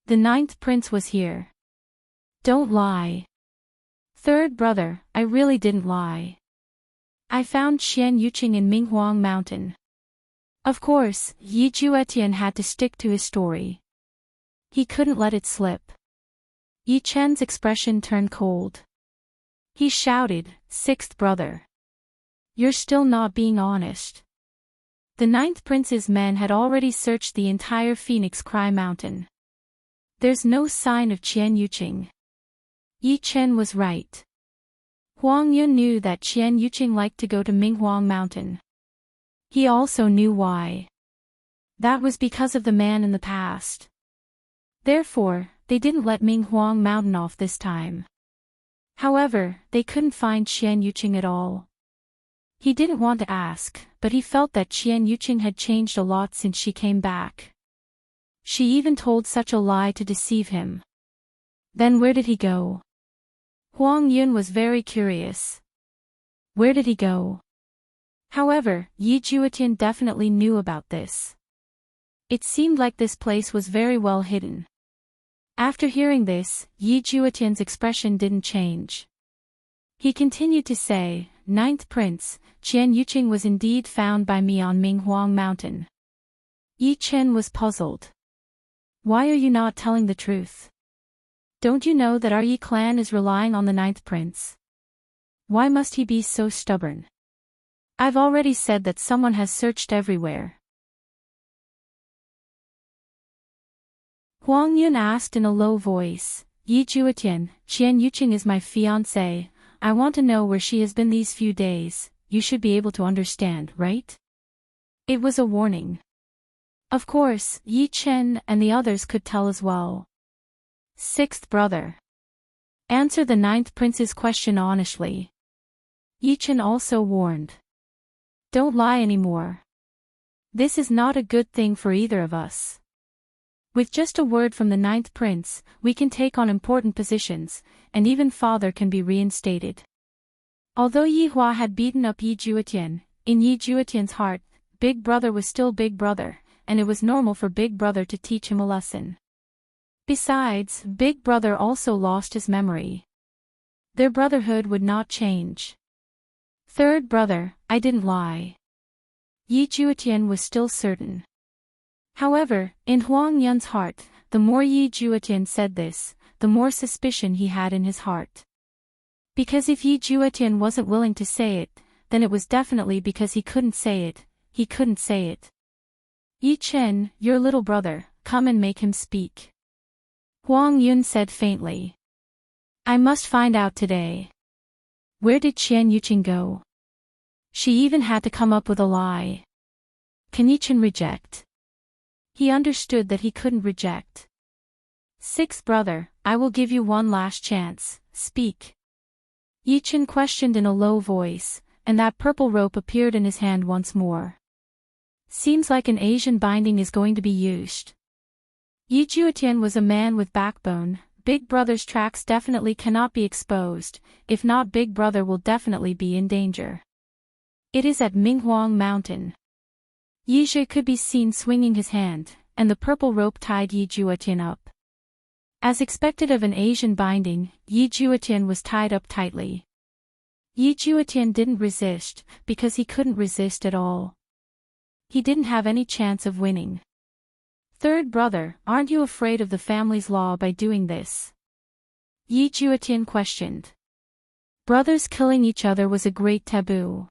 The 9th prince was here. Don't lie. 3rd brother, I really didn't lie. I found Qian Yuqing in Minghuang Mountain. Of course, Yi Juetian had to stick to his story. He couldn't let it slip. Yi Chen's expression turned cold. He shouted, 6th brother. You're still not being honest. The ninth prince's men had already searched the entire Phoenix Cry Mountain. There's no sign of Qian Yuqing. Yi Chen was right. Huang Yun knew that Qian Yuqing liked to go to Minghuang Mountain. He also knew why. That was because of the man in the past. Therefore, they didn't let Minghuang Mountain off this time. However, they couldn't find Qian Yuqing at all. He didn't want to ask, but he felt that Qian Yuqing had changed a lot since she came back. She even told such a lie to deceive him. Then where did he go? Huang Yun was very curious. Where did he go? However, Yi Juetian definitely knew about this. It seemed like this place was very well hidden. After hearing this, Yi Juetian's expression didn't change. He continued to say, Ninth Prince, Qian Yuqing was indeed found by me on Minghuang Mountain. Yi Chen was puzzled. Why are you not telling the truth? Don't you know that our Yi clan is relying on the ninth prince? Why must he be so stubborn? I've already said that someone has searched everywhere. Huang Yun asked in a low voice, Yi Juetian, Qian Yuqing is my fiancée. I want to know where she has been these few days. You should be able to understand, right? It was a warning. Of course, Yi Chen and the others could tell as well. Sixth brother. Answer the ninth prince's question honestly. Yi Chen also warned. Don't lie anymore. This is not a good thing for either of us. With just a word from the ninth prince, we can take on important positions, and even father can be reinstated. Although Yi Hua had beaten up Yi Juetian, in Yi Juetian's heart, Big Brother was still Big Brother, and it was normal for Big Brother to teach him a lesson. Besides, Big Brother also lost his memory. Their brotherhood would not change. Third brother, I didn't lie. Yi Juetian was still certain. However, in Huang Yun's heart, the more Yi Juetian said this, the more suspicion he had in his heart. Because if Yi Juetian wasn't willing to say it, then it was definitely because he couldn't say it. He couldn't say it. Yi Chen, your little brother, come and make him speak. Huang Yun said faintly. I must find out today. Where did Qian Yuqing go? She even had to come up with a lie. Can Yi Chen reject? He understood that he couldn't reject. Sixth brother, I will give you one last chance, speak. Yi Chen questioned in a low voice, and that purple rope appeared in his hand once more. Seems like an Asian binding is going to be used. Yi Juetian was a man with backbone. Big Brother's tracks definitely cannot be exposed, if not Big Brother will definitely be in danger. It is at Minghuang Mountain. Yi Zhe could be seen swinging his hand, and the purple rope tied Yi Juetian up. As expected of an Asian binding, Yi Juetian was tied up tightly. Yi Juetian didn't resist, because he couldn't resist at all. He didn't have any chance of winning. Third brother, aren't you afraid of the family's law by doing this? Yi Juetian questioned. Brothers killing each other was a great taboo.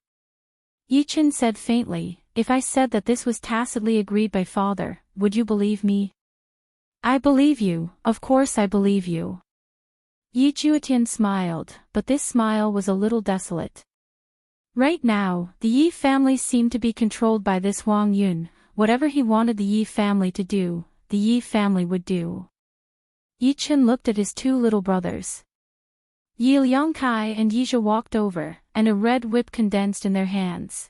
Yi Chen said faintly, if I said that this was tacitly agreed by father, would you believe me? I believe you, of course I believe you. Yi Juetian smiled, but this smile was a little desolate. Right now, the Yi family seemed to be controlled by this Huang Yun. Whatever he wanted the Yi family to do, the Yi family would do. Yi Chen looked at his two little brothers. Yi Liangkai and Yi Zhe walked over, and a red whip condensed in their hands.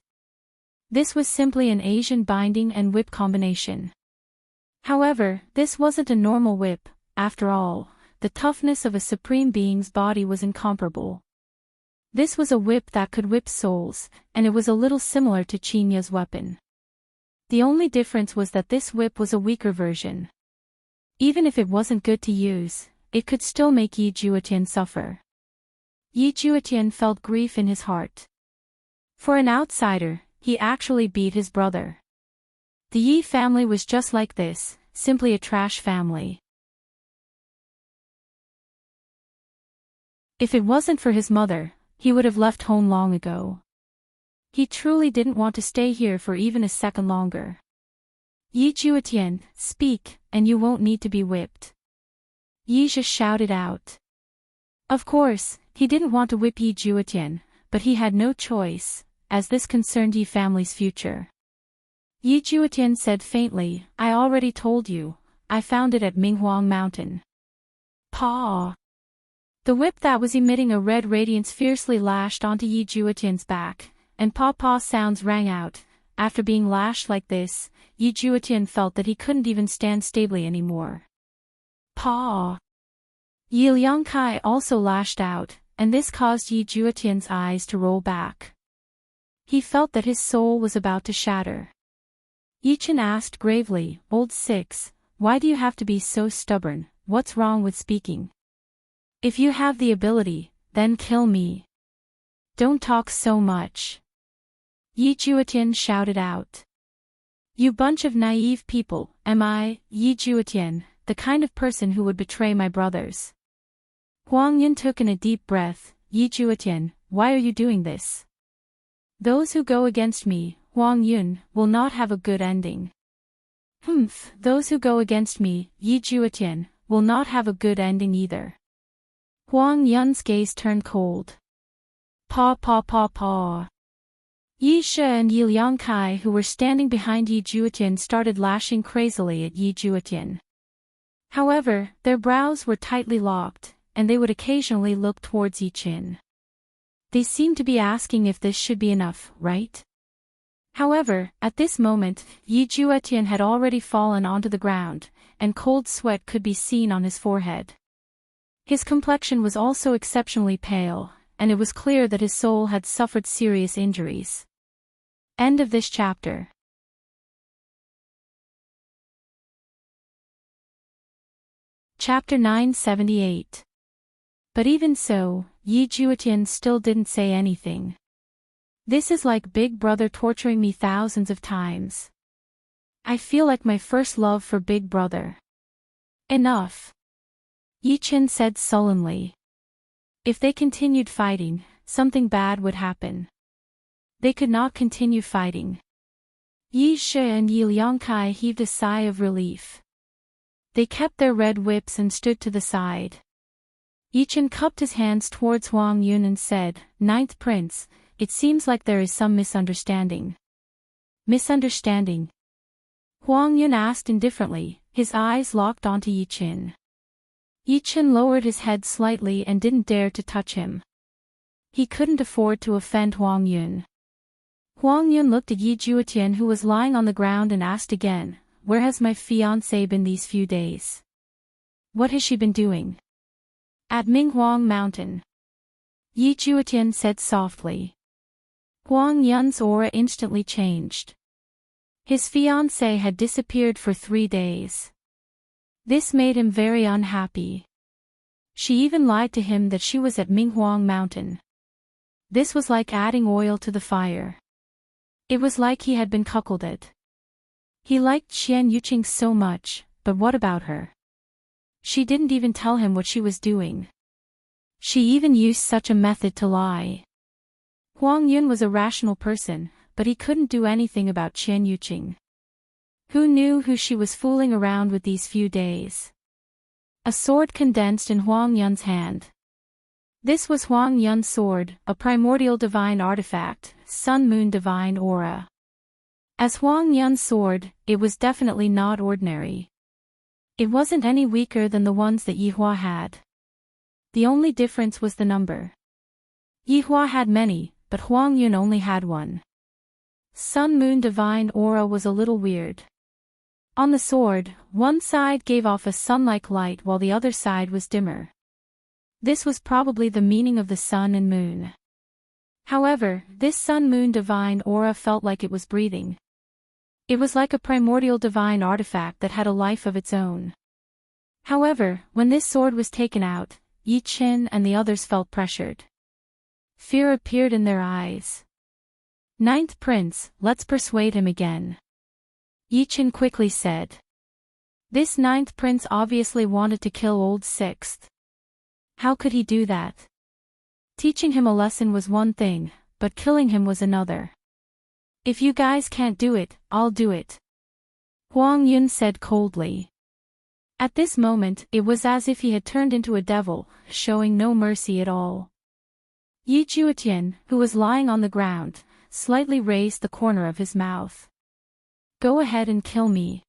This was simply an Asian binding and whip combination. However, this wasn't a normal whip. After all, the toughness of a supreme being's body was incomparable. This was a whip that could whip souls, and it was a little similar to Qinya's weapon. The only difference was that this whip was a weaker version. Even if it wasn't good to use, it could still make Yi Juetian suffer. Yi Juetian felt grief in his heart. For an outsider, he actually beat his brother. The Yi family was just like this, simply a trash family. If it wasn't for his mother, he would have left home long ago. He truly didn't want to stay here for even a second longer. Yi Juetian, speak, and you won't need to be whipped. Yi Zhi shouted out. Of course, he didn't want to whip Yi Juetian, but he had no choice, as this concerned Yi family's future. Yi Juetian said faintly, I already told you, I found it at Minghuang Mountain. Paw! The whip that was emitting a red radiance fiercely lashed onto Yi Juetian's back, and paw-paw sounds rang out. After being lashed like this, Yi Juetian felt that he couldn't even stand stably anymore. Paw! Yi Liangkai also lashed out, and this caused Yi Juetian's eyes to roll back. He felt that his soul was about to shatter. Yi Chen asked gravely, Old Six, why do you have to be so stubborn? What's wrong with speaking? If you have the ability, then kill me. Don't talk so much. Yi Juetian shouted out. You bunch of naive people, am I, Yi Juetian, the kind of person who would betray my brothers? Huang Yun took in a deep breath. Yi Juetian, why are you doing this? Those who go against me, Huang Yun, will not have a good ending. Those who go against me, Yi Juetian, will not have a good ending either. Huang Yun's gaze turned cold. Paw paw paw paw. Yi Shi and Yi Liangkai who were standing behind Yi Juetian started lashing crazily at Yi Juetian. However, their brows were tightly locked, and they would occasionally look towards Yi Chen. They seemed to be asking if this should be enough, right? However, at this moment, Yi Juetian had already fallen onto the ground, and cold sweat could be seen on his forehead. His complexion was also exceptionally pale, and it was clear that his soul had suffered serious injuries. End of this chapter. Chapter 978. But even so, Yi Juetian still didn't say anything. This is like Big Brother torturing me thousands of times. I feel like my first love for Big Brother. Enough. Yi Chen said sullenly. If they continued fighting, something bad would happen. They could not continue fighting. Yi Shi and Yi Liangkai heaved a sigh of relief. They kept their red whips and stood to the side. Yi Chen cupped his hands towards Huang Yun and said, Ninth Prince, it seems like there is some misunderstanding. Misunderstanding? Huang Yun asked indifferently, his eyes locked onto Yi Chen. Yi Chen lowered his head slightly and didn't dare to touch him. He couldn't afford to offend Huang Yun. Huang Yun looked at Yi Juetian who was lying on the ground and asked again, Where has my fiancée been these few days? What has she been doing? At Minghuang Mountain. Yi Juetian said softly. Huang Yun's aura instantly changed. His fiancée had disappeared for 3 days. This made him very unhappy. She even lied to him that she was at Minghuang Mountain. This was like adding oil to the fire. It was like he had been cuckolded. He liked Xian Yuqing so much, but what about her? She didn't even tell him what she was doing. She even used such a method to lie. Huang Yun was a rational person, but he couldn't do anything about Xian Yuqing. Who knew who she was fooling around with these few days? A sword condensed in Huang Yun's hand. This was Huang Yun's sword, a primordial divine artifact, Sun-Moon divine aura. As Huang Yun's sword, it was definitely not ordinary. It wasn't any weaker than the ones that Yihua had. The only difference was the number. Yihua had many, but Huang Yun only had one. Sun-Moon divine aura was a little weird. On the sword, one side gave off a sun-like light while the other side was dimmer. This was probably the meaning of the sun and moon. However, this sun-moon divine aura felt like it was breathing. It was like a primordial divine artifact that had a life of its own. However, when this sword was taken out, Yi Chen and the others felt pressured. Fear appeared in their eyes. Ninth Prince, let's persuade him again. Yi Chen quickly said. This Ninth Prince obviously wanted to kill Old Sixth. How could he do that? Teaching him a lesson was one thing, but killing him was another. If you guys can't do it, I'll do it. Huang Yun said coldly. At this moment, it was as if he had turned into a devil, showing no mercy at all. Yi Juetian, who was lying on the ground, slightly raised the corner of his mouth. Go ahead and kill me.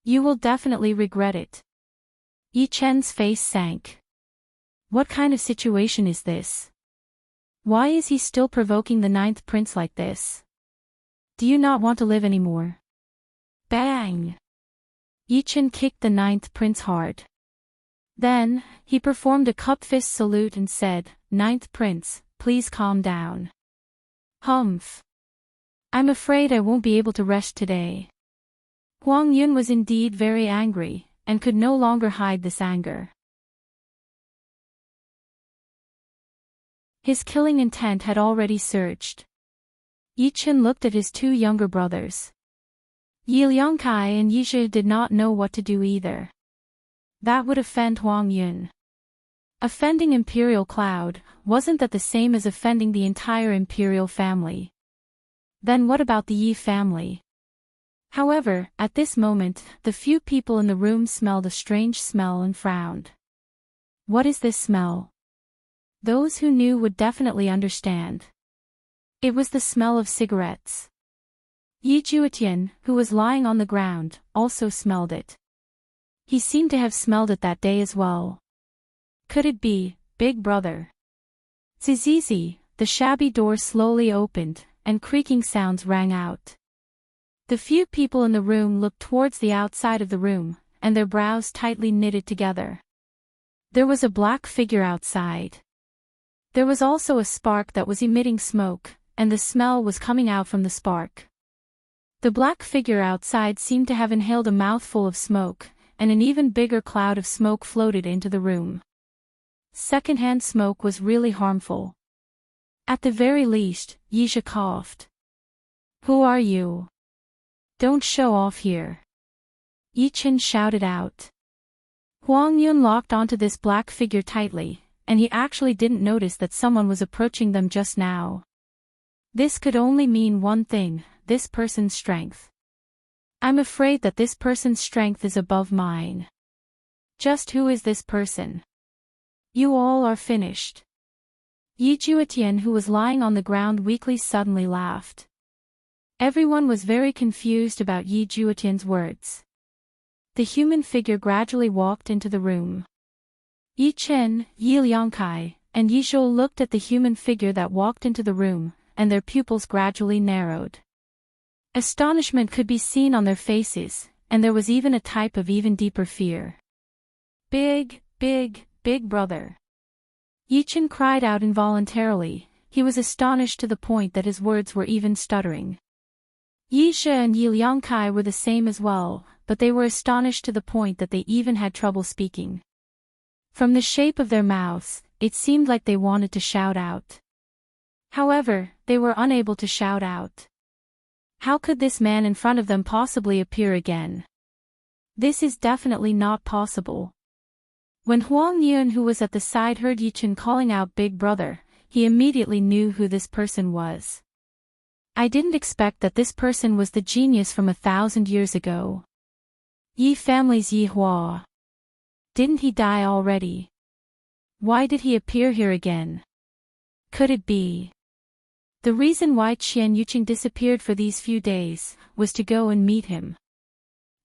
You will definitely regret it. Yi Chen's face sank. What kind of situation is this? Why is he still provoking the ninth prince like this? Do you not want to live anymore? Bang! Yi Chen kicked the ninth prince hard. Then, he performed a cup fist salute and said, Ninth prince, please calm down. Humph. I'm afraid I won't be able to rest today. Huang Yun was indeed very angry, and could no longer hide this anger. His killing intent had already surged. Yi Chen looked at his two younger brothers. Yi Liangkai and Yi Zhe did not know what to do either. That would offend Huang Yun. Offending Imperial Cloud, wasn't that the same as offending the entire Imperial family? Then what about the Yi family? However, at this moment, the few people in the room smelled a strange smell and frowned. What is this smell? Those who knew would definitely understand. It was the smell of cigarettes. Yi Juetian, who was lying on the ground, also smelled it. He seemed to have smelled it that day as well. Could it be, Big Brother? Zizizi, the shabby door slowly opened, and creaking sounds rang out. The few people in the room looked towards the outside of the room, and their brows tightly knitted together. There was a black figure outside. There was also a spark that was emitting smoke, and the smell was coming out from the spark. The black figure outside seemed to have inhaled a mouthful of smoke, and an even bigger cloud of smoke floated into the room. Secondhand smoke was really harmful. At the very least, Yi Zhe coughed. Who are you? Don't show off here. Yi Chen shouted out. Huang Yun locked onto this black figure tightly, and he actually didn't notice that someone was approaching them just now. This could only mean one thing, this person's strength. I'm afraid that this person's strength is above mine. Just who is this person? You all are finished. Yi Juetian, who was lying on the ground weakly, suddenly laughed. Everyone was very confused about Yi Juetian's words. The human figure gradually walked into the room. Yi Chen, Yi Liangkai, and Yi Zhou looked at the human figure that walked into the room, and their pupils gradually narrowed. Astonishment could be seen on their faces, and there was even a type of even deeper fear. Big brother. Yi Chen cried out involuntarily. He was astonished to the point that his words were even stuttering. Yi Zhe and Yi Liangkai were the same as well, but they were astonished to the point that they even had trouble speaking. From the shape of their mouths, it seemed like they wanted to shout out. However, they were unable to shout out. How could this man in front of them possibly appear again? This is definitely not possible. When Huang Yun, who was at the side, heard Yi Chen calling out Big Brother, he immediately knew who this person was. I didn't expect that this person was the genius from 1,000 years ago. Yi family's Yi Hua. Didn't he die already? Why did he appear here again? Could it be? The reason why Qian Yuqing disappeared for these few days was to go and meet him.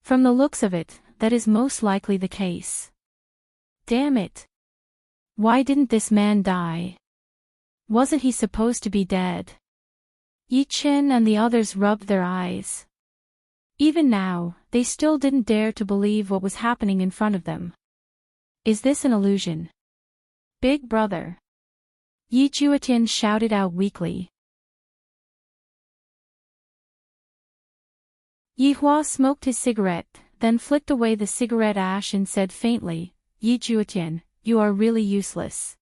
From the looks of it, that is most likely the case. Damn it! Why didn't this man die? Wasn't he supposed to be dead? Yi Chen and the others rubbed their eyes. Even now, they still didn't dare to believe what was happening in front of them. Is this an illusion? Big Brother! Yi Juetian shouted out weakly. Yi Hua smoked his cigarette, then flicked away the cigarette ash and said faintly, Yi Juetian, you are really useless.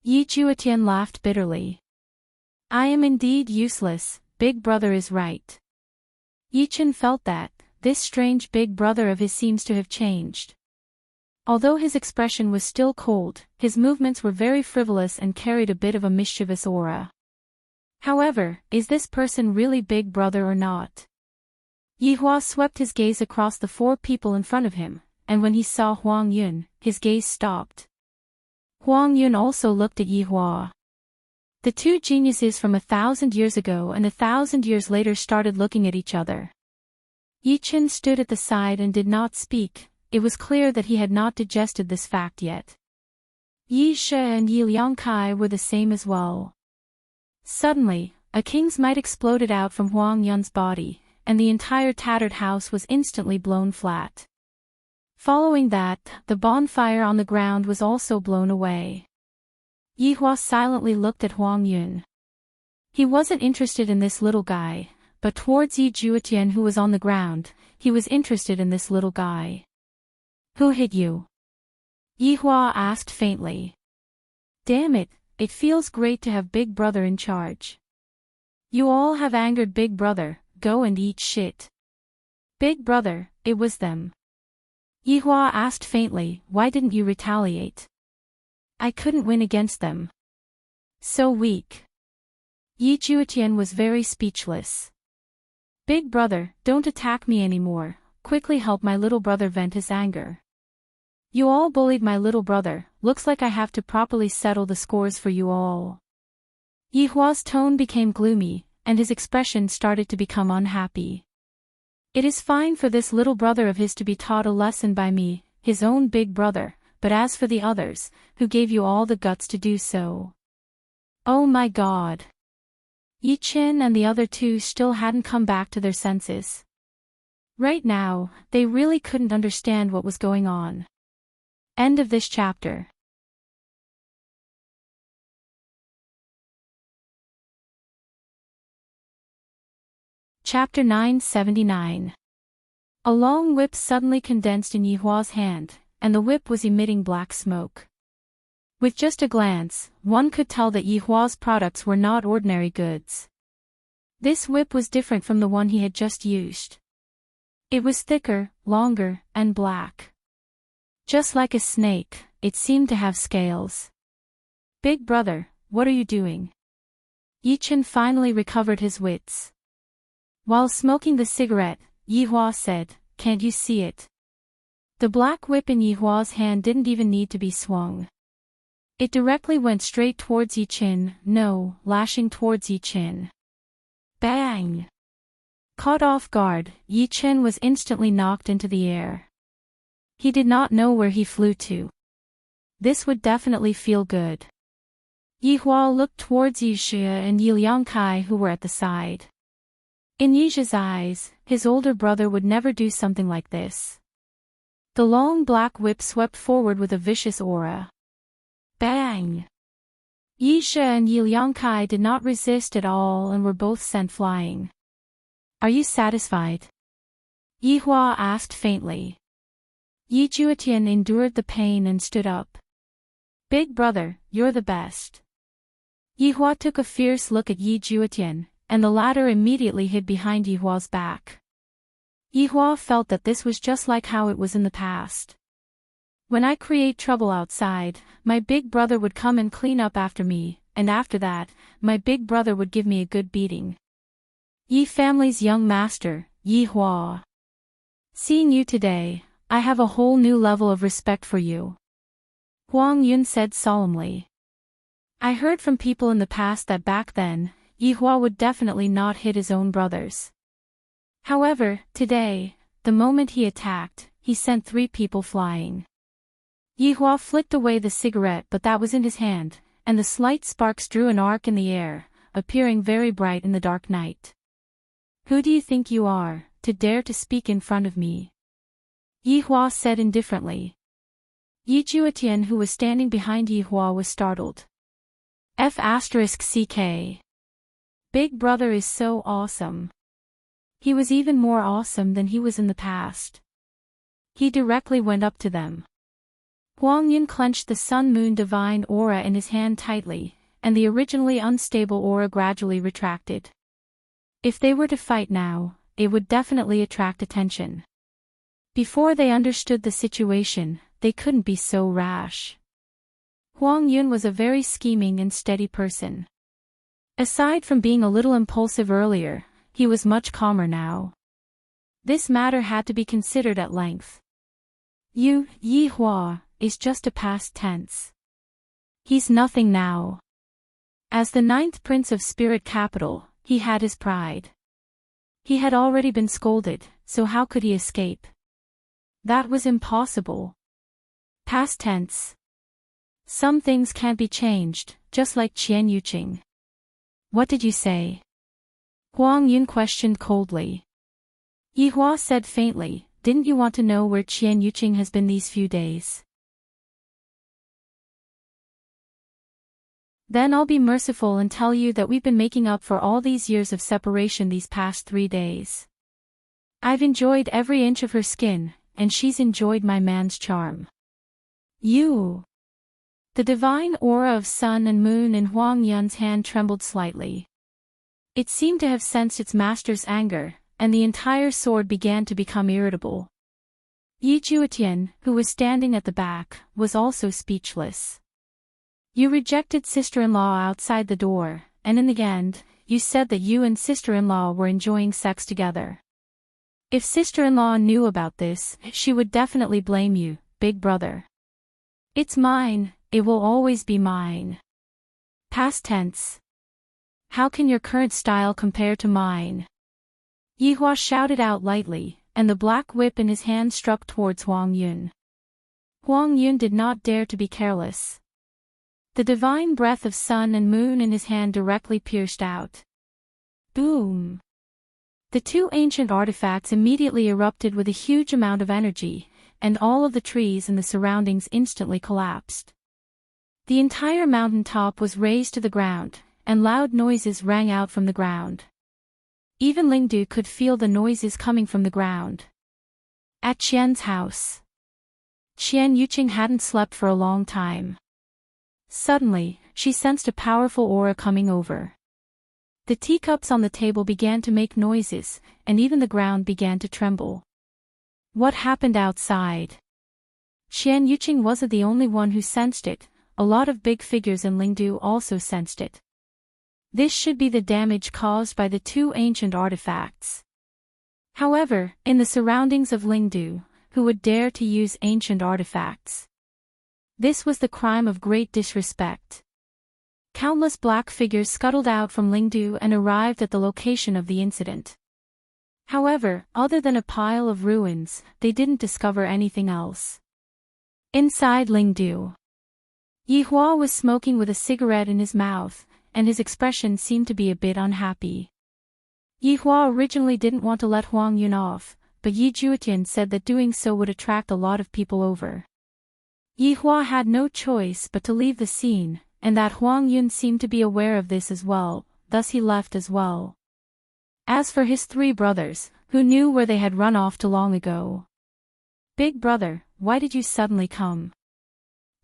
Yi Juetian laughed bitterly. I am indeed useless, Big Brother is right. Yi Chen felt that, this strange Big Brother of his seems to have changed. Although his expression was still cold, his movements were very frivolous and carried a bit of a mischievous aura. However, is this person really Big Brother or not? Yihua swept his gaze across the 4 people in front of him, and when he saw Huang Yun, his gaze stopped. Huang Yun also looked at Yihua. The 2 geniuses from 1,000 years ago and 1,000 years later started looking at each other. Yi Qin stood at the side and did not speak. It was clear that he had not digested this fact yet. Yi Shi and Yi Liangkai were the same as well. Suddenly, a king's might exploded out from Huang Yun's body, and the entire tattered house was instantly blown flat. Following that, the bonfire on the ground was also blown away. Yihua silently looked at Huang Yun. He wasn't interested in this little guy, but towards Yi Juetian who was on the ground, he was interested in this little guy. Who hit you? Yihua asked faintly. Damn it, it feels great to have Big Brother in charge. You all have angered Big Brother, go and eat shit. Big Brother, it was them. Yihua asked faintly, why didn't you retaliate? I couldn't win against them. So weak. Yi Juetian was very speechless. Big Brother, don't attack me anymore, quickly help my little brother vent his anger. You all bullied my little brother, looks like I have to properly settle the scores for you all. Yihua's tone became gloomy, and his expression started to become unhappy. It is fine for this little brother of his to be taught a lesson by me, his own big brother, but as for the others, who gave you all the guts to do so? Oh my God! Yi Qin and the other 2 still hadn't come back to their senses. Right now, they really couldn't understand what was going on. End of this chapter. Chapter 979. A long whip suddenly condensed in Yihua's hand, and the whip was emitting black smoke. With just a glance, one could tell that Yihua's products were not ordinary goods. This whip was different from the one he had just used. It was thicker, longer, and black. Just like a snake, it seemed to have scales. Big Brother, what are you doing? Yi Qin finally recovered his wits. While smoking the cigarette, Yihua said, can't you see it? The black whip in Yihua's hand didn't even need to be swung. It directly went straight towards Yi Qin, lashing towards Yi Qin. Bang! Caught off guard, Yi Qin was instantly knocked into the air. He did not know where he flew to. This would definitely feel good. Yihua looked towards Yi Shi and Yi Liangkai who were at the side. In Yi Shi's eyes, his older brother would never do something like this. The long black whip swept forward with a vicious aura. Bang! Yi Shi and Yi Liangkai did not resist at all and were both sent flying. Are you satisfied? Yihua asked faintly. Yi Juetian endured the pain and stood up. Big Brother, you're the best. Yihua took a fierce look at Yi Juetian, and the latter immediately hid behind Yihua's back. Yihua felt that this was just like how it was in the past. When I create trouble outside, my big brother would come and clean up after me, and after that, my big brother would give me a good beating. Yi family's young master, Yihua. Seeing you today, I have a whole new level of respect for you. Huang Yun said solemnly. I heard from people in the past that back then, Yihua would definitely not hit his own brothers. However, today, the moment he attacked, he sent 3 people flying. Yihua flicked away the cigarette but that was in his hand, and the slight sparks drew an arc in the air, appearing very bright in the dark night. Who do you think you are, to dare to speak in front of me? Yihua said indifferently. Yi Juetian who was standing behind Yihua was startled. F***ck. Big Brother is so awesome. He was even more awesome than he was in the past. He directly went up to them. Huang Yun clenched the Sun-Moon Divine aura in his hand tightly, and the originally unstable aura gradually retracted. If they were to fight now, it would definitely attract attention. Before they understood the situation, they couldn't be so rash. Huang Yun was a very scheming and steady person. Aside from being a little impulsive earlier, he was much calmer now. This matter had to be considered at length. Yi Hua is just a past tense. He's nothing now. As the 9th Prince of Spirit Capital, he had his pride. He had already been scolded, so how could he escape? That was impossible. Past tense. Some things can't be changed, just like Qian Yuqing. What did you say? Huang Yun questioned coldly. Yi Hua said faintly, didn't you want to know where Qian Yuqing has been these few days? Then I'll be merciful and tell you that we've been making up for all these years of separation these past 3 days. I've enjoyed every inch of her skin, and she's enjoyed my man's charm. You. The divine aura of sun and moon in Huang Yun's hand trembled slightly. It seemed to have sensed its master's anger, and the entire sword began to become irritable. Yi Juetian, who was standing at the back, was also speechless. You rejected sister-in-law outside the door, and in the end, you said that you and sister-in-law were enjoying sex together. If sister-in-law knew about this, she would definitely blame you, big brother. It's mine, it will always be mine. Past tense. How can your current style compare to mine? Yi Hua shouted out lightly, and the black whip in his hand struck towards Huang Yun. Huang Yun did not dare to be careless. The divine breath of sun and moon in his hand directly pierced out. Boom! The 2 ancient artifacts immediately erupted with a huge amount of energy, and all of the trees in the surroundings instantly collapsed. The entire mountain top was razed to the ground, and loud noises rang out from the ground. Even Lingdu could feel the noises coming from the ground. At Qian's house. Qian Yuqing hadn't slept for a long time. Suddenly, she sensed a powerful aura coming over. The teacups on the table began to make noises, and even the ground began to tremble. What happened outside? Qian Yuqing wasn't the only one who sensed it, a lot of big figures in Lingdu also sensed it. This should be the damage caused by the 2 ancient artifacts. However, in the surroundings of Lingdu, who would dare to use ancient artifacts? This was the crime of great disrespect. Countless black figures scuttled out from Lingdu and arrived at the location of the incident. However, other than a pile of ruins, they didn't discover anything else. Inside Lingdu, Yi Hua was smoking with a cigarette in his mouth, and his expression seemed to be a bit unhappy. Yi Hua originally didn't want to let Huang Yun off, but Yi Juetian said that doing so would attract a lot of people over. Yi Hua had no choice but to leave the scene, and that Huang Yun seemed to be aware of this as well, thus he left as well. As for his 3 brothers, who knew where they had run off to long ago? Big brother, why did you suddenly come?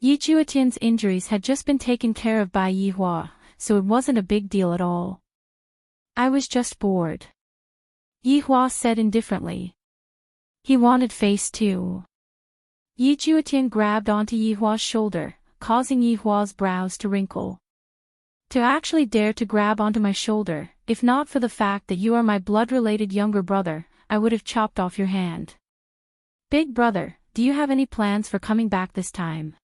Yi Juetian's injuries had just been taken care of by Yi Hua, so it wasn't a big deal at all. I was just bored. Yi Hua said indifferently. He wanted face too. Yi Juetian grabbed onto Yi Hua's shoulder, causing Yi Hua's brows to wrinkle. To actually dare to grab onto my shoulder, if not for the fact that you are my blood-related younger brother, I would have chopped off your hand. Big brother, do you have any plans for coming back this time?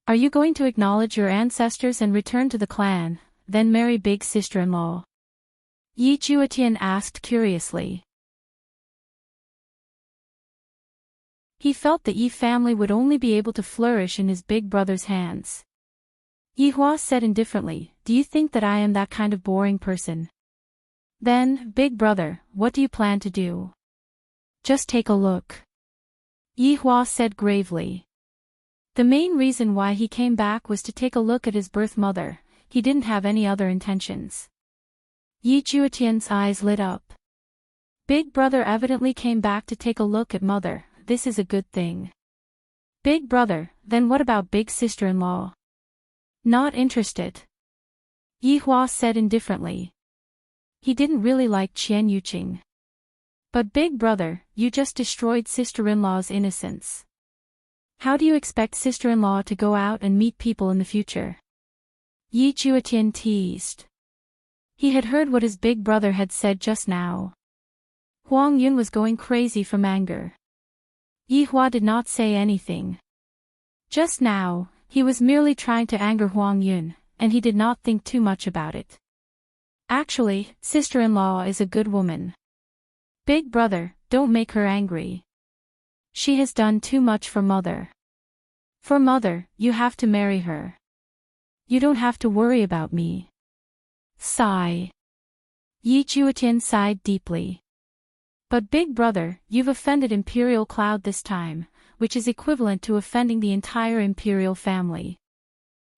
Are you going to acknowledge your ancestors and return to the clan, then marry big sister-in-law? Yi Juetian asked curiously. He felt the Yi family would only be able to flourish in his big brother's hands. Yi Hua said indifferently, do you think that I am that kind of boring person? Then, big brother, what do you plan to do? Just take a look. Yi Hua said gravely. The main reason why he came back was to take a look at his birth mother, he didn't have any other intentions. Yi Juetian's eyes lit up. Big brother evidently came back to take a look at mother. This is a good thing. Big brother, then what about big sister-in-law? Not interested. Yi Hua said indifferently. He didn't really like Qian Yuqing. But big brother, you just destroyed sister-in-law's innocence. How do you expect sister-in-law to go out and meet people in the future? Yi Juetian teased. He had heard what his big brother had said just now. Huang Yun was going crazy from anger. Yi Hua did not say anything. Just now, he was merely trying to anger Huang Yun, and he did not think too much about it. Actually, sister-in-law is a good woman. Big brother, don't make her angry. She has done too much for mother. For mother, you have to marry her. You don't have to worry about me. Sigh. Yi Juetian sighed deeply. But big brother, you've offended Imperial Cloud this time, which is equivalent to offending the entire Imperial family.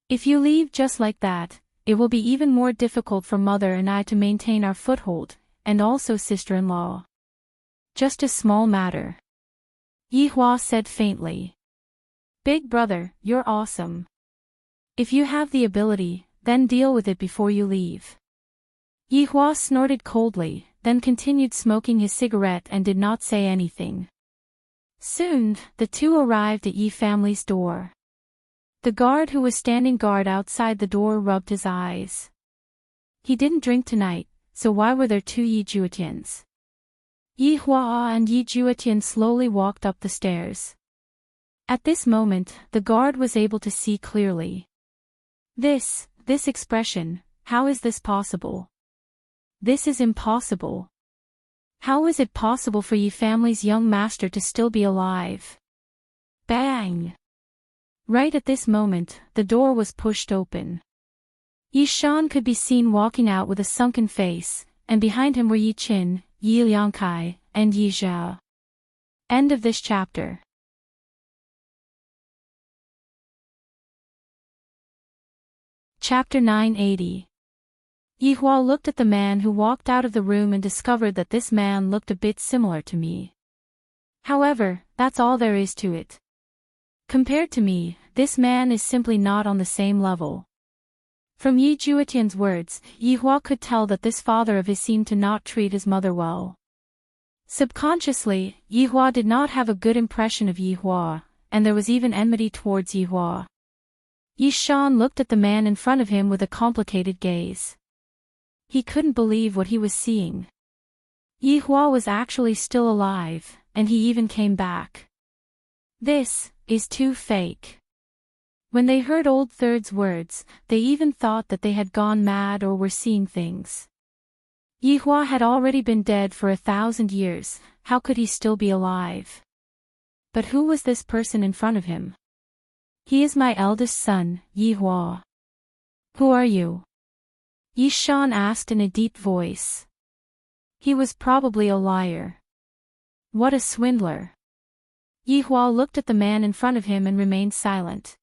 If you leave just like that, it will be even more difficult for mother and I to maintain our foothold, and also sister-in-law. Just a small matter. Yi Hua said faintly. Big brother, you're awesome. If you have the ability, then deal with it before you leave. Yi Hua snorted coldly, then continued smoking his cigarette and did not say anything. Soon, the two arrived at Yi family's door. The guard who was standing guard outside the door rubbed his eyes. He didn't drink tonight, so why were there two Yi Juetians? Yi Hua and Yi Juetian slowly walked up the stairs. At this moment, the guard was able to see clearly. This expression, how is this possible? This is impossible. How is it possible for Yi family's young master to still be alive? Bang! Right at this moment, the door was pushed open. Yi Shan could be seen walking out with a sunken face, and behind him were Yi Qin, Yi Liangkai, and Yi Zhao. End of this chapter. Chapter 980. Yi Hua looked at the man who walked out of the room and discovered that this man looked a bit similar to me. However, that's all there is to it. Compared to me, this man is simply not on the same level. From Yi Juetian's words, Yi Hua could tell that this father of his seemed to not treat his mother well. Subconsciously, Yi Hua did not have a good impression of Yi Hua, and there was even enmity towards Yi Hua. Yi Shan looked at the man in front of him with a complicated gaze. He couldn't believe what he was seeing. Yi Hua was actually still alive, and he even came back. This is too fake. When they heard Old Third's words, they even thought that they had gone mad or were seeing things. Yi Hua had already been dead for 1,000 years, how could he still be alive? But who was this person in front of him? He is my eldest son, Yi Hua. Who are you? Yi Shan asked in a deep voice. He was probably a liar. What a swindler. Yi Hua looked at the man in front of him and remained silent.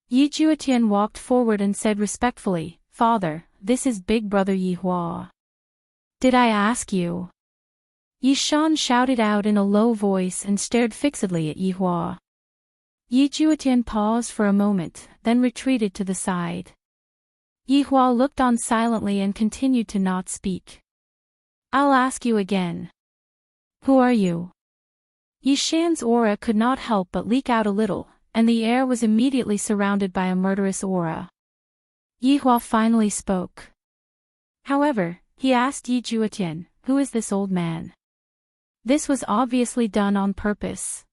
Yi Juetian walked forward and said respectfully, Father, this is big brother Yi Hua. Did I ask you? Yi Shan shouted out in a low voice and stared fixedly at Yi Hua. Yi Juetian paused for a moment, then retreated to the side. Yi Hua looked on silently and continued to not speak. I'll ask you again. Who are you? Yi Shan's aura could not help but leak out a little, and the air was immediately surrounded by a murderous aura. Yi Hua finally spoke. However, he asked Yi Juetian, who is this old man? This was obviously done on purpose.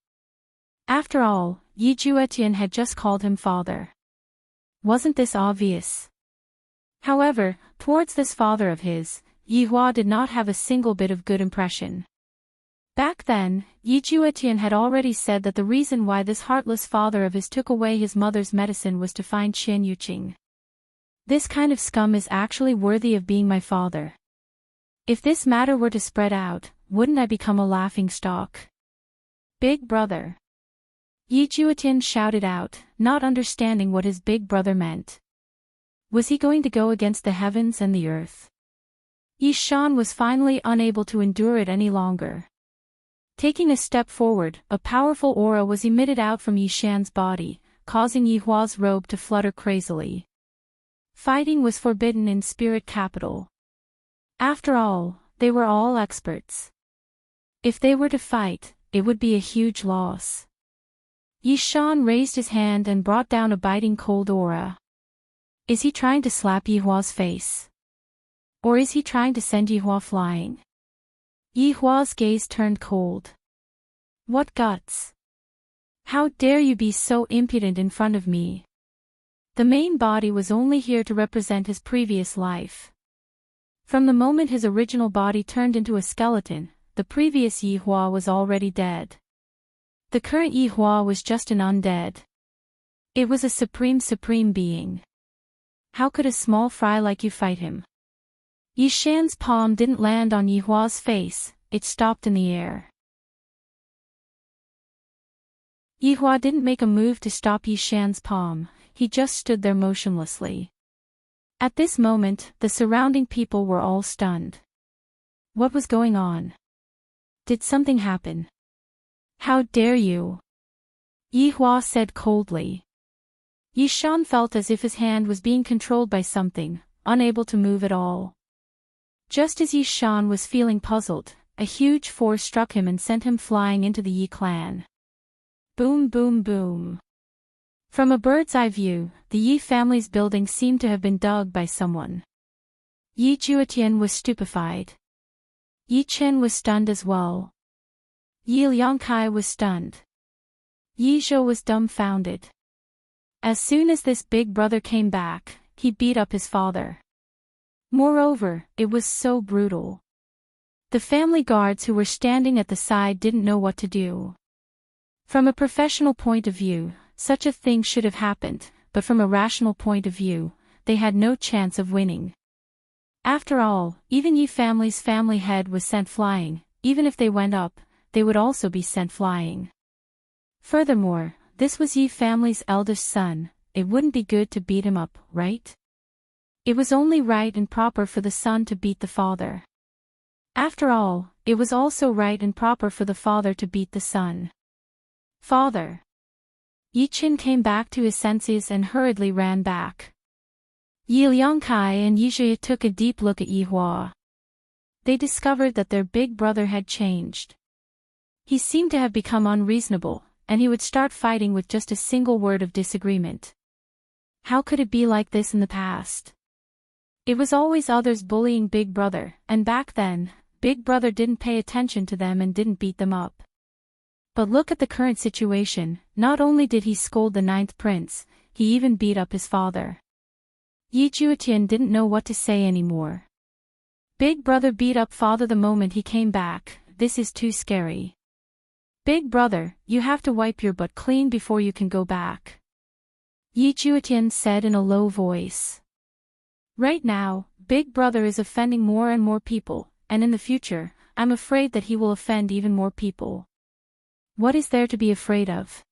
After all, Yi Juetian had just called him father. Wasn't this obvious? However, towards this father of his, Yi Hua did not have a single bit of good impression. Back then, Yi Juetian had already said that the reason why this heartless father of his took away his mother's medicine was to find Qian Yuqing. This kind of scum is actually worthy of being my father. If this matter were to spread out, wouldn't I become a laughingstock? Big brother. Yi Juetian shouted out, not understanding what his big brother meant. Was he going to go against the heavens and the earth? Yi Shan was finally unable to endure it any longer. Taking a step forward, a powerful aura was emitted out from Yi Shan's body, causing Yi Hua's robe to flutter crazily. Fighting was forbidden in Spirit Capital. After all, they were all experts. If they were to fight, it would be a huge loss. Yi Shan raised his hand and brought down a biting cold aura. Is he trying to slap Yi Hua's face? Or is he trying to send Yihua flying? Yihua's gaze turned cold. What guts! How dare you be so impudent in front of me? The main body was only here to represent his previous life. From the moment his original body turned into a skeleton, the previous Yihua was already dead. The current Yihua was just an undead. It was a supreme being. How could a small fry like you fight him? Yishan's palm didn't land on Yihua's face, it stopped in the air. Yihua didn't make a move to stop Yishan's palm, he just stood there motionlessly. At this moment, the surrounding people were all stunned. What was going on? Did something happen? How dare you? Yihua said coldly. Yishan felt as if his hand was being controlled by something, unable to move at all. Just as Yishan was feeling puzzled, a huge force struck him and sent him flying into the Yi clan. Boom boom boom. From a bird's eye view, the Yi family's building seemed to have been dug by someone. Yi Juetian was stupefied. Yi Chen was stunned as well. Yi Liangkai was stunned. Yi Zhou was dumbfounded. As soon as this big brother came back, he beat up his father. Moreover, it was so brutal. The family guards who were standing at the side didn't know what to do. From a professional point of view, such a thing should have happened, but from a rational point of view, they had no chance of winning. After all, even Yi family's family head was sent flying, even if they went up, they would also be sent flying. Furthermore, this was Yi family's eldest son, it wouldn't be good to beat him up, right? It was only right and proper for the son to beat the father. After all, it was also right and proper for the father to beat the son. Father! Yi Qin came back to his senses and hurriedly ran back. Yi Liangkai and Yi Zhi took a deep look at Yihua. They discovered that their big brother had changed. He seemed to have become unreasonable, and he would start fighting with just a single word of disagreement. How could it be like this in the past? It was always others bullying Big Brother, and back then, Big Brother didn't pay attention to them and didn't beat them up. But look at the current situation, not only did he scold the ninth prince, he even beat up his father. Yi Juetian didn't know what to say anymore. Big Brother beat up father the moment he came back, this is too scary. Big Brother, you have to wipe your butt clean before you can go back. Yi Juetian said in a low voice. Right now, Big Brother is offending more and more people, and in the future, I'm afraid that he will offend even more people. What is there to be afraid of?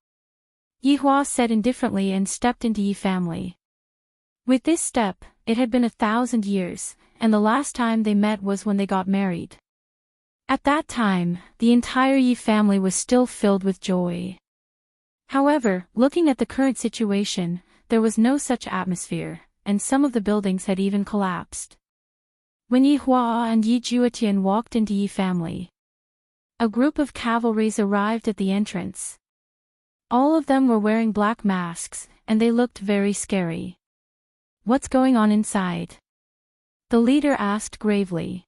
Yihua said indifferently and stepped into Yi family. With this step, it had been 1,000 years, and the last time they met was when they got married. At that time, the entire Yi family was still filled with joy. However, looking at the current situation, there was no such atmosphere, and some of the buildings had even collapsed. When Yihua and Yi Juetian walked into Yi family, a group of cavalries arrived at the entrance. All of them were wearing black masks, and they looked very scary. What's going on inside? The leader asked gravely.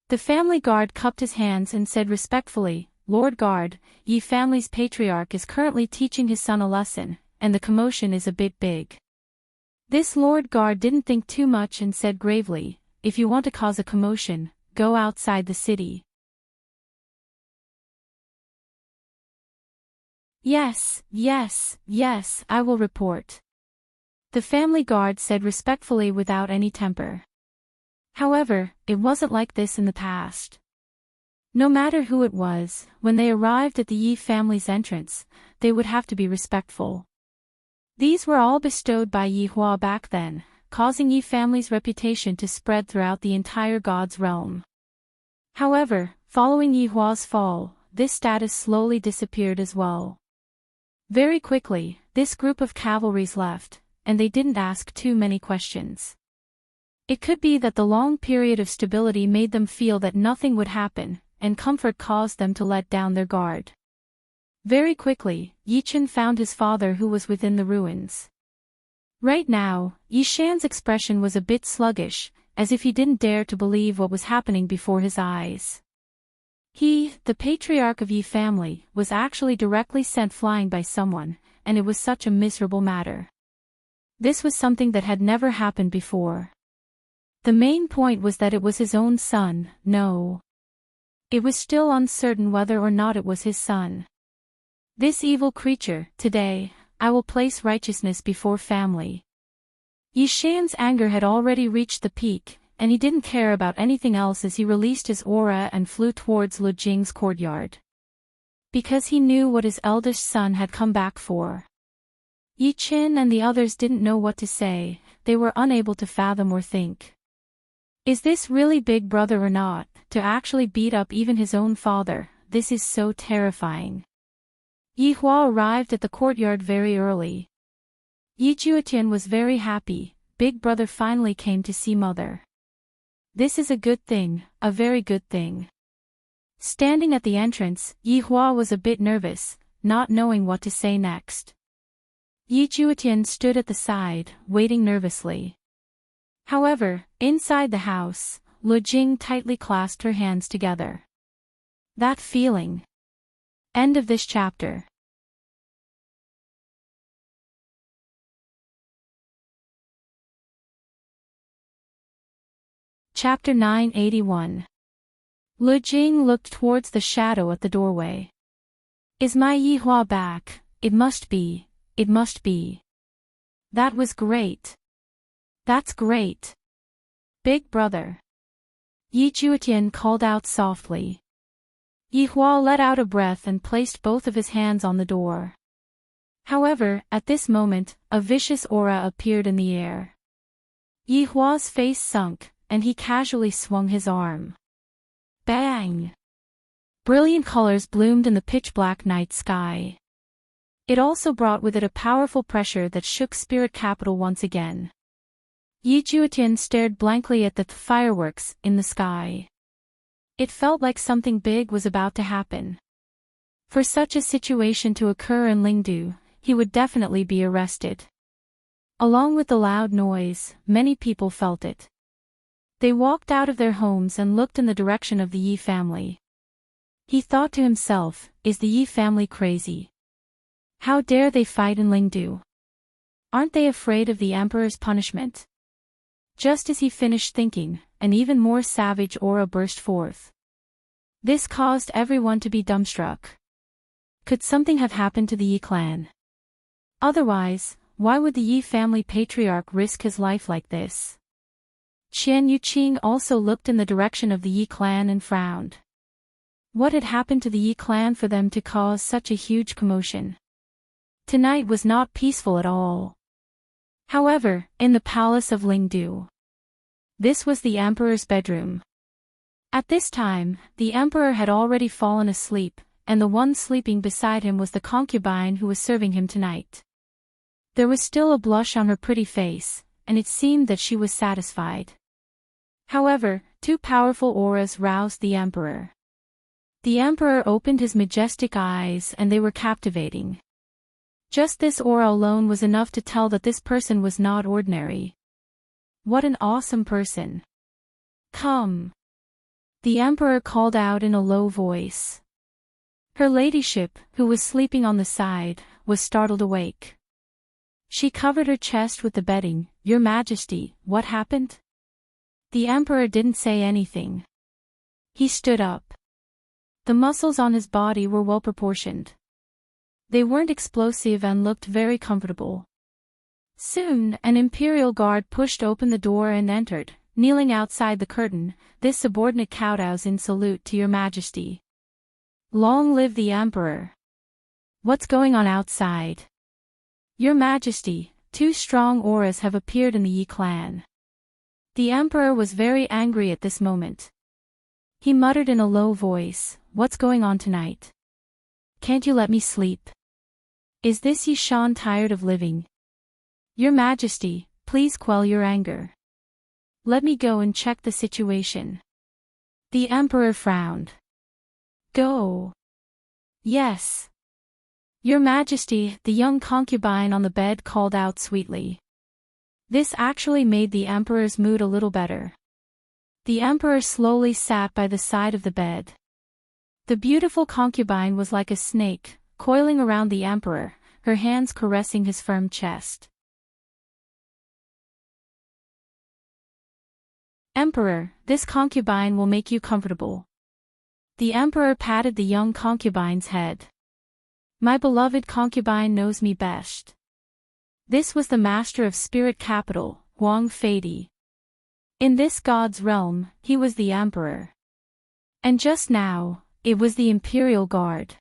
The family guard cupped his hands and said respectfully, Lord Guard, Yi family's patriarch is currently teaching his son a lesson, and the commotion is a bit big. This Lord Guard didn't think too much and said gravely, if you want to cause a commotion, go outside the city. Yes, I will report. The family guard said respectfully without any temper. However, it wasn't like this in the past. No matter who it was, when they arrived at the Yi family's entrance, they would have to be respectful. These were all bestowed by Yihua back then, causing Yi family's reputation to spread throughout the entire God's realm. However, following Yihua's fall, this status slowly disappeared as well. Very quickly, this group of cavalries left, and they didn't ask too many questions. It could be that the long period of stability made them feel that nothing would happen, and comfort caused them to let down their guard. Very quickly, Yi Chen found his father who was within the ruins. Right now, Yi Shan's expression was a bit sluggish, as if he didn't dare to believe what was happening before his eyes. He, the patriarch of Yi family, was actually directly sent flying by someone, and it was such a miserable matter. This was something that had never happened before. The main point was that it was his own son. No. It was still uncertain whether or not it was his son. This evil creature, today, I will place righteousness before family. Yi Xian's anger had already reached the peak, and he didn't care about anything else as he released his aura and flew towards Lu Jing's courtyard. Because he knew what his eldest son had come back for. Yi Qin and the others didn't know what to say, they were unable to fathom or think. Is this really Big Brother or not, to actually beat up even his own father? This is so terrifying. Yi Hua arrived at the courtyard very early. Yi Juetian was very happy, Big Brother finally came to see Mother. This is a good thing, a very good thing. Standing at the entrance, Yi Hua was a bit nervous, not knowing what to say next. Yi Juetian stood at the side, waiting nervously. However, inside the house, Lu Jing tightly clasped her hands together. That feeling. End of this chapter. Chapter 981. Lu Jing looked towards the shadow at the doorway. Is my Yi Hua back? It must be. It must be. That was great. That's great. Big Brother. Yi Juetian called out softly. Yi Hua let out a breath and placed both of his hands on the door. However, at this moment, a vicious aura appeared in the air. Yi Hua's face sunk, and he casually swung his arm. Bang! Brilliant colors bloomed in the pitch-black night sky. It also brought with it a powerful pressure that shook Spirit Capital once again. Yi Juetian stared blankly at the fireworks in the sky. It felt like something big was about to happen. For such a situation to occur in Lingdu, he would definitely be arrested. Along with the loud noise, many people felt it. They walked out of their homes and looked in the direction of the Yi family. He thought to himself, is the Yi family crazy? How dare they fight in Lingdu? Aren't they afraid of the emperor's punishment? Just as he finished thinking, an even more savage aura burst forth. This caused everyone to be dumbstruck. Could something have happened to the Yi clan? Otherwise, why would the Yi family patriarch risk his life like this? Qian Yuqing also looked in the direction of the Yi clan and frowned. What had happened to the Yi clan for them to cause such a huge commotion? Tonight was not peaceful at all. However, in the palace of Lingdu. This was the emperor's bedroom. At this time, the emperor had already fallen asleep, and the one sleeping beside him was the concubine who was serving him tonight. There was still a blush on her pretty face, and it seemed that she was satisfied. However, two powerful auras roused the emperor. The emperor opened his majestic eyes and they were captivating. Just this aura alone was enough to tell that this person was not ordinary. What an awesome person. Come. The emperor called out in a low voice. Her ladyship, who was sleeping on the side, was startled awake. She covered her chest with the bedding. Your Majesty, what happened? The emperor didn't say anything. He stood up. The muscles on his body were well proportioned. They weren't explosive and looked very comfortable. Soon, an imperial guard pushed open the door and entered, kneeling outside the curtain. This subordinate kowtows in salute to your Majesty. Long live the emperor. What's going on outside? Your Majesty, two strong auras have appeared in the Yi clan. The emperor was very angry at this moment. He muttered in a low voice, what's going on tonight? Can't you let me sleep? Is this Yi Shan tired of living? Your Majesty, please quell your anger. Let me go and check the situation. The emperor frowned. Go. Yes. Your Majesty, the young concubine on the bed called out sweetly. This actually made the emperor's mood a little better. The emperor slowly sat by the side of the bed. The beautiful concubine was like a snake, coiling around the emperor, her hands caressing his firm chest. Emperor, this concubine will make you comfortable. The emperor patted the young concubine's head. My beloved concubine knows me best. This was the master of spirit capital, Huang Feidi. In this god's realm, he was the emperor. And just now, it was the imperial guard.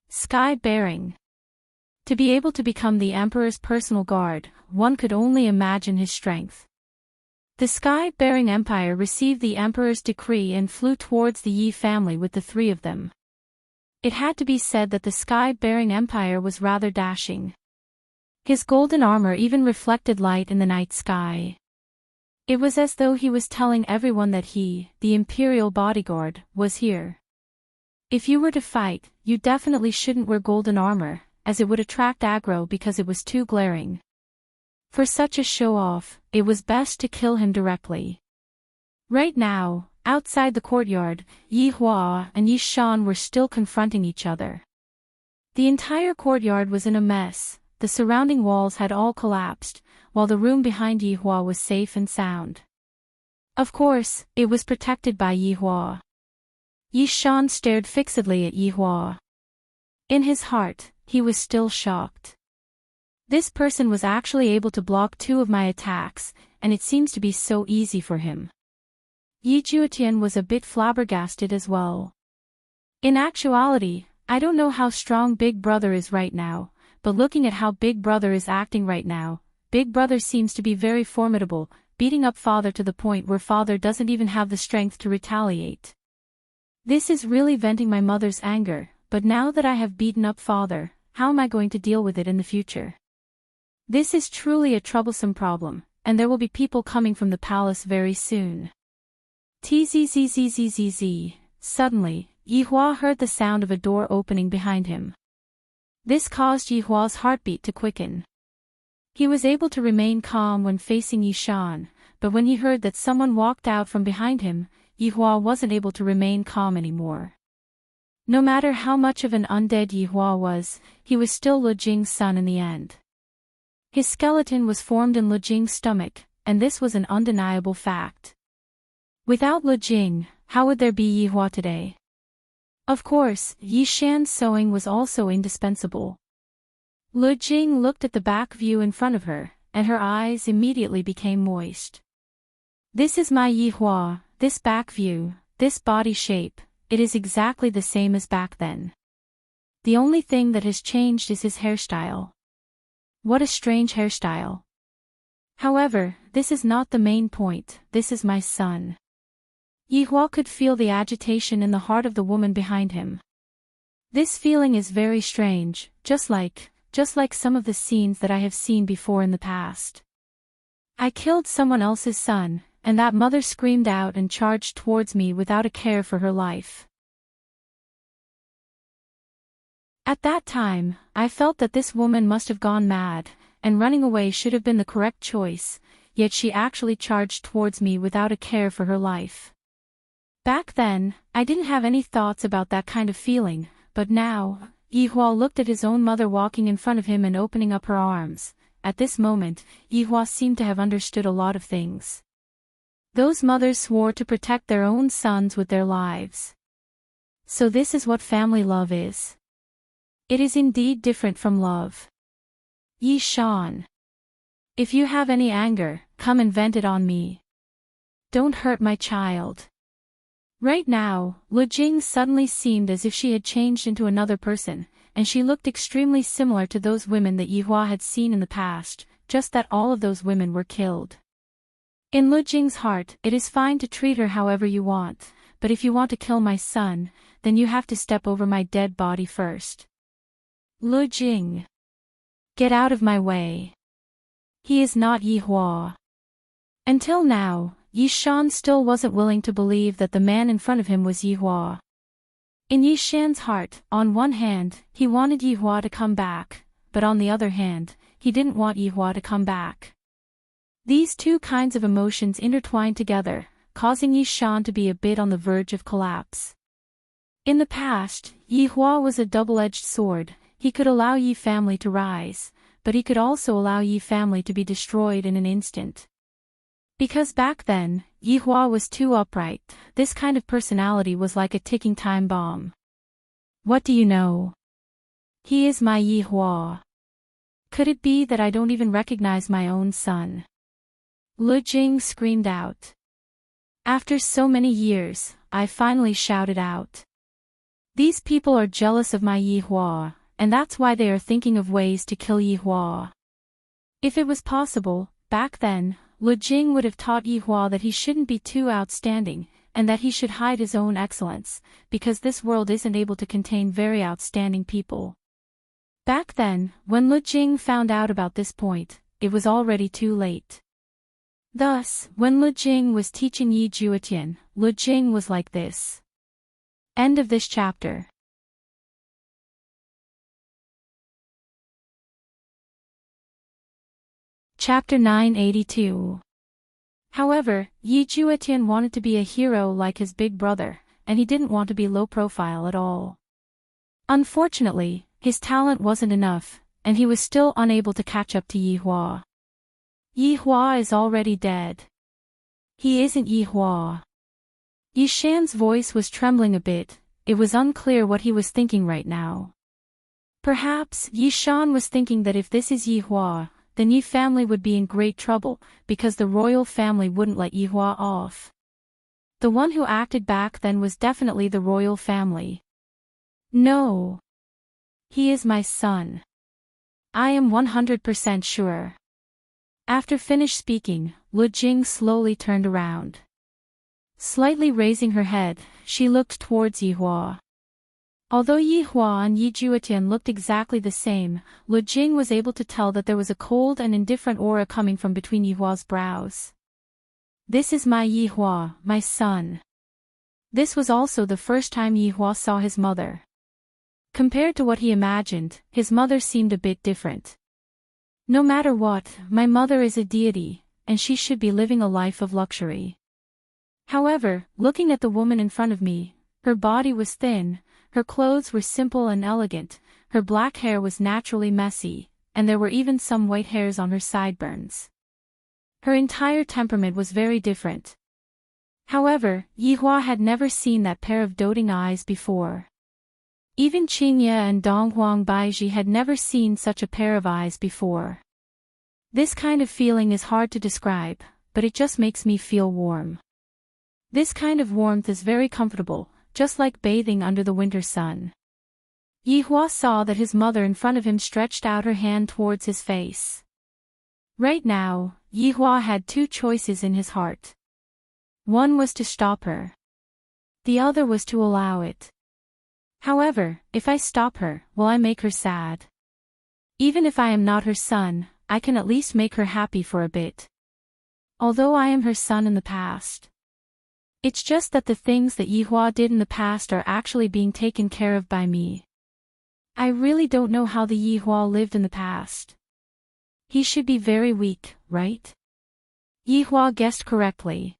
Sky-bearing. To be able to become the emperor's personal guard, one could only imagine his strength. The sky-bearing empire received the emperor's decree and flew towards the Yi family with the three of them. It had to be said that the sky-bearing empire was rather dashing. His golden armor even reflected light in the night sky. It was as though he was telling everyone that he, the imperial bodyguard, was here. If you were to fight, you definitely shouldn't wear golden armor, as it would attract aggro because it was too glaring. For such a show-off, it was best to kill him directly. Right now, outside the courtyard, Yi Hua and Yi Shan were still confronting each other. The entire courtyard was in a mess, the surrounding walls had all collapsed, while the room behind Yi Hua was safe and sound. Of course, it was protected by Yi Hua. Yi Shan stared fixedly at Yi Hua. In his heart, he was still shocked. This person was actually able to block 2 of my attacks, and it seems to be so easy for him. Yi Juetian was a bit flabbergasted as well. In actuality, I don't know how strong Big Brother is right now, but looking at how Big Brother is acting right now, Big Brother seems to be very formidable, beating up Father to the point where Father doesn't even have the strength to retaliate. This is really venting my mother's anger, but now that I have beaten up Father, how am I going to deal with it in the future? This is truly a troublesome problem, and there will be people coming from the palace very soon. Tzzzzzzzz. Suddenly, Yi Hua heard the sound of a door opening behind him. This caused Yi Hua's heartbeat to quicken. He was able to remain calm when facing Yi Shan, but when he heard that someone walked out from behind him, Yi Hua wasn't able to remain calm anymore. No matter how much of an undead Yi Hua was, he was still Lu Jing's son in the end. His skeleton was formed in Lu Jing's stomach, and this was an undeniable fact. Without Lu Jing, how would there be Yi Hua today? Of course, Yi Shan's sewing was also indispensable. Lu Jing looked at the back view in front of her, and her eyes immediately became moist. This is my Yi Hua, this back view, this body shape, it is exactly the same as back then. The only thing that has changed is his hairstyle. What a strange hairstyle. However, this is not the main point, this is my son. Yi Hua could feel the agitation in the heart of the woman behind him. This feeling is very strange, just like some of the scenes that I have seen before in the past. I killed someone else's son, and that mother screamed out and charged towards me without a care for her life. At that time, I felt that this woman must have gone mad, and running away should have been the correct choice, yet she actually charged towards me without a care for her life. Back then, I didn't have any thoughts about that kind of feeling, but now, Yi Hua looked at his own mother walking in front of him and opening up her arms. At this moment, Yi Hua seemed to have understood a lot of things. Those mothers swore to protect their own sons with their lives. So this is what family love is. It is indeed different from love. Yi Shan. If you have any anger, come and vent it on me. Don't hurt my child. Right now, Lu Jing suddenly seemed as if she had changed into another person, and she looked extremely similar to those women that Yi Hua had seen in the past, just that all of those women were killed. In Lu Jing's heart, it is fine to treat her however you want, but if you want to kill my son, then you have to step over my dead body first. Lu Jing. Get out of my way. He is not Yi Hua. Until now, Yi Shan still wasn't willing to believe that the man in front of him was Yi Hua. In Yi Shan's heart, on one hand, he wanted Yi Hua to come back, but on the other hand, he didn't want Yi Hua to come back. These two kinds of emotions intertwined together, causing Yi Shan to be a bit on the verge of collapse. In the past, Yi Hua was a double-edged sword. He could allow Yi family to rise, but he could also allow Yi family to be destroyed in an instant. Because back then, Yi Hua was too upright. This kind of personality was like a ticking time bomb. What do you know? He is my Yi Hua. Could it be that I don't even recognize my own son? Lu Jing screamed out. After so many years, I finally shouted out. These people are jealous of my Yi Hua, and that's why they are thinking of ways to kill Yi Hua. If it was possible, back then, Lu Jing would have taught Yi Hua that he shouldn't be too outstanding, and that he should hide his own excellence, because this world isn't able to contain very outstanding people. Back then, when Lu Jing found out about this point, it was already too late. Thus, when Lu Jing was teaching Yi Juetian, Lu Jing was like this. End of this chapter. Chapter 982. However, Yi Juetian wanted to be a hero like his big brother, and he didn't want to be low profile at all. Unfortunately, his talent wasn't enough, and he was still unable to catch up to Yi Hua. Yi Hua is already dead. He isn't Yi Hua. Yi Shan's voice was trembling a bit. It was unclear what he was thinking right now. Perhaps Yi Shan was thinking that if this is Yi Hua, then Yi family would be in great trouble, because the royal family wouldn't let Yi Hua off. The one who acted back then was definitely the royal family. No. He is my son. I am 100% sure. After finished speaking, Lu Jing slowly turned around. Slightly raising her head, she looked towards Yi Hua. Although Yi Hua and Yi Juetian looked exactly the same, Lu Jing was able to tell that there was a cold and indifferent aura coming from between Yi Hua's brows. This is my Yi Hua, my son. This was also the first time Yi Hua saw his mother. Compared to what he imagined, his mother seemed a bit different. No matter what, my mother is a deity, and she should be living a life of luxury. However, looking at the woman in front of me, her body was thin, her clothes were simple and elegant, her black hair was naturally messy, and there were even some white hairs on her sideburns. Her entire temperament was very different. However, Yi Hua had never seen that pair of doting eyes before. Even Qingye and Donghuang Baiji had never seen such a pair of eyes before. This kind of feeling is hard to describe, but it just makes me feel warm. This kind of warmth is very comfortable, just like bathing under the winter sun. Yi Hua saw that his mother in front of him stretched out her hand towards his face. Right now, Yi Hua had two choices in his heart. One was to stop her. The other was to allow it. However, if I stop her, will I make her sad? Even if I am not her son, I can at least make her happy for a bit. Although I am her son in the past. It's just that the things that Yi Hua did in the past are actually being taken care of by me. I really don't know how the Yi Hua lived in the past. He should be very weak, right? Yi Hua guessed correctly.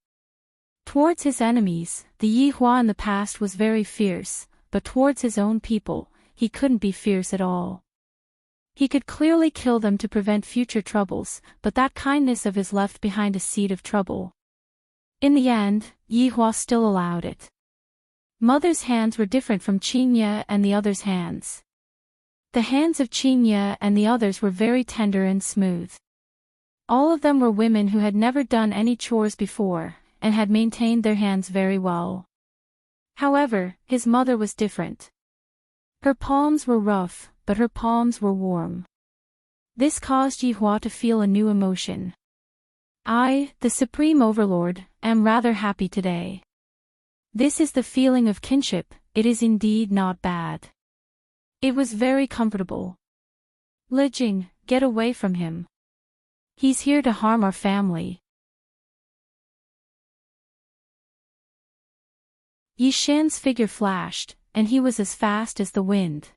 Towards his enemies, the Yi Hua in the past was very fierce, but towards his own people, he couldn't be fierce at all. He could clearly kill them to prevent future troubles, but that kindness of his left behind a seed of trouble. In the end, Yi Hua still allowed it. Mother's hands were different from Qingye and the others' hands. The hands of Qingye and the others were very tender and smooth. All of them were women who had never done any chores before, and had maintained their hands very well. However, his mother was different. Her palms were rough, but her palms were warm. This caused Yi Hua to feel a new emotion. I, the Supreme Overlord, am rather happy today. This is the feeling of kinship, it is indeed not bad. It was very comfortable. Li Jing, get away from him. He's here to harm our family. Yi Shan's figure flashed, and he was as fast as the wind.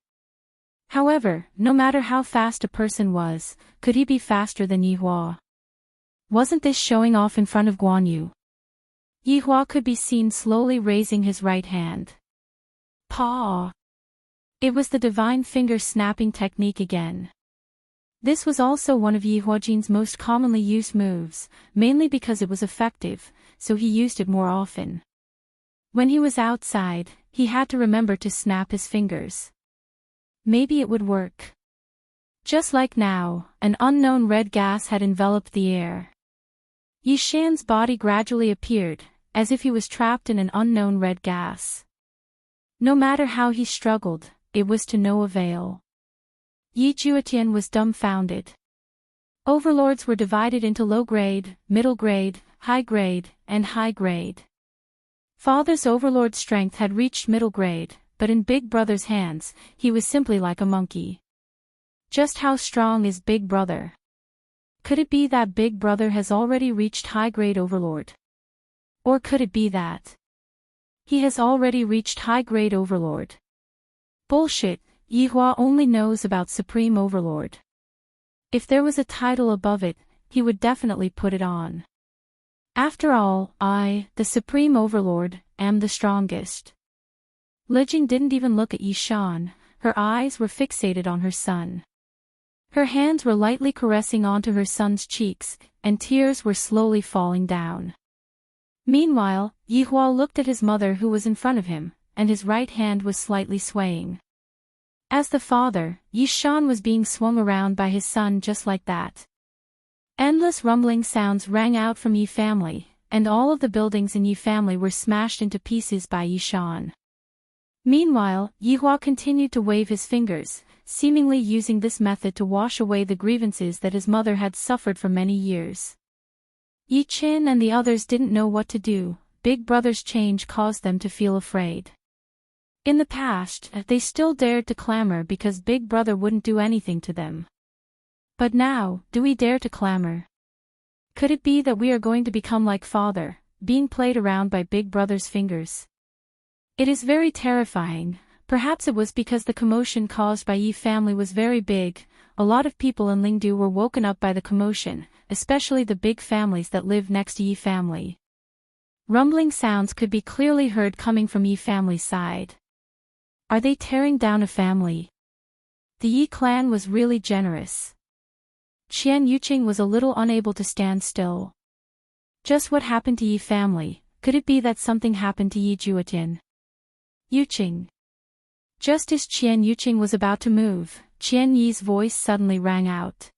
However, no matter how fast a person was, could he be faster than Yi Hua? Wasn't this showing off in front of Guan Yu? Yi Hua could be seen slowly raising his right hand. Paw! It was the divine finger snapping technique again. This was also one of Yi Huajin's most commonly used moves, mainly because it was effective, so he used it more often. When he was outside, he had to remember to snap his fingers. Maybe it would work. Just like now, an unknown red gas had enveloped the air. Yi Shan's body gradually appeared, as if he was trapped in an unknown red gas. No matter how he struggled, it was to no avail. Yi Juetian was dumbfounded. Overlords were divided into low grade, middle grade, high grade, and high grade. Father's overlord strength had reached middle grade, but in Big Brother's hands, he was simply like a monkey. Just how strong is Big Brother? Could it be that Big Brother has already reached high grade overlord? Or could it be that he has already reached high grade overlord? Bullshit, Yi Hua only knows about Supreme Overlord. If there was a title above it, he would definitely put it on. After all, I, the Supreme Overlord, am the strongest. Lijing didn't even look at Yi Shan, her eyes were fixated on her son. Her hands were lightly caressing onto her son's cheeks, and tears were slowly falling down. Meanwhile, Yi Hua looked at his mother who was in front of him, and his right hand was slightly swaying. As the father, Yi Shan was being swung around by his son just like that. Endless rumbling sounds rang out from Yi family, and all of the buildings in Yi family were smashed into pieces by Yi Shan. Meanwhile, Yi Hua continued to wave his fingers, seemingly using this method to wash away the grievances that his mother had suffered for many years. Yi Qin and the others didn't know what to do. Big Brother's change caused them to feel afraid. In the past, they still dared to clamor because Big Brother wouldn't do anything to them. But now, do we dare to clamor? Could it be that we are going to become like Father, being played around by Big Brother's fingers? It is very terrifying. Perhaps it was because the commotion caused by Yi family was very big. A lot of people in Lingdu were woken up by the commotion, especially the big families that live next to Yi family. Rumbling sounds could be clearly heard coming from Yi family's side. Are they tearing down a family? The Yi clan was really generous. Qian Yuqing was a little unable to stand still. Just what happened to Yi family? Could it be that something happened to Yi Juetian? Yuqing. Just as Qian Yuqing was about to move, Qian Yi's voice suddenly rang out.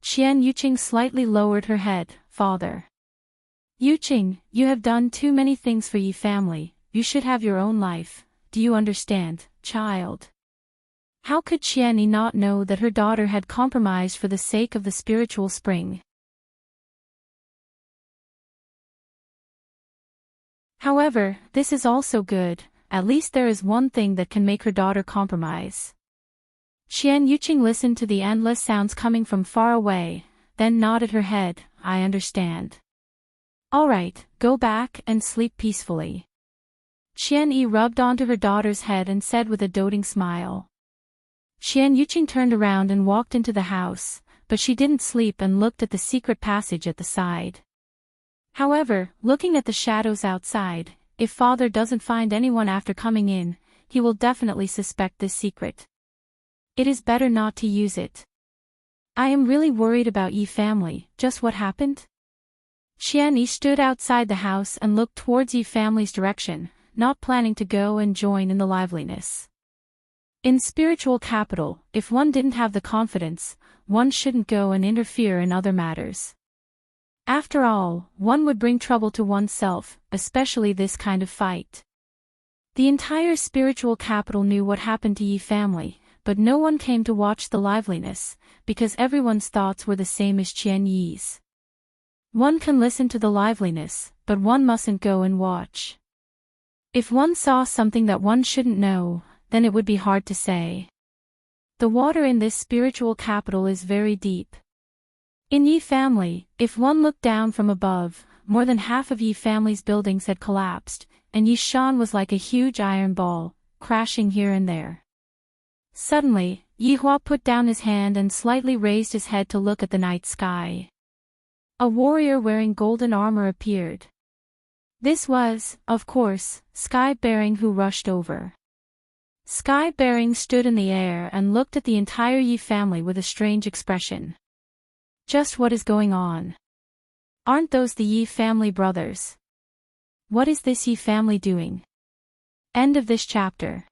Qian Yuqing slightly lowered her head. Father. Yuqing, you have done too many things for Yi family. You should have your own life. Do you understand, child? How could Qian Yi not know that her daughter had compromised for the sake of the spiritual spring? However, this is also good. At least there is one thing that can make her daughter compromise. Qian Yuqing listened to the endless sounds coming from far away, then nodded her head. I understand. All right, go back and sleep peacefully. Qian Yi rubbed onto her daughter's head and said with a doting smile. Qian Yuqing turned around and walked into the house, but she didn't sleep and looked at the secret passage at the side. However, looking at the shadows outside, if Father doesn't find anyone after coming in, he will definitely suspect this secret. It is better not to use it. I am really worried about Yi family. Just what happened? Qian Yi stood outside the house and looked towards Yi family's direction, not planning to go and join in the liveliness. In spiritual capital, if one didn't have the confidence, one shouldn't go and interfere in other matters. After all, one would bring trouble to oneself, especially this kind of fight. The entire spiritual capital knew what happened to Yi family, but no one came to watch the liveliness, because everyone's thoughts were the same as Qian Yi's. One can listen to the liveliness, but one mustn't go and watch. If one saw something that one shouldn't know, then it would be hard to say. The water in this spiritual capital is very deep. In Yi family, if one looked down from above, more than half of Yi family's buildings had collapsed, and Yi Shan was like a huge iron ball, crashing here and there. Suddenly, Yi Hua put down his hand and slightly raised his head to look at the night sky. A warrior wearing golden armor appeared. This was, of course, Sky Bearing, who rushed over. Sky Bearing stood in the air and looked at the entire Yi family with a strange expression. Just what is going on? Aren't those the Yi family brothers? What is this Yi family doing? End of this chapter.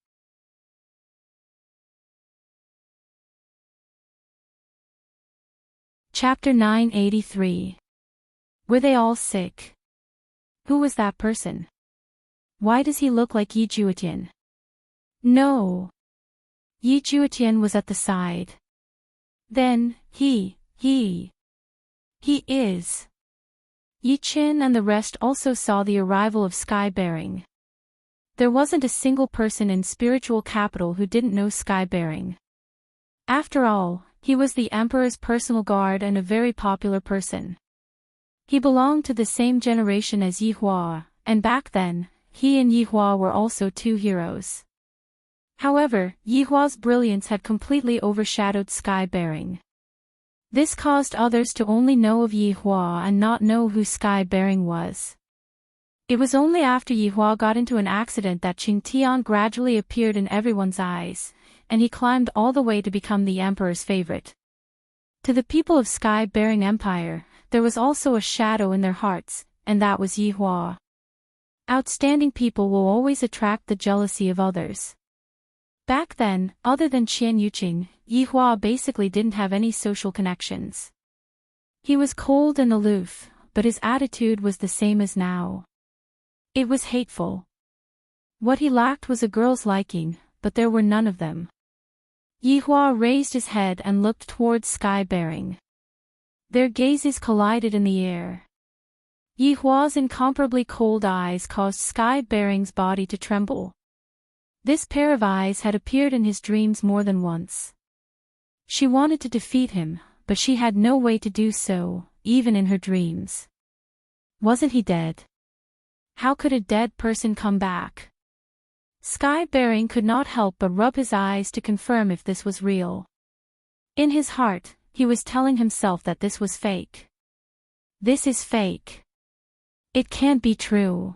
Chapter 983. Were they all sick? Who was that person? Why does he look like Yi Juetian? No. Yi Juetian was at the side. Then, he is. Yi Qin and the rest also saw the arrival of Sky Bearing. There wasn't a single person in spiritual capital who didn't know Sky Bearing. After all, he was the emperor's personal guard and a very popular person. He belonged to the same generation as Yi Hua, and back then, he and Yi Hua were also two heroes. However, Yi Hua's brilliance had completely overshadowed Sky Bearing. This caused others to only know of Yi Hua and not know who Sky Bearing was. It was only after Yi Hua got into an accident that Qing Tian gradually appeared in everyone's eyes, and he climbed all the way to become the emperor's favorite. To the people of Sky Bearing Empire, there was also a shadow in their hearts, and that was Yi Hua. Outstanding people will always attract the jealousy of others. Back then, other than Qian Yuqing, Yi Hua basically didn't have any social connections. He was cold and aloof, but his attitude was the same as now. It was hateful. What he lacked was a girl's liking, but there were none of them. Yi Hua raised his head and looked towards Sky Bearing. Their gazes collided in the air. Yi Hua's incomparably cold eyes caused Sky Bearing's body to tremble. This pair of eyes had appeared in his dreams more than once. She wanted to defeat him, but she had no way to do so, even in her dreams. Wasn't he dead? How could a dead person come back? Sky Bearing could not help but rub his eyes to confirm if this was real. In his heart, he was telling himself that this was fake. This is fake. It can't be true.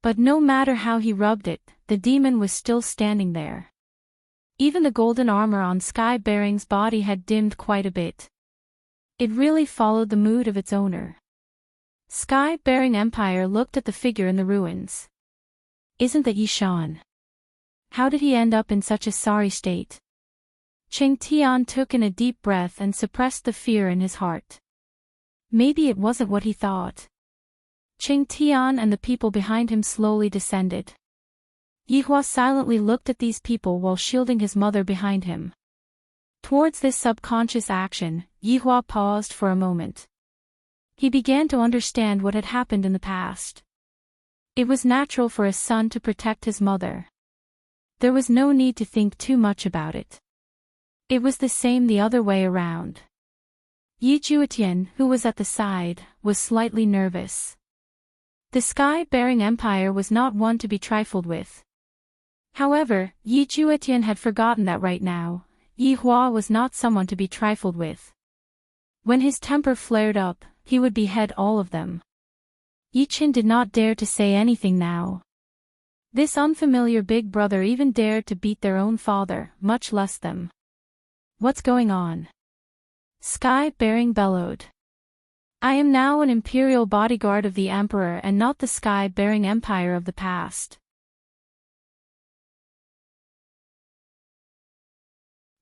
But no matter how he rubbed it, the demon was still standing there. Even the golden armor on Sky Bearing's body had dimmed quite a bit. It really followed the mood of its owner. Sky Bearing Empire looked at the figure in the ruins. Isn't that Yi Shan? How did he end up in such a sorry state? Qing Tian took in a deep breath and suppressed the fear in his heart. Maybe it wasn't what he thought. Qing Tian and the people behind him slowly descended. Yi Hua silently looked at these people while shielding his mother behind him. Towards this subconscious action, Yi Hua paused for a moment. He began to understand what had happened in the past. It was natural for a son to protect his mother. There was no need to think too much about it. It was the same the other way around. Yi Juetian, who was at the side, was slightly nervous. The Sky Bearing Empire was not one to be trifled with. However, Yi Juetian had forgotten that right now, Yi Hua was not someone to be trifled with. When his temper flared up, he would behead all of them. Yi Qin did not dare to say anything now. This unfamiliar big brother even dared to beat their own father, much less them. What's going on? Sky Bearing bellowed. I am now an imperial bodyguard of the emperor and not the Sky Bearing Empire of the past.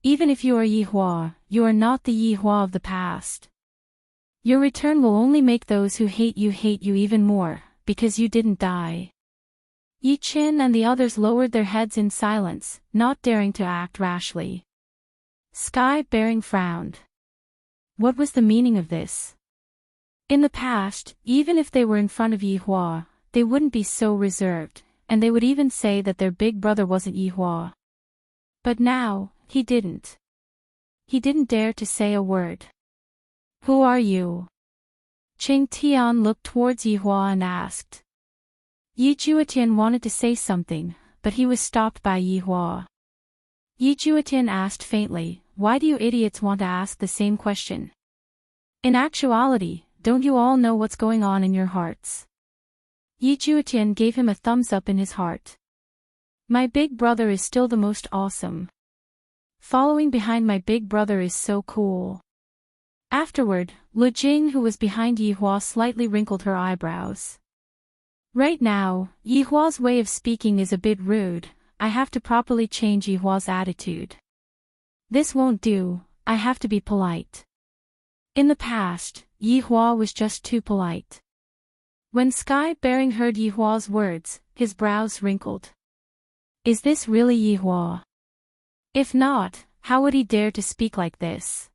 Even if you are Yi Hua, you are not the Yi Hua of the past. Your return will only make those who hate you even more, because you didn't die. Yi Qin and the others lowered their heads in silence, not daring to act rashly. Sky Bearing frowned. What was the meaning of this? In the past, even if they were in front of Yi Hua, they wouldn't be so reserved, and they would even say that their big brother wasn't Yi Hua. But now, he didn't. He didn't dare to say a word. Who are you? Qing Tian looked towards Yi Hua and asked. Yi Juetian wanted to say something, but he was stopped by Yi Hua. Yi Juetian asked faintly, why do you idiots want to ask the same question? In actuality, don't you all know what's going on in your hearts? Yi Juetian gave him a thumbs up in his heart. My big brother is still the most awesome. Following behind my big brother is so cool. Afterward, Lu Jing, who was behind Yi Hua, slightly wrinkled her eyebrows. Right now, Yi Hua's way of speaking is a bit rude. I have to properly change Yi Hua's attitude. This won't do, I have to be polite. In the past, Yi Hua was just too polite. When Sky Bearing heard Yi Hua's words, his brows wrinkled. Is this really Yi Hua? If not, how would he dare to speak like this?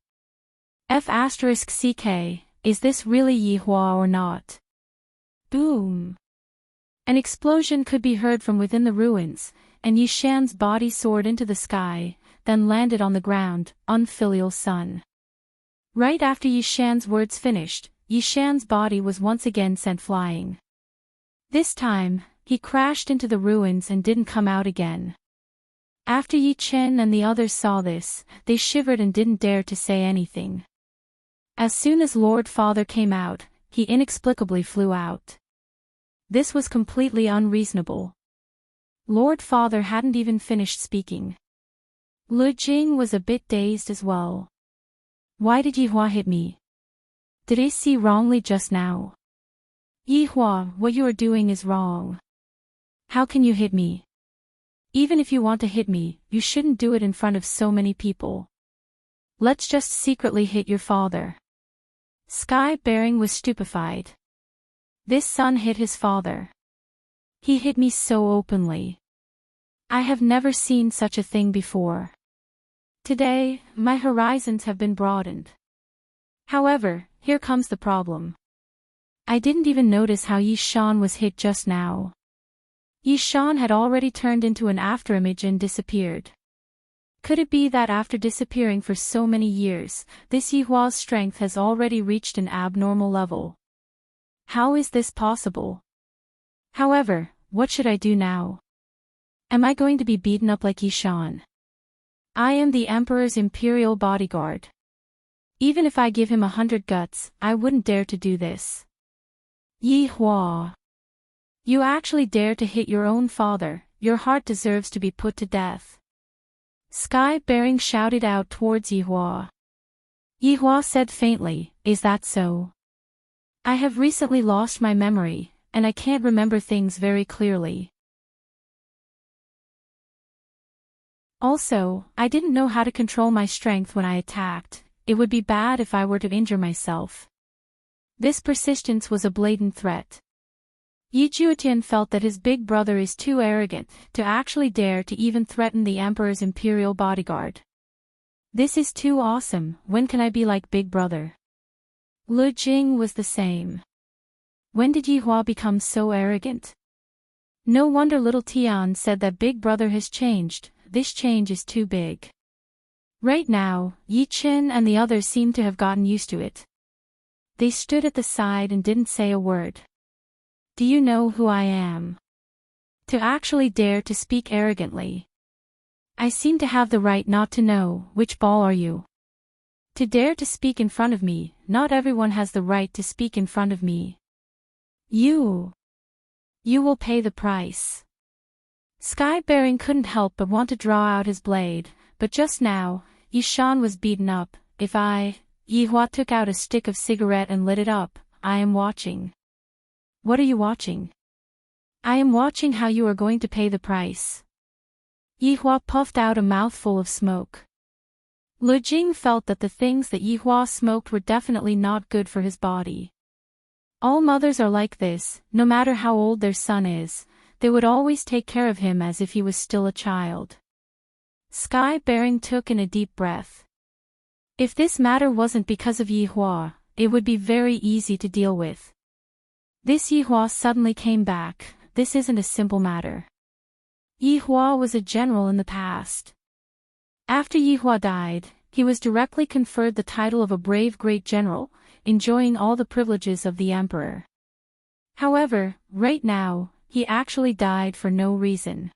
F***CK, is this really Yi Hua or not? Boom! An explosion could be heard from within the ruins, and Yi Shan's body soared into the sky, then landed on the ground, unfilial son. Right after Yi Shan's words finished, Yi Shan's body was once again sent flying. This time, he crashed into the ruins and didn't come out again. After Yi Chen and the others saw this, they shivered and didn't dare to say anything. As soon as Lord Father came out, he inexplicably flew out. This was completely unreasonable. Lord Father hadn't even finished speaking. Lu Jing was a bit dazed as well. Why did Yi Hua hit me? Did I see wrongly just now? Yi Hua, what you are doing is wrong. How can you hit me? Even if you want to hit me, you shouldn't do it in front of so many people. Let's just secretly hit your father. Sky Bearing was stupefied. This son hit his father. He hit me so openly. I have never seen such a thing before. Today, my horizons have been broadened. However, here comes the problem. I didn't even notice how Yi Shan was hit just now. Yi Shan had already turned into an afterimage and disappeared. Could it be that after disappearing for so many years, this Yi Hua's strength has already reached an abnormal level? How is this possible? However, what should I do now? Am I going to be beaten up like Yi Shan? I am the Emperor's imperial bodyguard. Even if I give him 100 guts, I wouldn't dare to do this. Yi Hua. You actually dare to hit your own father, your heart deserves to be put to death. Sky Bearing shouted out towards Yi Hua. Yi Hua said faintly, is that so? I have recently lost my memory, and I can't remember things very clearly. Also, I didn't know how to control my strength when I attacked. It would be bad if I were to injure myself. This persistence was a blatant threat. Yi Juetian felt that his big brother is too arrogant to actually dare to even threaten the Emperor's imperial bodyguard. This is too awesome, when can I be like big brother? Lu Jing was the same. When did Yi Hua become so arrogant? No wonder little Tian said that big brother has changed, this change is too big. Right now, Yi Chen and the others seemed to have gotten used to it. They stood at the side and didn't say a word. Do you know who I am? To actually dare to speak arrogantly. I seem to have the right not to know, which ball are you? To dare to speak in front of me, not everyone has the right to speak in front of me. You will pay the price. Sky Bearing couldn't help but want to draw out his blade, but just now, Yi Shan was beaten up. If Yi Hua took out a stick of cigarette and lit it up, I am watching. What are you watching? I am watching how you are going to pay the price. Yi Hua puffed out a mouthful of smoke. Lu Jing felt that the things that Yi Hua smoked were definitely not good for his body. All mothers are like this, no matter how old their son is, they would always take care of him as if he was still a child. Sky Bearing took in a deep breath. If this matter wasn't because of Yi Hua, it would be very easy to deal with. This Yi Hua suddenly came back, this isn't a simple matter. Yi Hua was a general in the past. After Yi Hua died, he was directly conferred the title of a brave great general, enjoying all the privileges of the emperor. However, right now, he actually died for no reason.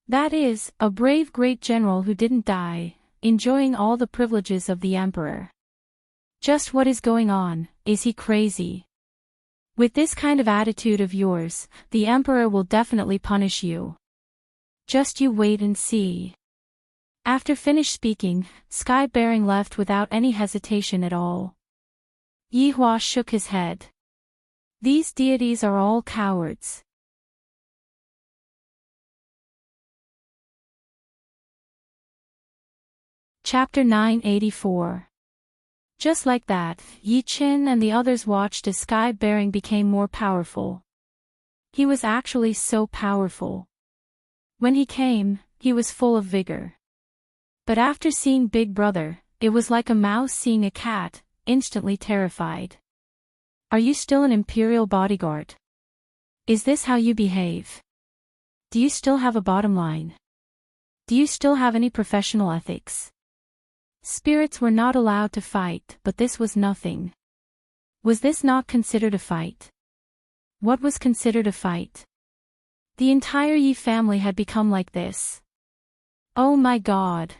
That is, a brave great general who didn't die, enjoying all the privileges of the emperor. Just what is going on, is he crazy? With this kind of attitude of yours, the emperor will definitely punish you. Just you wait and see. After finished speaking, Sky Bearing left without any hesitation at all. Yi Hua shook his head. These deities are all cowards. Chapter 984. Just like that, Yi Qin and the others watched as Sky Bearing became more powerful. He was actually so powerful. When he came, he was full of vigor. But after seeing Big Brother, it was like a mouse seeing a cat, instantly terrified. Are you still an imperial bodyguard? Is this how you behave? Do you still have a bottom line? Do you still have any professional ethics? Spirits were not allowed to fight, but this was nothing. Was this not considered a fight? What was considered a fight? The entire Yi family had become like this. Oh my God!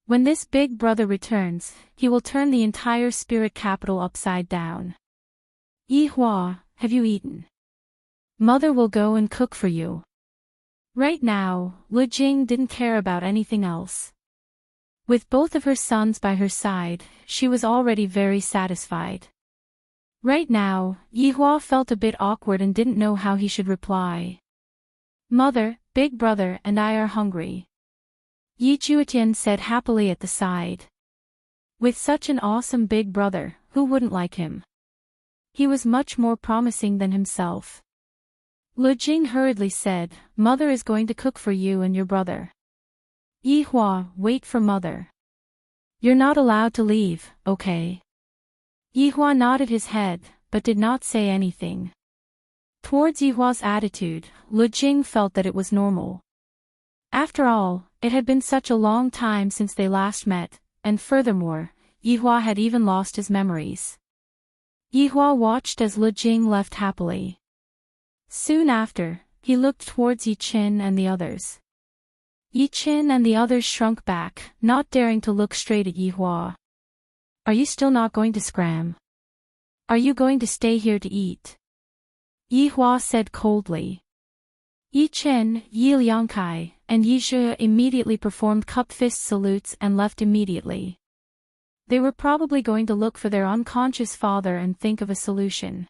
When this Big Brother returns, he will turn the entire spirit capital upside down. Yi Hua, have you eaten? Mother will go and cook for you. Right now, Lu Jing didn't care about anything else. With both of her sons by her side, she was already very satisfied. Right now, Yi Hua felt a bit awkward and didn't know how he should reply. Mother, Big Brother and I are hungry. Yi Juetian said happily at the side. With such an awesome Big Brother, who wouldn't like him? He was much more promising than himself. Lu Jing hurriedly said, Mother is going to cook for you and your brother. Yi Hua, wait for Mother. You're not allowed to leave, okay? Yi Hua nodded his head, but did not say anything. Towards Yi Hua's attitude, Lu Jing felt that it was normal. After all, it had been such a long time since they last met, and furthermore, Yi Hua had even lost his memories. Yi Hua watched as Lu Jing left happily. Soon after, he looked towards Yi Qin and the others. Yi Qin and the others shrunk back, not daring to look straight at Yi Hua. Are you still not going to scram? Are you going to stay here to eat? Yi Hua said coldly. Yi Qin, Yi Liangkai, and Yi Zhe immediately performed cup-fist salutes and left immediately. They were probably going to look for their unconscious father and think of a solution.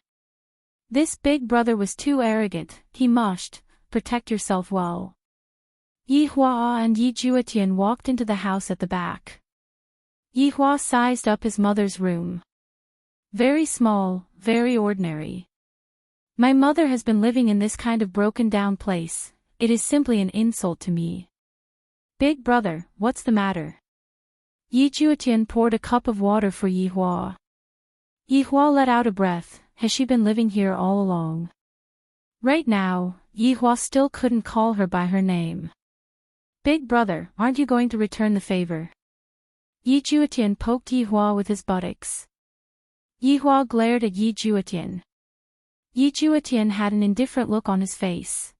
This Big Brother was too arrogant, he must protect yourself well. Yi Hua and Yi Juetian walked into the house at the back. Yi Hua sized up his mother's room. Very small, very ordinary. My mother has been living in this kind of broken-down place, it is simply an insult to me. Big Brother, what's the matter? Yi Juetian poured a cup of water for Yi Hua. Yi Hua let out a breath, has she been living here all along? Right now, Yi Hua still couldn't call her by her name. Big Brother, aren't you going to return the favor? Yi Juetian poked Yi Hua with his buttocks. Yi Hua glared at Yi Juetian. Yi Juetian had an indifferent look on his face.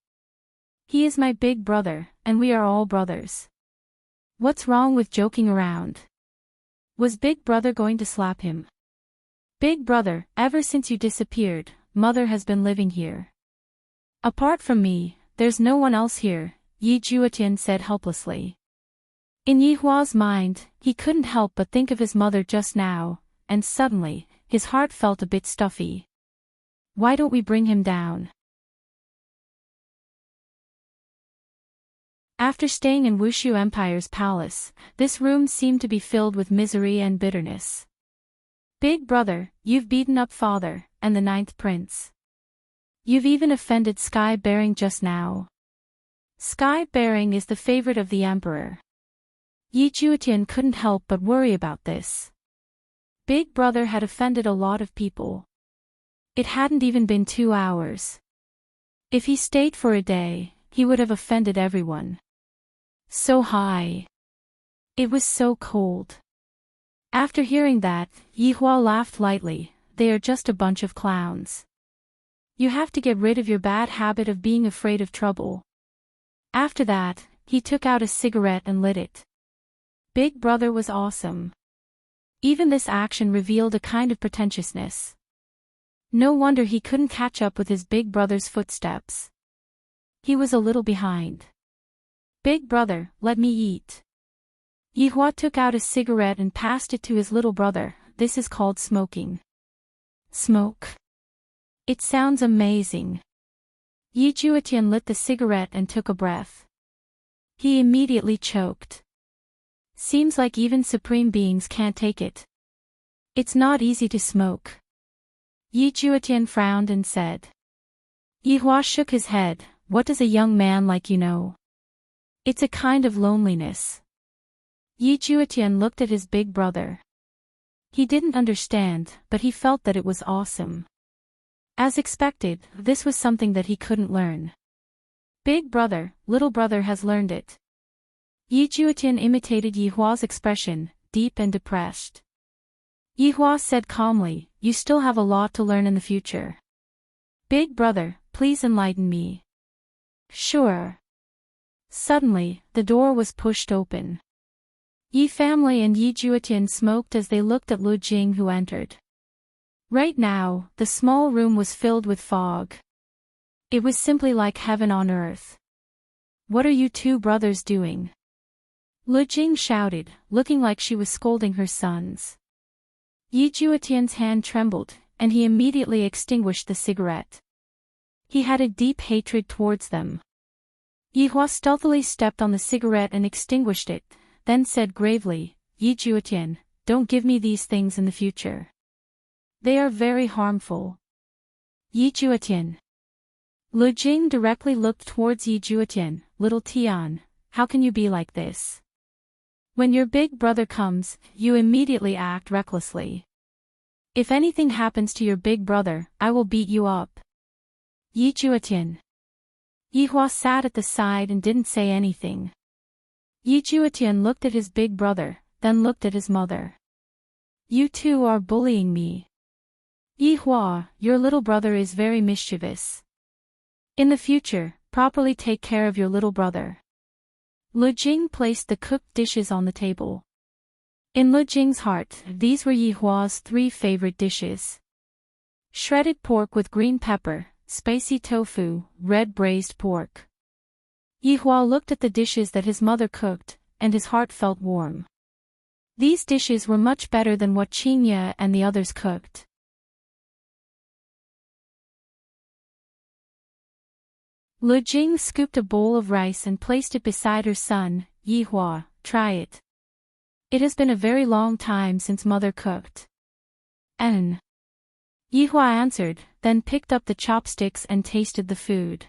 He is my Big Brother, and we are all brothers. What's wrong with joking around? Was Big Brother going to slap him? Big Brother, ever since you disappeared, Mother has been living here. Apart from me, there's no one else here, Yi Juetian said helplessly. In Yi Hua's mind, he couldn't help but think of his mother just now, and suddenly, his heart felt a bit stuffy. Why don't we bring him down? After staying in Wushu Empire's palace, this room seemed to be filled with misery and bitterness. Big Brother, you've beaten up Father, and the 9th Prince. You've even offended Sky Bearing just now. Sky Bearing is the favorite of the Emperor. Yi Juetian couldn't help but worry about this. Big Brother had offended a lot of people. It hadn't even been 2 hours. If he stayed for a day, he would have offended everyone. So high. It was so cold. After hearing that, Yi Hua laughed lightly, they are just a bunch of clowns. You have to get rid of your bad habit of being afraid of trouble. After that, he took out a cigarette and lit it. Big Brother was awesome. Even this action revealed a kind of pretentiousness. No wonder he couldn't catch up with his big brother's footsteps. He was a little behind. Big brother, let me eat. Yihua took out a cigarette and passed it to his little brother. This is called smoking. Smoke. It sounds amazing. Yi Juetian lit the cigarette and took a breath. He immediately choked. Seems like even supreme beings can't take it. It's not easy to smoke. Yi Juetian frowned and said. Yihua shook his head. What does a young man like you know? It's a kind of loneliness. Yi Juetian looked at his big brother. He didn't understand, but he felt that it was awesome. As expected, this was something that he couldn't learn. Big brother, little brother has learned it. Yi Juetian imitated Yihua's expression, deep and depressed. Yihua said calmly, you still have a lot to learn in the future. Big brother, please enlighten me. Sure. Suddenly, the door was pushed open. Yi family and Yi Juetian smoked as they looked at Lu Jing who entered. Right now, the small room was filled with fog. It was simply like heaven on earth. What are you two brothers doing? Lu Jing shouted, looking like she was scolding her sons. Yi Juetian's hand trembled, and he immediately extinguished the cigarette. He had a deep hatred towards them. Yihua stealthily stepped on the cigarette and extinguished it, then said gravely, Yi Juetian, don't give me these things in the future. They are very harmful. Yi Juetian. Lu Jing directly looked towards Yi Juetian. Little Tian, how can you be like this? When your big brother comes, you immediately act recklessly. If anything happens to your big brother, I will beat you up. Yi Juetian. Yihua sat at the side and didn't say anything. Yi Juetian looked at his big brother, then looked at his mother. You two are bullying me. Yihua, your little brother is very mischievous. In the future, properly take care of your little brother. Lu Jing placed the cooked dishes on the table. In Lu Jing's heart, these were Yihua's 3 favorite dishes. Shredded pork with green pepper, spicy tofu, red braised pork. Yihua looked at the dishes that his mother cooked, and his heart felt warm. These dishes were much better than what Qingye and the others cooked. Lu Jing scooped a bowl of rice and placed it beside her son. Yihua, try it. It has been a very long time since mother cooked. Yihua answered, then picked up the chopsticks and tasted the food.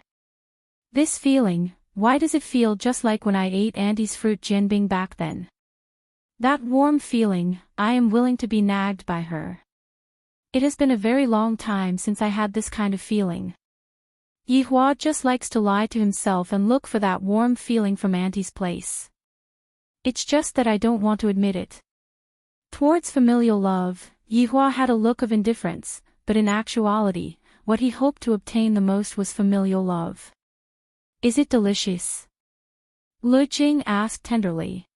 This feeling, why does it feel just like when I ate Auntie's fruit jianbing back then? That warm feeling, I am willing to be nagged by her. It has been a very long time since I had this kind of feeling. Yihua just likes to lie to himself and look for that warm feeling from Auntie's place. It's just that I don't want to admit it. Towards familial love, Yihua had a look of indifference, but in actuality, what he hoped to obtain the most was familial love. Is it delicious? Lu Jing asked tenderly.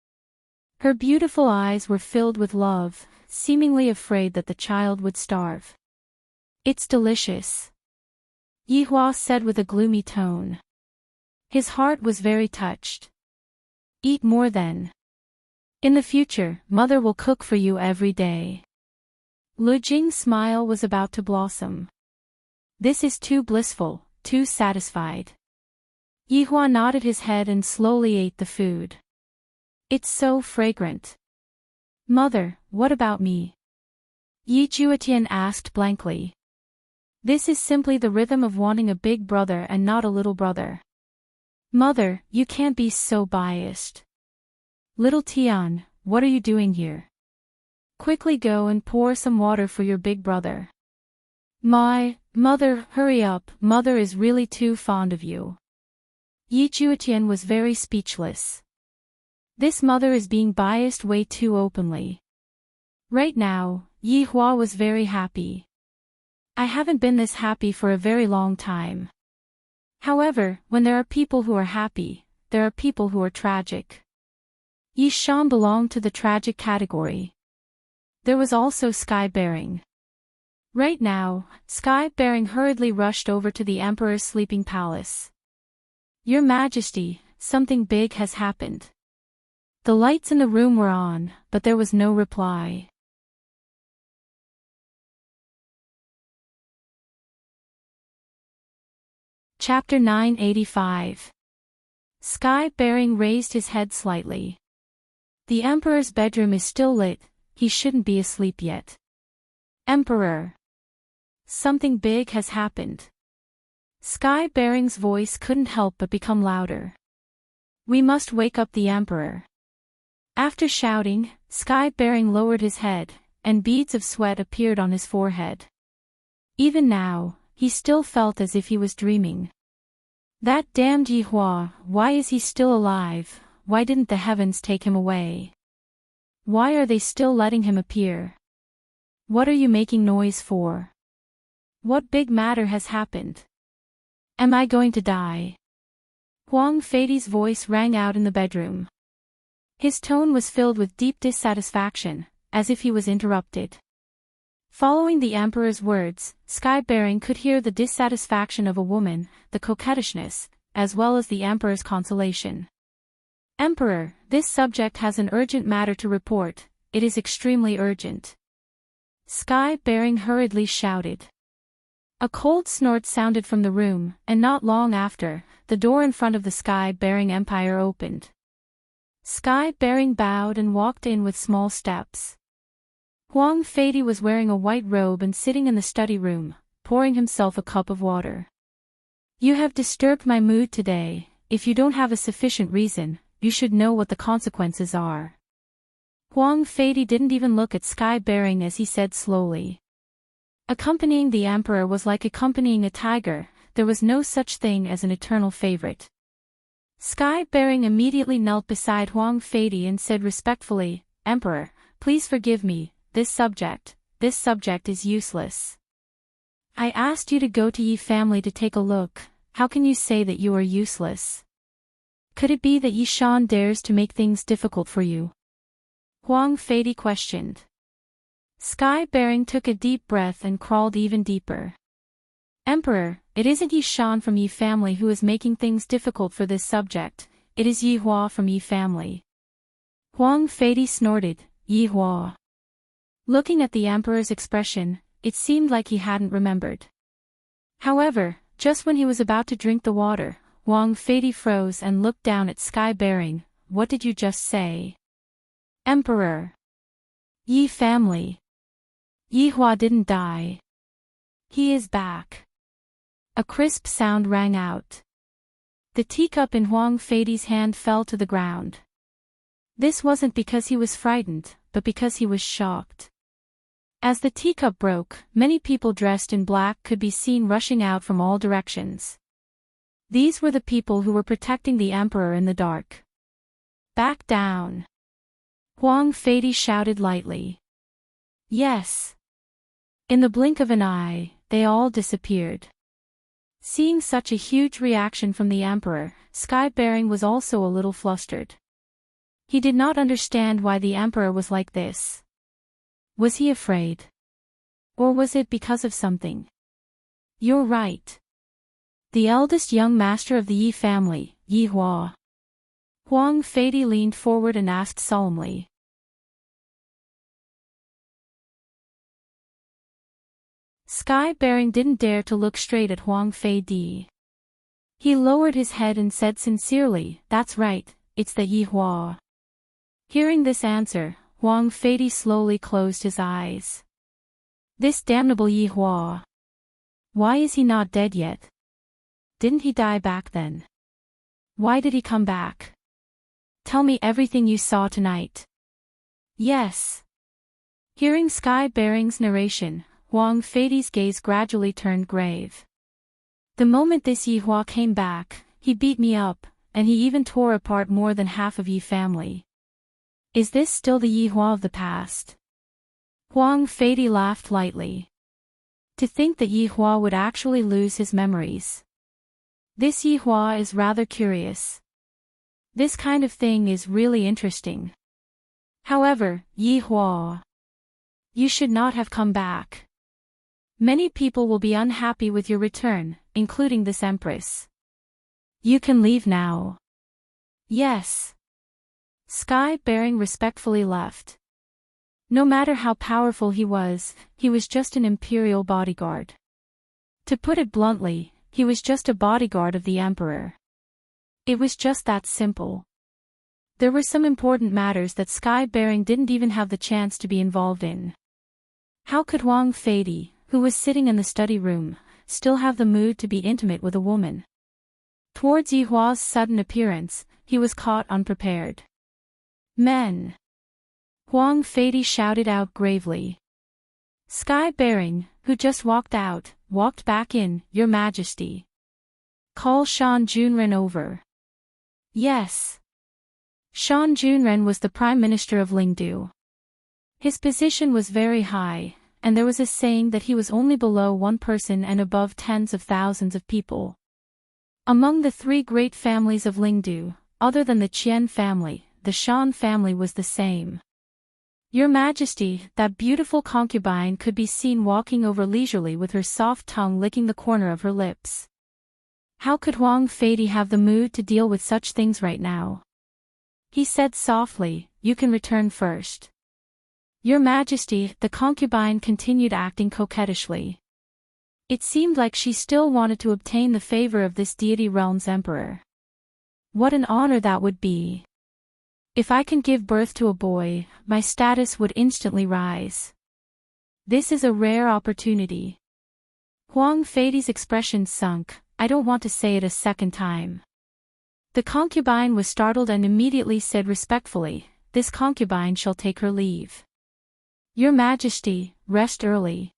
Her beautiful eyes were filled with love, seemingly afraid that the child would starve. It's delicious. Yihua said with a gloomy tone. His heart was very touched. Eat more then. In the future, mother will cook for you every day. Lu Jing's smile was about to blossom. This is too blissful, too satisfied. Yihua nodded his head and slowly ate the food. It's so fragrant. Mother, what about me? Yi Juetian asked blankly. This is simply the rhythm of wanting a big brother and not a little brother. Mother, you can't be so biased. Little Tian, what are you doing here? Quickly go and pour some water for your big brother. My, mother, hurry up, mother is really too fond of you. Yi Juetian was very speechless. This mother is being biased way too openly. Right now, Yihua was very happy. I haven't been this happy for a very long time. However, when there are people who are happy, there are people who are tragic. Yi Shan belonged to the tragic category. There was also sky-bearing. Right now, Sky-bearing hurriedly rushed over to the Emperor's sleeping palace. Your Majesty, something big has happened. The lights in the room were on, but there was no reply. Chapter 985. Sky-bearing raised his head slightly. The Emperor's bedroom is still lit, he shouldn't be asleep yet. Emperor. Something big has happened. Sky-bearing's voice couldn't help but become louder. We must wake up the Emperor. After shouting, Sky-bearing lowered his head, and beads of sweat appeared on his forehead. Even now, he still felt as if he was dreaming. That damned Yihua, why is he still alive? Why didn't the heavens take him away? Why are they still letting him appear? What are you making noise for? What big matter has happened? Am I going to die? Huang Feidi's voice rang out in the bedroom. His tone was filled with deep dissatisfaction, as if he was interrupted. Following the Emperor's words, Sky-bearing could hear the dissatisfaction of a woman, the coquettishness, as well as the Emperor's consolation. Emperor, this subject has an urgent matter to report, it is extremely urgent. Sky-bearing hurriedly shouted. A cold snort sounded from the room, and not long after, the door in front of the Sky-bearing Empire opened. Sky-bearing bowed and walked in with small steps. Huang Feidi was wearing a white robe and sitting in the study room, pouring himself a cup of water. You have disturbed my mood today. If you don't have a sufficient reason, you should know what the consequences are. Huang Feidi didn't even look at Sky-bearing as he said slowly. Accompanying the Emperor was like accompanying a tiger, there was no such thing as an eternal favorite. Sky-bearing immediately knelt beside Huang Feidi and said respectfully, Emperor, please forgive me, this subject is useless. I asked you to go to Yi family to take a look, how can you say that you are useless? Could it be that Yi Shan dares to make things difficult for you? Huang Feidi questioned. Sky-bearing took a deep breath and crawled even deeper. Emperor, it isn't Yi Shan from Yi family who is making things difficult for this subject, it is Yi Hua from Yi family. Huang Feidi snorted, Yi Hua. Looking at the Emperor's expression, it seemed like he hadn't remembered. However, just when he was about to drink the water, Huang Feidi froze and looked down at Sky-bearing. What did you just say? Emperor. Yi family. Yi Hua didn't die. He is back. A crisp sound rang out. The teacup in Huang Feidi's hand fell to the ground. This wasn't because he was frightened, but because he was shocked. As the teacup broke, many people dressed in black could be seen rushing out from all directions. These were the people who were protecting the Emperor in the dark. Back down. Huang Feidi shouted lightly. Yes. In the blink of an eye, they all disappeared. Seeing such a huge reaction from the Emperor, Sky-bearing was also a little flustered. He did not understand why the Emperor was like this. Was he afraid? Or was it because of something? You're right. The eldest young master of the Yi family, Yi Hua. Huang Feidi leaned forward and asked solemnly. Sky-bearing didn't dare to look straight at Huang Feidi. He lowered his head and said sincerely, that's right, it's the Yi Hua. Hearing this answer, Huang Feidi slowly closed his eyes. This damnable Yi Hua. Why is he not dead yet? Didn't he die back then? Why did he come back? Tell me everything you saw tonight. Yes. Hearing Sky-bearing's narration, Huang Feidi's gaze gradually turned grave. The moment this Yi Hua came back, he beat me up, and he even tore apart more than half of Yi family. Is this still the Yi Hua of the past? Huang Feidi laughed lightly. To think that Yi Hua would actually lose his memories. This Yi Hua is rather curious. This kind of thing is really interesting. However, Yi Hua, you should not have come back. Many people will be unhappy with your return, including this empress. You can leave now. Yes. Sky Bearing respectfully left. No matter how powerful he was just an imperial bodyguard. To put it bluntly, he was just a bodyguard of the emperor. It was just that simple. There were some important matters that Sky Bearing didn't even have the chance to be involved in. How could Huang Feiди, who was sitting in the study room, still have the mood to be intimate with a woman? Towards Yi Hua's sudden appearance, he was caught unprepared. Men! Huang Feidi shouted out gravely. Sky Bearing, who just walked out, walked back in. Your Majesty. Call Shan Junren over. Yes. Shan Junren was the Prime Minister of Lingdu. His position was very high, and there was a saying that he was only below one person and above tens of thousands of people. Among the three great families of Lingdu, other than the Qian family, the Shan family was the same. Your Majesty, that beautiful concubine could be seen walking over leisurely with her soft tongue licking the corner of her lips. How could Huang Feidi have the mood to deal with such things right now? He said softly, you can return first. Your Majesty, the concubine continued acting coquettishly. It seemed like she still wanted to obtain the favor of this deity realm's emperor. What an honor that would be. If I can give birth to a boy, my status would instantly rise. This is a rare opportunity. Huang Feidi's expression sunk. I don't want to say it a second time. The concubine was startled and immediately said respectfully, this concubine shall take her leave. Your Majesty, rest early.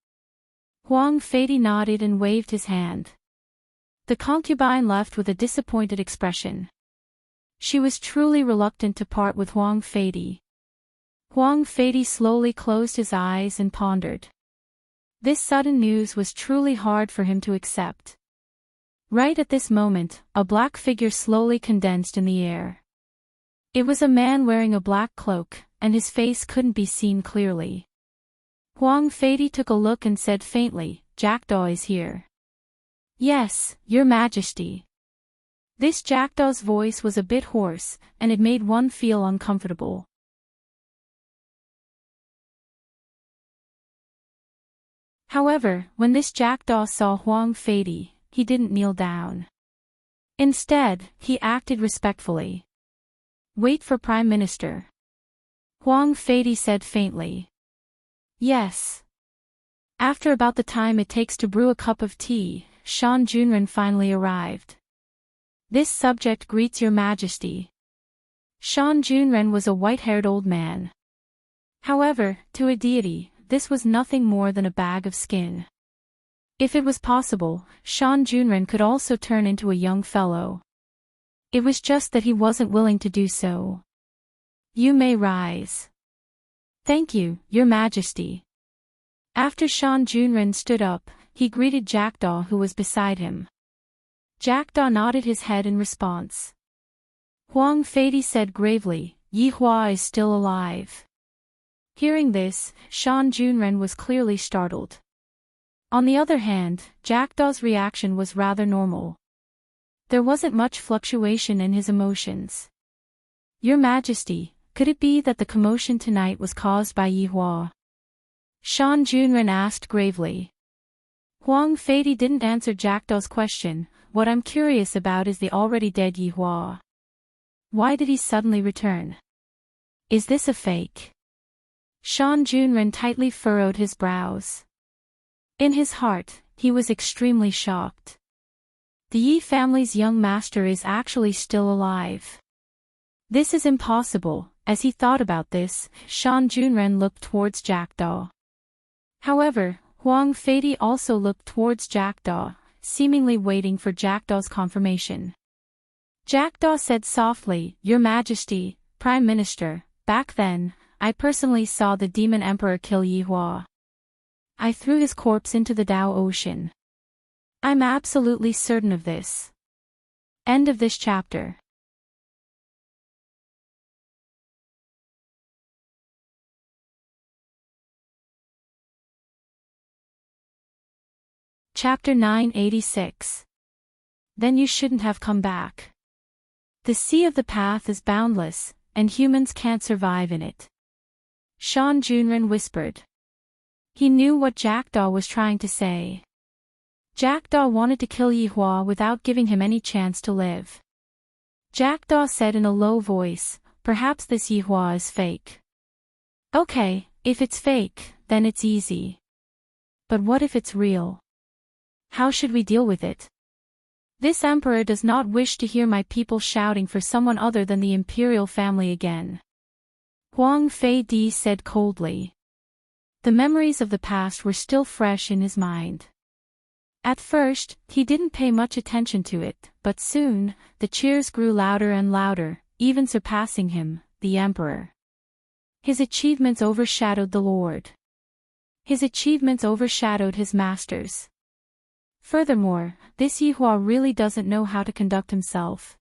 Huang Feiди nodded and waved his hand. The concubine left with a disappointed expression. She was truly reluctant to part with Huang Feidi. Huang Feidi slowly closed his eyes and pondered. This sudden news was truly hard for him to accept. Right at this moment, a black figure slowly condensed in the air. It was a man wearing a black cloak, and his face couldn't be seen clearly. Huang Feidi took a look and said faintly, Jackdaw is here. Yes, Your Majesty. This jackdaw's voice was a bit hoarse, and it made one feel uncomfortable. However, when this jackdaw saw Huang Feidi, he didn't kneel down. Instead, he acted respectfully. Wait for Prime Minister. Huang Feidi said faintly. Yes. After about the time it takes to brew a cup of tea, Shan Junren finally arrived. This subject greets Your Majesty. Shan Junren was a white-haired old man. However, to a deity, this was nothing more than a bag of skin. If it was possible, Shan Junren could also turn into a young fellow. It was just that he wasn't willing to do so. You may rise. Thank you, Your Majesty. After Shan Junren stood up, he greeted Jackdaw who was beside him. Jackdaw nodded his head in response. Huang Feidi said gravely, Yi Hua is still alive. Hearing this, Shan Junren was clearly startled. On the other hand, Jackdaw's reaction was rather normal. There wasn't much fluctuation in his emotions. Your Majesty, could it be that the commotion tonight was caused by Yi Hua? Shan Junren asked gravely. Huang Feidi didn't answer Jackdaw's question. What I'm curious about is the already dead Yi Hua. Why did he suddenly return? Is this a fake? Shan Junren tightly furrowed his brows. In his heart, he was extremely shocked. The Yi family's young master is actually still alive. This is impossible. As he thought about this, Shan Junren looked towards Jackdaw. However, Huang Feidi also looked towards Jackdaw, seemingly waiting for Jackdaw's confirmation. Jackdaw said softly, Your Majesty, Prime Minister, back then, I personally saw the demon emperor kill Yi Hua. I threw his corpse into the Dao Ocean. I'm absolutely certain of this. End of this chapter. Chapter 986. Then you shouldn't have come back. The sea of the path is boundless, and humans can't survive in it. Shan Junren whispered. He knew what Jackdaw was trying to say. Jackdaw wanted to kill Yihua without giving him any chance to live. Jackdaw said in a low voice, perhaps this Yihua is fake. Okay, if it's fake, then it's easy. But what if it's real? How should we deal with it? This emperor does not wish to hear my people shouting for someone other than the imperial family again. Huang Fei Di said coldly. The memories of the past were still fresh in his mind. At first, he didn't pay much attention to it, but soon, the cheers grew louder and louder, even surpassing him, the emperor. His achievements overshadowed the Lord. His achievements overshadowed his masters. Furthermore, this Yihua really doesn't know how to conduct himself.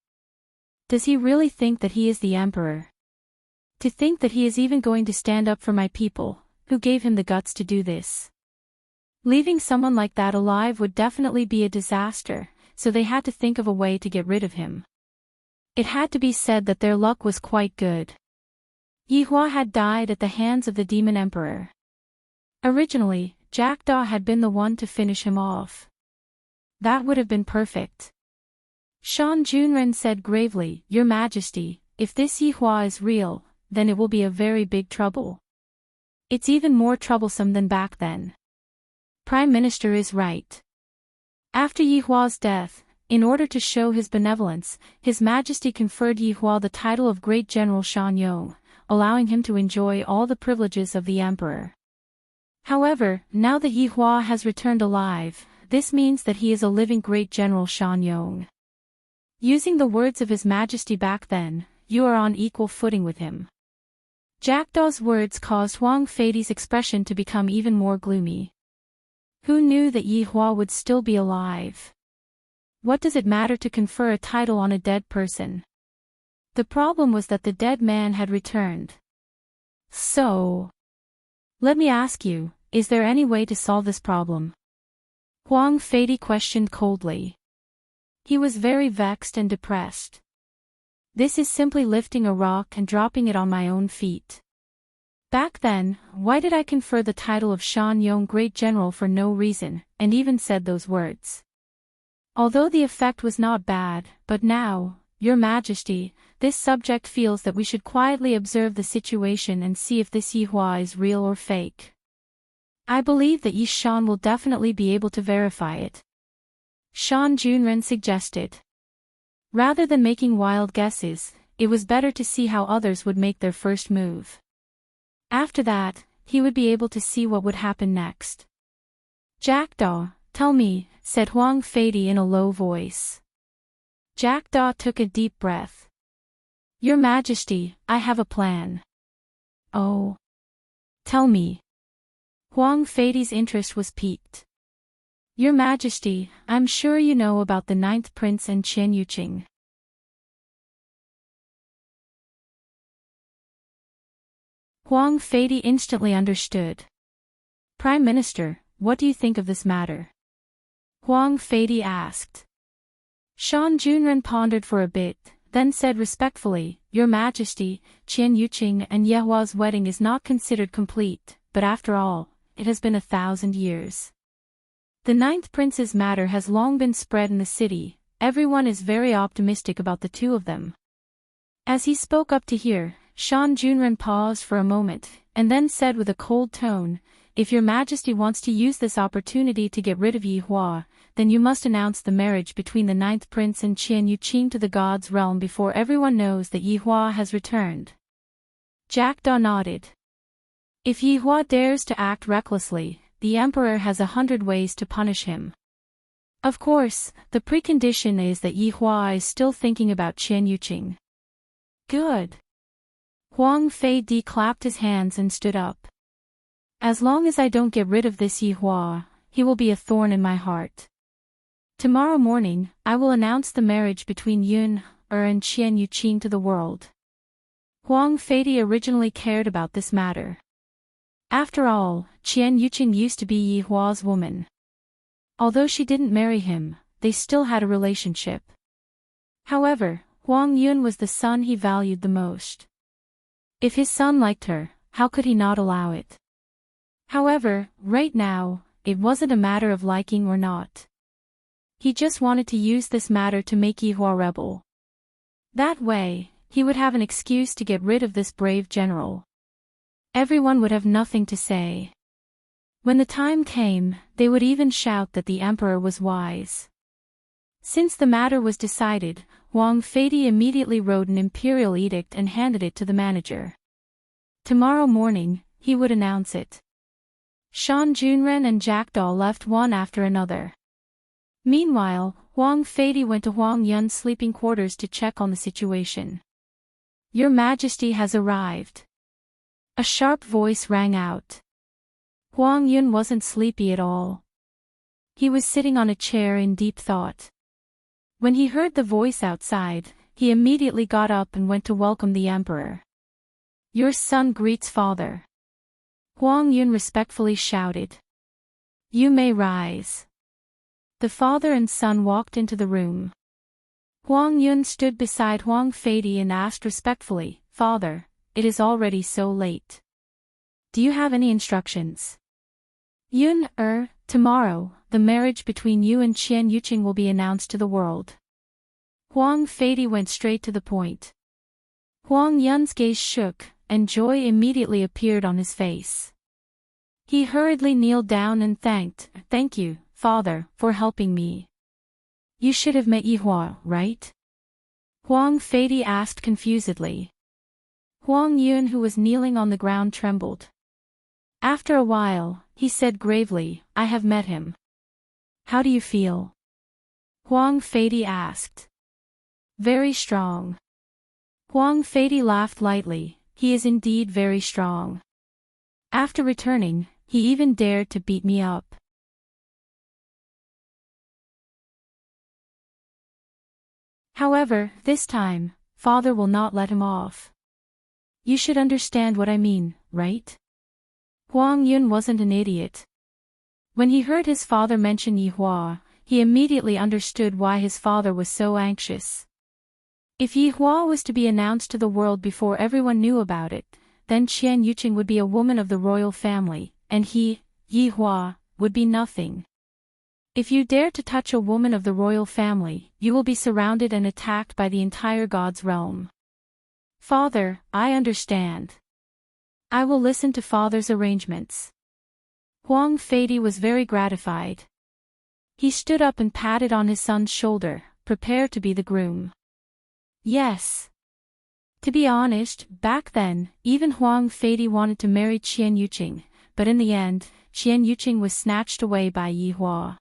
Does he really think that he is the emperor? To think that he is even going to stand up for my people, who gave him the guts to do this. Leaving someone like that alive would definitely be a disaster, so they had to think of a way to get rid of him. It had to be said that their luck was quite good. Yihua had died at the hands of the Demon Emperor. Originally, Jackdaw had been the one to finish him off. That would have been perfect. Shan Junren said gravely, Your Majesty, if this Yihua is real, then it will be a very big trouble. It's even more troublesome than back then. Prime Minister is right. After Yihua's death, in order to show his benevolence, His Majesty conferred Yihua the title of Great General Shanyong, allowing him to enjoy all the privileges of the emperor. However, now that Yihua has returned alive, this means that he is a living Great General Shanyong. Using the words of His Majesty back then, you are on equal footing with him. Jackdaw's words caused Huang Feidi's expression to become even more gloomy. Who knew that Yihua would still be alive? What does it matter to confer a title on a dead person? The problem was that the dead man had returned. So, let me ask you, is there any way to solve this problem? Huang Feidi questioned coldly. He was very vexed and depressed. This is simply lifting a rock and dropping it on my own feet. Back then, why did I confer the title of Shanyong Great General for no reason, and even said those words? Although the effect was not bad, but now, Your Majesty, this subject feels that we should quietly observe the situation and see if this Yihua is real or fake. I believe that Yi Shan will definitely be able to verify it. Shan Junren suggested. Rather than making wild guesses, it was better to see how others would make their first move. After that, he would be able to see what would happen next. Jackdaw, tell me, said Huang Feidi in a low voice. Jackdaw took a deep breath. Your Majesty, I have a plan. Oh. Tell me. Huang Feidi's interest was piqued. Your Majesty, I'm sure you know about the 9th Prince and Qian Yuqing. Huang Feidi instantly understood. Prime Minister, what do you think of this matter? Huang Feidi asked. Shan Junren pondered for a bit, then said respectfully, Your Majesty, Qian Yuqing and Yehua's wedding is not considered complete, but after all, it has been 1,000 years. The 9th Prince's matter has long been spread in the city, everyone is very optimistic about the two of them. As he spoke up to hear, Shan Junren paused for a moment, and then said with a cold tone, If Your Majesty wants to use this opportunity to get rid of Yihua, then you must announce the marriage between the 9th Prince and Qian Yuqing to the God's realm before everyone knows that Yihua has returned. Jackdaw nodded. If Yihua dares to act recklessly, the Emperor has 100 ways to punish him. Of course, the precondition is that Yihua is still thinking about Qian Yuqing. Good. Huang Feidi clapped his hands and stood up. As long as I don't get rid of this Yihua, he will be a thorn in my heart. Tomorrow morning, I will announce the marriage between Yun, and Qian Yuqing to the world. Huang Feidi originally cared about this matter. After all, Qian Yuqing used to be Yihua's woman. Although she didn't marry him, they still had a relationship. However, Huang Yun was the son he valued the most. If his son liked her, how could he not allow it? However, right now, it wasn't a matter of liking or not. He just wanted to use this matter to make Yihua rebel. That way, he would have an excuse to get rid of this brave general. Everyone would have nothing to say. When the time came, they would even shout that the emperor was wise. Since the matter was decided, Wang Feidi immediately wrote an imperial edict and handed it to the manager. Tomorrow morning, he would announce it. Shan Junren and Jackdaw left one after another. Meanwhile, Wang Feidi went to Huang Yun's sleeping quarters to check on the situation. "Your Majesty has arrived." A sharp voice rang out. Huang Yun wasn't sleepy at all. He was sitting on a chair in deep thought. When he heard the voice outside, he immediately got up and went to welcome the emperor. "Your son greets father." Huang Yun respectfully shouted. "You may rise." The father and son walked into the room. Huang Yun stood beside Huang Feidi and asked respectfully, "Father, it is already so late. Do you have any instructions?" "Yun, tomorrow, the marriage between you and Qian Yuqing will be announced to the world." Huang Feidi went straight to the point. Huang Yun's gaze shook, and joy immediately appeared on his face. He hurriedly kneeled down and "Thank you, father, for helping me." "You should have met Yihua, right?" Huang Feidi asked confusedly. Huang Yun, who was kneeling on the ground, trembled. After a while, he said gravely, "I have met him." "How do you feel?" Huang Feidi asked. "Very strong." Huang Feidi laughed lightly. "He is indeed very strong. After returning, he even dared to beat me up." However, this time, father will not let him off. You should understand what I mean, right? Huang Yun wasn't an idiot. When he heard his father mention Yihua, he immediately understood why his father was so anxious. If Yihua was to be announced to the world before everyone knew about it, then Qian Yuqing would be a woman of the royal family, and he, Yihua, would be nothing. If you dare to touch a woman of the royal family, you will be surrounded and attacked by the entire God's realm. Father, I understand. I will listen to father's arrangements. Huang Feidi was very gratified. He stood up and patted on his son's shoulder, prepared to be the groom. Yes. To be honest, back then, even Huang Feidi wanted to marry Qian Yuqing, but in the end, Qian Yuqing was snatched away by Yihua.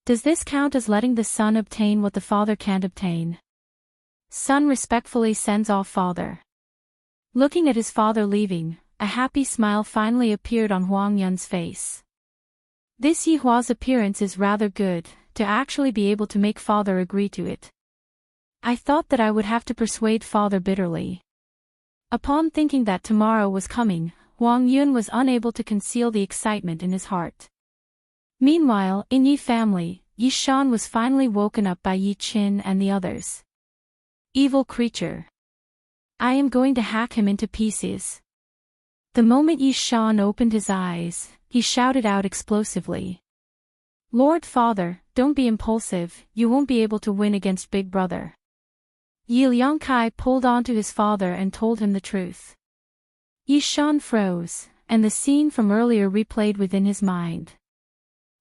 Does this count as letting the son obtain what the father can't obtain? Son respectfully sends off father. Looking at his father leaving, a happy smile finally appeared on Huang Yun's face. This Yihua's appearance is rather good, to actually be able to make father agree to it. I thought that I would have to persuade father bitterly. Upon thinking that tomorrow was coming, Huang Yun was unable to conceal the excitement in his heart. Meanwhile, in Yi family, Yi Shan was finally woken up by Yi Qin and the others. Evil creature. I am going to hack him into pieces. The moment Yi Shan opened his eyes, he shouted out explosively. Lord Father, don't be impulsive, you won't be able to win against Big Brother. Yi Liangkai pulled on to his father and told him the truth. Yi Shan froze, and the scene from earlier replayed within his mind.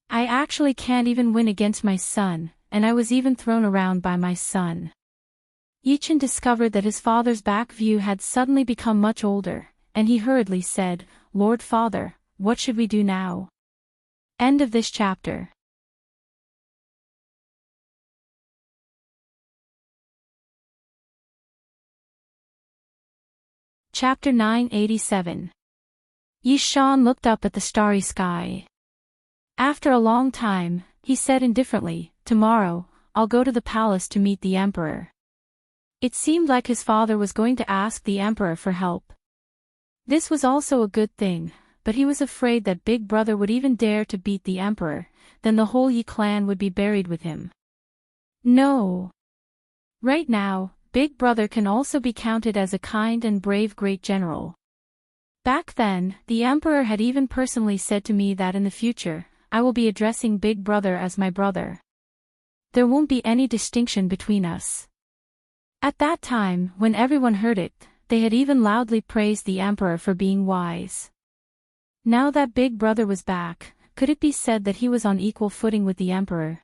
I actually can't even win against my son, and I was even thrown around by my son. Yi Chen discovered that his father's back view had suddenly become much older, and he hurriedly said, Lord Father, what should we do now? End of this chapter. Chapter 987. Yi Shan looked up at the starry sky. After a long time, he said indifferently, Tomorrow, I'll go to the palace to meet the emperor. It seemed like his father was going to ask the emperor for help. This was also a good thing, but he was afraid that Big Brother would even dare to beat the emperor, then the whole Yi clan would be buried with him. No. Right now, Big Brother can also be counted as a kind and brave great general. Back then, the emperor had even personally said to me that in the future, I will be addressing Big Brother as my brother. There won't be any distinction between us. At that time, when everyone heard it, they had even loudly praised the emperor for being wise. Now that Big Brother was back, could it be said that he was on equal footing with the emperor?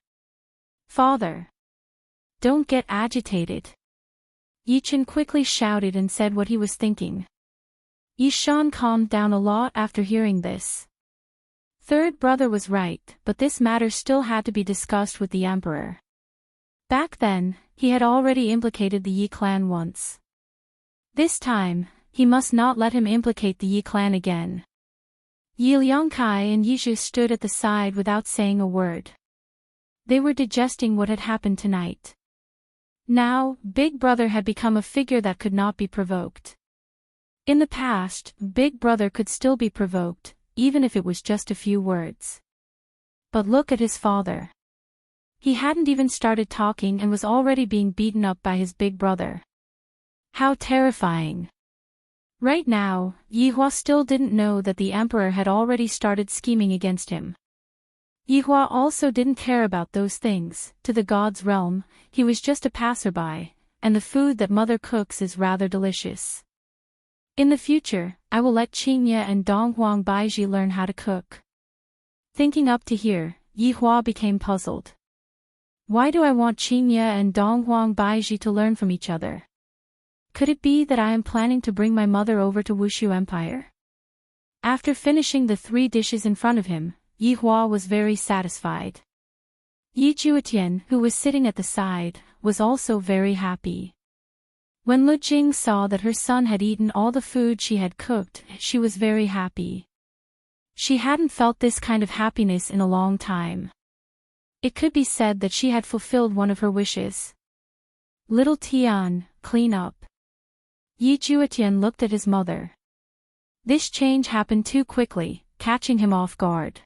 Father! Don't get agitated. Yichen quickly shouted and said what he was thinking. Yishan calmed down a lot after hearing this. Third brother was right, but this matter still had to be discussed with the emperor. Back then, he had already implicated the Yi clan once. This time, he must not let him implicate the Yi clan again. Yi Liangkai and Yizhu stood at the side without saying a word. They were digesting what had happened tonight. Now, Big Brother had become a figure that could not be provoked. In the past, Big Brother could still be provoked, even if it was just a few words. But look at his father. He hadn't even started talking and was already being beaten up by his big brother. How terrifying. Right now, Yihua still didn't know that the emperor had already started scheming against him. Yihua also didn't care about those things. To the god's realm, he was just a passerby, and the food that mother cooks is rather delicious. In the future, I will let Qingye and Donghuang Baiji learn how to cook. Thinking up to here, Yihua became puzzled. Why do I want Qingye and Donghuang Baiji to learn from each other? Could it be that I am planning to bring my mother over to Wushu Empire? After finishing the 3 dishes in front of him, Yihua was very satisfied. Yi Juetian, who was sitting at the side, was also very happy. When Lu Jing saw that her son had eaten all the food she had cooked, she was very happy. She hadn't felt this kind of happiness in a long time. It could be said that she had fulfilled one of her wishes. Little Tian, clean up. Yi Juetian looked at his mother. This change happened too quickly, catching him off guard.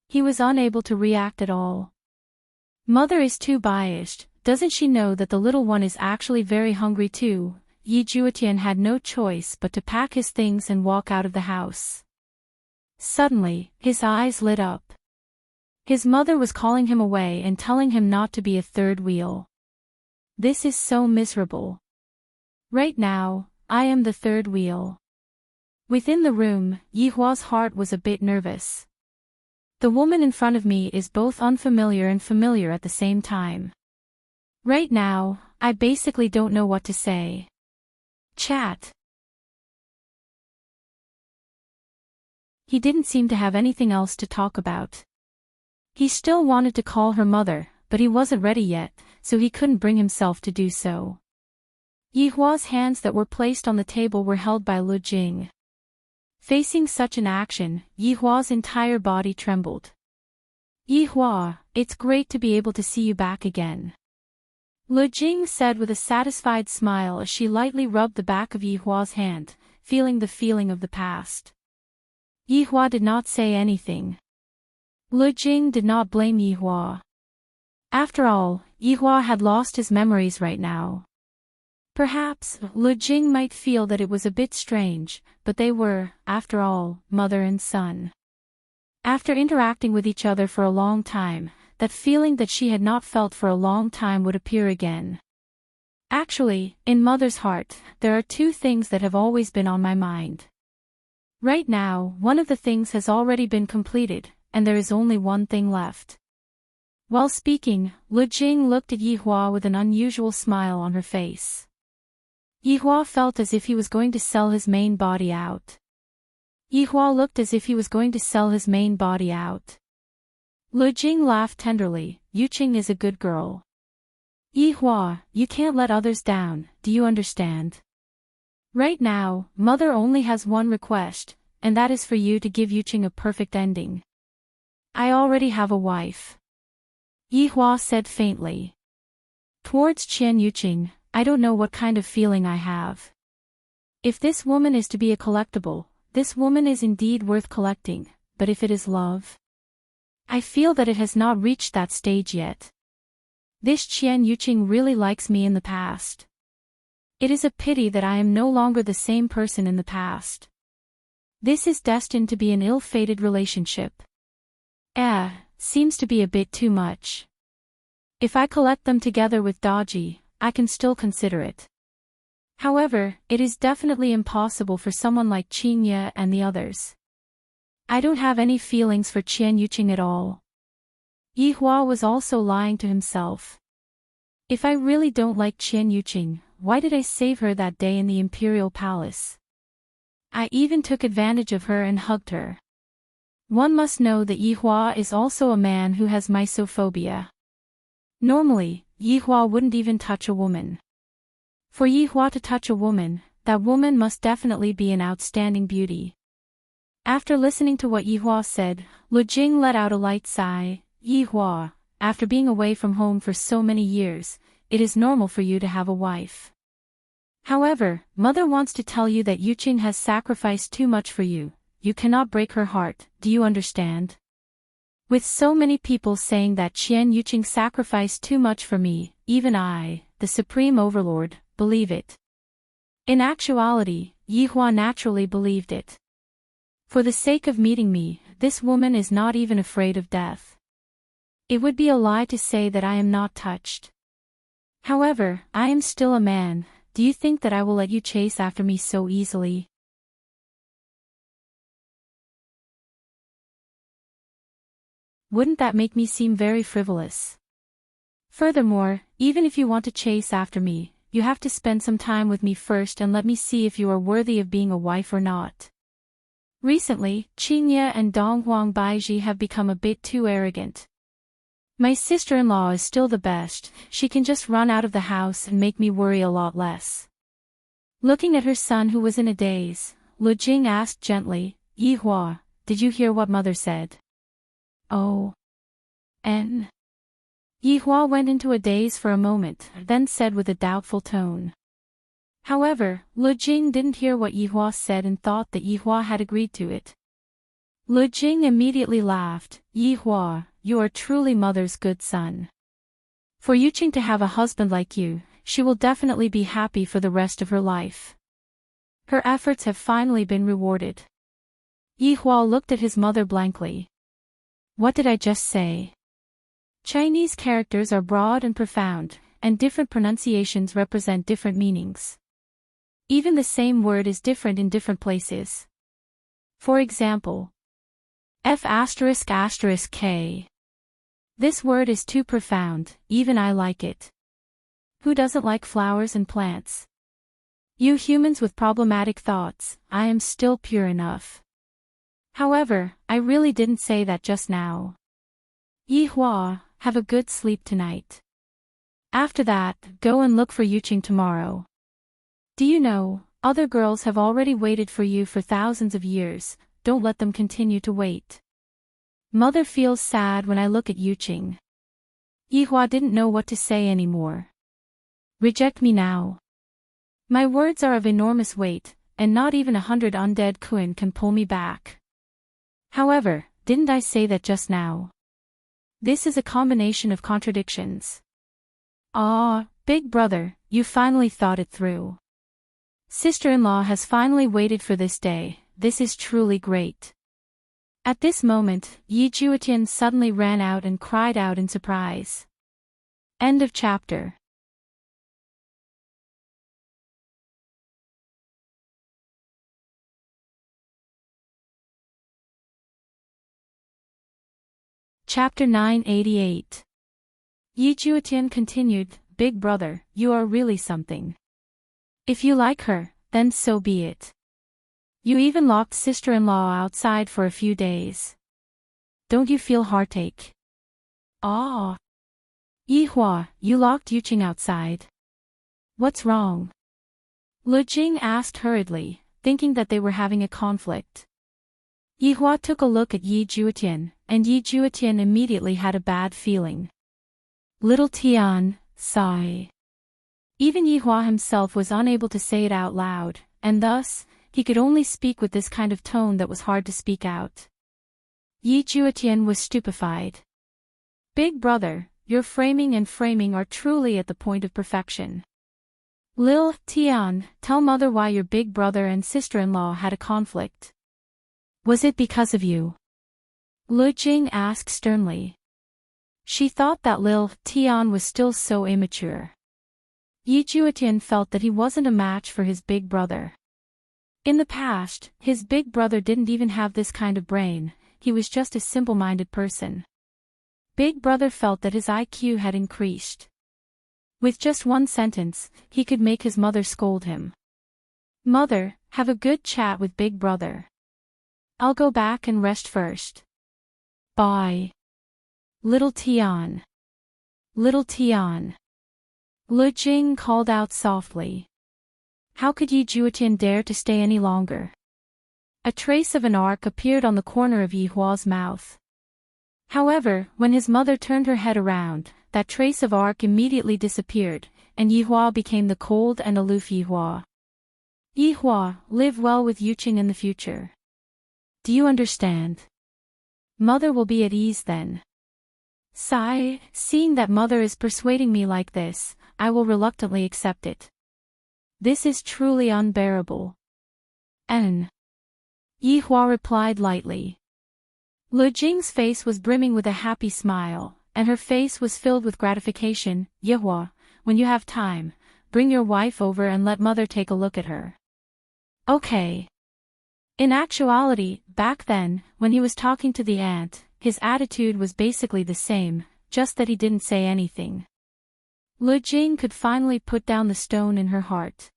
He was unable to react at all. Mother is too biased. Doesn't she know that the little one is actually very hungry too? Yi Juetian had no choice but to pack his things and walk out of the house. Suddenly, his eyes lit up. His mother was calling him away and telling him not to be a third wheel. This is so miserable. Right now, I am the third wheel. Within the room, Yihua's heart was a bit nervous. The woman in front of me is both unfamiliar and familiar at the same time. Right now, I basically don't know what to say. Chat. He didn't seem to have anything else to talk about. He still wanted to call her mother, but he wasn't ready yet, so he couldn't bring himself to do so. Yihua's hands that were placed on the table were held by Lu Jing. Facing such an action, Yihua's entire body trembled. Yihua, it's great to be able to see you back again. Lu Jing said with a satisfied smile as she lightly rubbed the back of Yihua's hand, feeling the feeling of the past. Yihua did not say anything. Lu Jing did not blame Yihua. After all, Yihua had lost his memories right now. Perhaps, Lu Jing might feel that it was a bit strange, but they were, after all, mother and son. After interacting with each other for a long time, that feeling that she had not felt for a long time would appear again. Actually, in mother's heart, there are 2 things that have always been on my mind. Right now, one of the things has already been completed, and there is only one thing left. While speaking, Lu Jing looked at Yihua with an unusual smile on her face. Yihua felt as if he was going to sell his main body out. Yihua looked as if he was going to sell his main body out. Lu Jing laughed tenderly. Yuqing is a good girl. Yihua, you can't let others down, do you understand? Right now, mother only has one request, and that is for you to give Yuqing a perfect ending. I already have a wife. Yihua said faintly. Towards Qian Yuqing, I don't know what kind of feeling I have. If this woman is to be a collectible, this woman is indeed worth collecting, but if it is love? I feel that it has not reached that stage yet. This Qian Yuqing really likes me in the past. It is a pity that I am no longer the same person in the past. This is destined to be an ill-fated relationship. Seems to be a bit too much. If I collect them together with Daji, I can still consider it. However, it is definitely impossible for someone like Qin Ye and the others. I don't have any feelings for Qian Yuqing at all. Yi Hua was also lying to himself. If I really don't like Qian Yuqing, why did I save her that day in the Imperial Palace? I even took advantage of her and hugged her. One must know that Yi Hua is also a man who has misophobia. Normally, Yi Hua wouldn't even touch a woman. For Yi Hua to touch a woman, that woman must definitely be an outstanding beauty. After listening to what Yi Hua said, Lu Jing let out a light sigh. Yi Hua, after being away from home for so many years, it is normal for you to have a wife. However, mother wants to tell you that Yuqing has sacrificed too much for you. You cannot break her heart, do you understand? With so many people saying that Qian Yuqing sacrificed too much for me, even I, the Supreme Overlord, believe it. In actuality, Yi Hua naturally believed it. For the sake of meeting me, this woman is not even afraid of death. It would be a lie to say that I am not touched. However, I am still a man. Do you think that I will let you chase after me so easily? Wouldn't that make me seem very frivolous? Furthermore, even if you want to chase after me, you have to spend some time with me first and let me see if you are worthy of being a wife or not. Recently, Qin Ye and Dong Huang Baiji have become a bit too arrogant. My sister-in-law is still the best, she can just run out of the house and make me worry a lot less. Looking at her son who was in a daze, Lu Jing asked gently, Yi Hua, did you hear what mother said? Oh. Yi Hua went into a daze for a moment, then said with a doubtful tone. However, Lu Jing didn't hear what Yi Hua said and thought that Yi Hua had agreed to it. Lu Jing immediately laughed, Yi Hua, you are truly mother's good son. For Yuqing to have a husband like you, she will definitely be happy for the rest of her life. Her efforts have finally been rewarded. Yi Hua looked at his mother blankly. What did I just say? Chinese characters are broad and profound, and different pronunciations represent different meanings. Even the same word is different in different places. For example, F***K. This word is too profound, even I like it. Who doesn't like flowers and plants? You humans with problematic thoughts, I am still pure enough. However, I really didn't say that just now. Yi Hua, have a good sleep tonight. After that, go and look for Yuqing tomorrow. Do you know, other girls have already waited for you for thousands of years, don't let them continue to wait. Mother feels sad when I look at Yuqing. Yi Hua didn't know what to say anymore. Reject me now. My words are of enormous weight, and not even 100 undead Kuan can pull me back. However, didn't I say that just now? This is a combination of contradictions. Ah, big brother, you finally thought it through. Sister-in-law has finally waited for this day, this is truly great. At this moment, Yi Juetian suddenly ran out and cried out in surprise. End of chapter. Chapter 988. Yi Juetian continued, Big brother, you are really something. If you like her, then so be it. You even locked sister-in-law outside for a few days. Don't you feel heartache? Ah. Yi Hua, you locked Yuqing outside. What's wrong? Lu Jing asked hurriedly, thinking that they were having a conflict. Yi Hua took a look at Yi Juetian, and Yi Juetian immediately had a bad feeling. Little Tian, sigh. Even Yi Hua himself was unable to say it out loud, and thus, he could only speak with this kind of tone that was hard to speak out. Yi Juetian was stupefied. Big brother, your framing and framing are truly at the point of perfection. Lil Tian, tell mother why your big brother and sister-in-law had a conflict. Was it because of you? Lu Jing asked sternly. She thought that Lil Tian was still so immature. Yi Juetian felt that he wasn't a match for his big brother. In the past, his big brother didn't even have this kind of brain, he was just a simple-minded person. Big brother felt that his IQ had increased. With just one sentence, he could make his mother scold him. Mother, have a good chat with big brother. I'll go back and rest first. Bye. Little Tian. Little Tian. Lu Jing called out softly. How could Yi Juetian dare to stay any longer? A trace of an arc appeared on the corner of Yi Hua's mouth. However, when his mother turned her head around, that trace of arc immediately disappeared, and Yi Hua became the cold and aloof Yi Hua. Yi Hua, live well with Yuqing in the future. Do you understand? Mother will be at ease then. Sigh, seeing that mother is persuading me like this, I will reluctantly accept it. This is truly unbearable. Yi Hua replied lightly. Lu Jing's face was brimming with a happy smile, and her face was filled with gratification. Yi Hua, when you have time, bring your wife over and let mother take a look at her. Okay. In actuality, back then, when he was talking to the aunt, his attitude was basically the same, just that he didn't say anything. Lu Jing could finally put down the stone in her heart.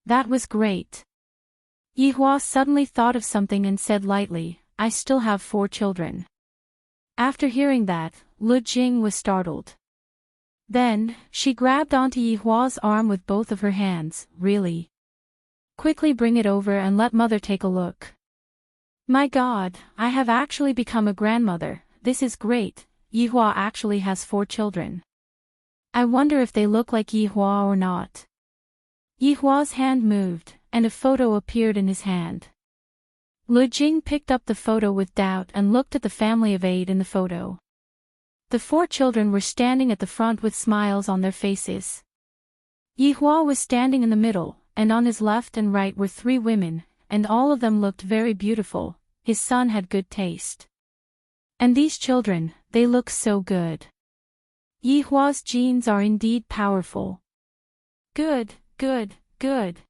That was great. Yi Hua suddenly thought of something and said lightly, I still have 4 children. After hearing that, Lu Jing was startled. Then, she grabbed onto Yi Hua's arm with both of her hands. Really? Quickly bring it over and let mother take a look. My God, I have actually become a grandmother, this is great, Yi Hua actually has 4 children. I wonder if they look like Yi Hua or not. Yi Hua's hand moved, and a photo appeared in his hand. Lu Jing picked up the photo with doubt and looked at the family of 8 in the photo. The 4 children were standing at the front with smiles on their faces. Yi Hua was standing in the middle, and on his left and right were 3 women, and all of them looked very beautiful. His son had good taste. And these children, they look so good. Yi Hua's genes are indeed powerful. Good, good, good.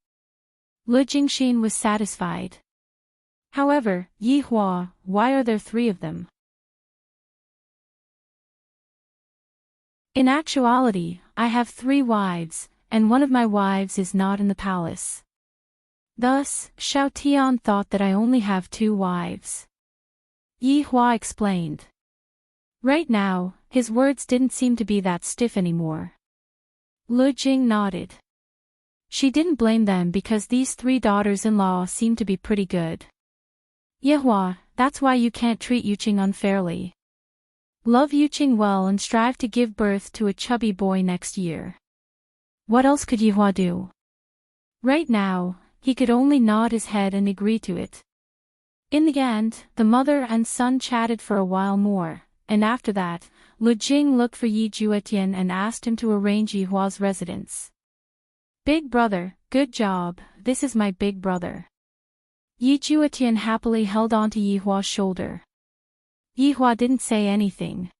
Lu Jingxin was satisfied. However, Yi Hua, why are there 3 of them? In actuality, I have 3 wives, and one of my wives is not in the palace. Thus, Xiao Tian thought that I only have 2 wives. Yi Hua explained. Right now, his words didn't seem to be that stiff anymore. Lu Jing nodded. She didn't blame them because these 3 daughters-in-law seemed to be pretty good. Yi Hua, that's why you can't treat Yuqing unfairly. Love Yuqing well and strive to give birth to a chubby boy next year. What else could Yi Hua do? Right now, he could only nod his head and agree to it. In the end, the mother and son chatted for a while more, and after that, Lu Jing looked for Yi Juetian and asked him to arrange Yi Hua's residence. Big brother, good job, this is my big brother. Yi Juetian happily held onto Yi Hua's shoulder. Yi Hua didn't say anything.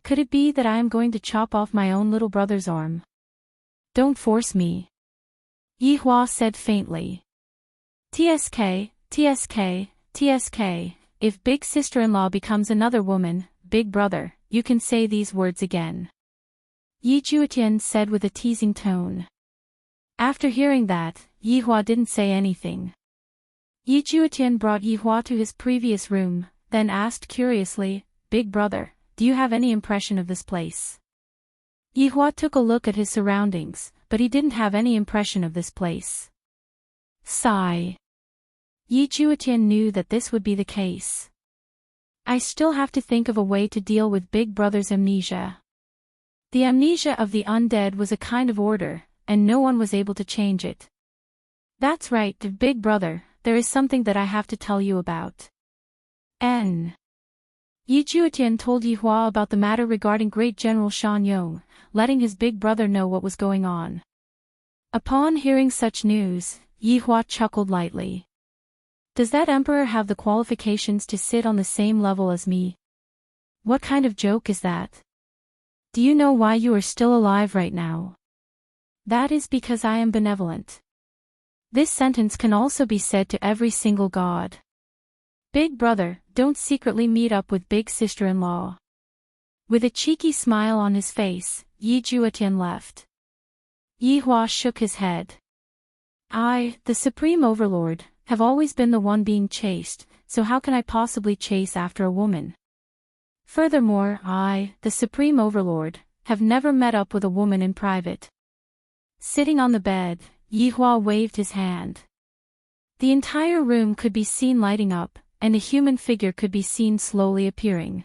Could it be that I am going to chop off my own little brother's arm? Don't force me. Yi Hua said faintly. TSK, TSK, TSK, if big sister-in-law becomes another woman, big brother, you can say these words again. Yi Juetian said with a teasing tone. After hearing that, Yi Hua didn't say anything. Yi Juetian brought Yi Hua to his previous room, then asked curiously, Big brother, do you have any impression of this place? Yi Hua took a look at his surroundings, but he didn't have any impression of this place. Sigh. Yi Juetian knew that this would be the case. I still have to think of a way to deal with Big Brother's amnesia. The amnesia of the undead was a kind of order, and no one was able to change it. That's right, big brother, there is something that I have to tell you about. Yi Juetian told Yi Hua about the matter regarding Great General Shan Yong, letting his big brother know what was going on. Upon hearing such news, Yi Hua chuckled lightly. Does that emperor have the qualifications to sit on the same level as me? What kind of joke is that? Do you know why you are still alive right now? That is because I am benevolent. This sentence can also be said to every single god. Big brother, don't secretly meet up with big sister-in-law. With a cheeky smile on his face, Yi Juetian left. Yi Hua shook his head. I, the Supreme Overlord, have always been the one being chased, so how can I possibly chase after a woman? Furthermore, I, the Supreme Overlord, have never met up with a woman in private. Sitting on the bed, Yi Hua waved his hand. The entire room could be seen lighting up, and a human figure could be seen slowly appearing.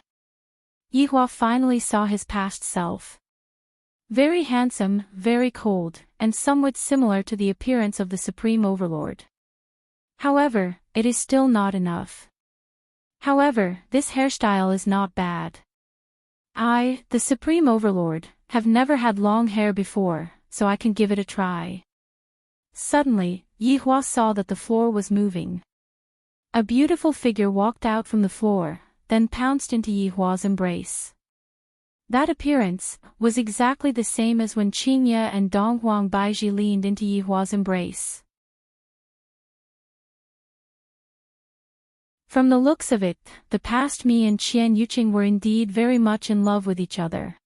Yi Hua finally saw his past self. Very handsome, very cold, and somewhat similar to the appearance of the Supreme Overlord. However, it is still not enough. However, this hairstyle is not bad. I, the Supreme Overlord, have never had long hair before, so I can give it a try. Suddenly, Yi Hua saw that the floor was moving. A beautiful figure walked out from the floor, then pounced into Yi Hua's embrace. That appearance was exactly the same as when Qingye and Donghuang Baiji leaned into Yi Hua's embrace. From the looks of it, the past me and Qian Yuqing were indeed very much in love with each other.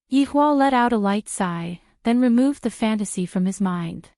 Yi Hua let out a light sigh, then removed the fantasy from his mind.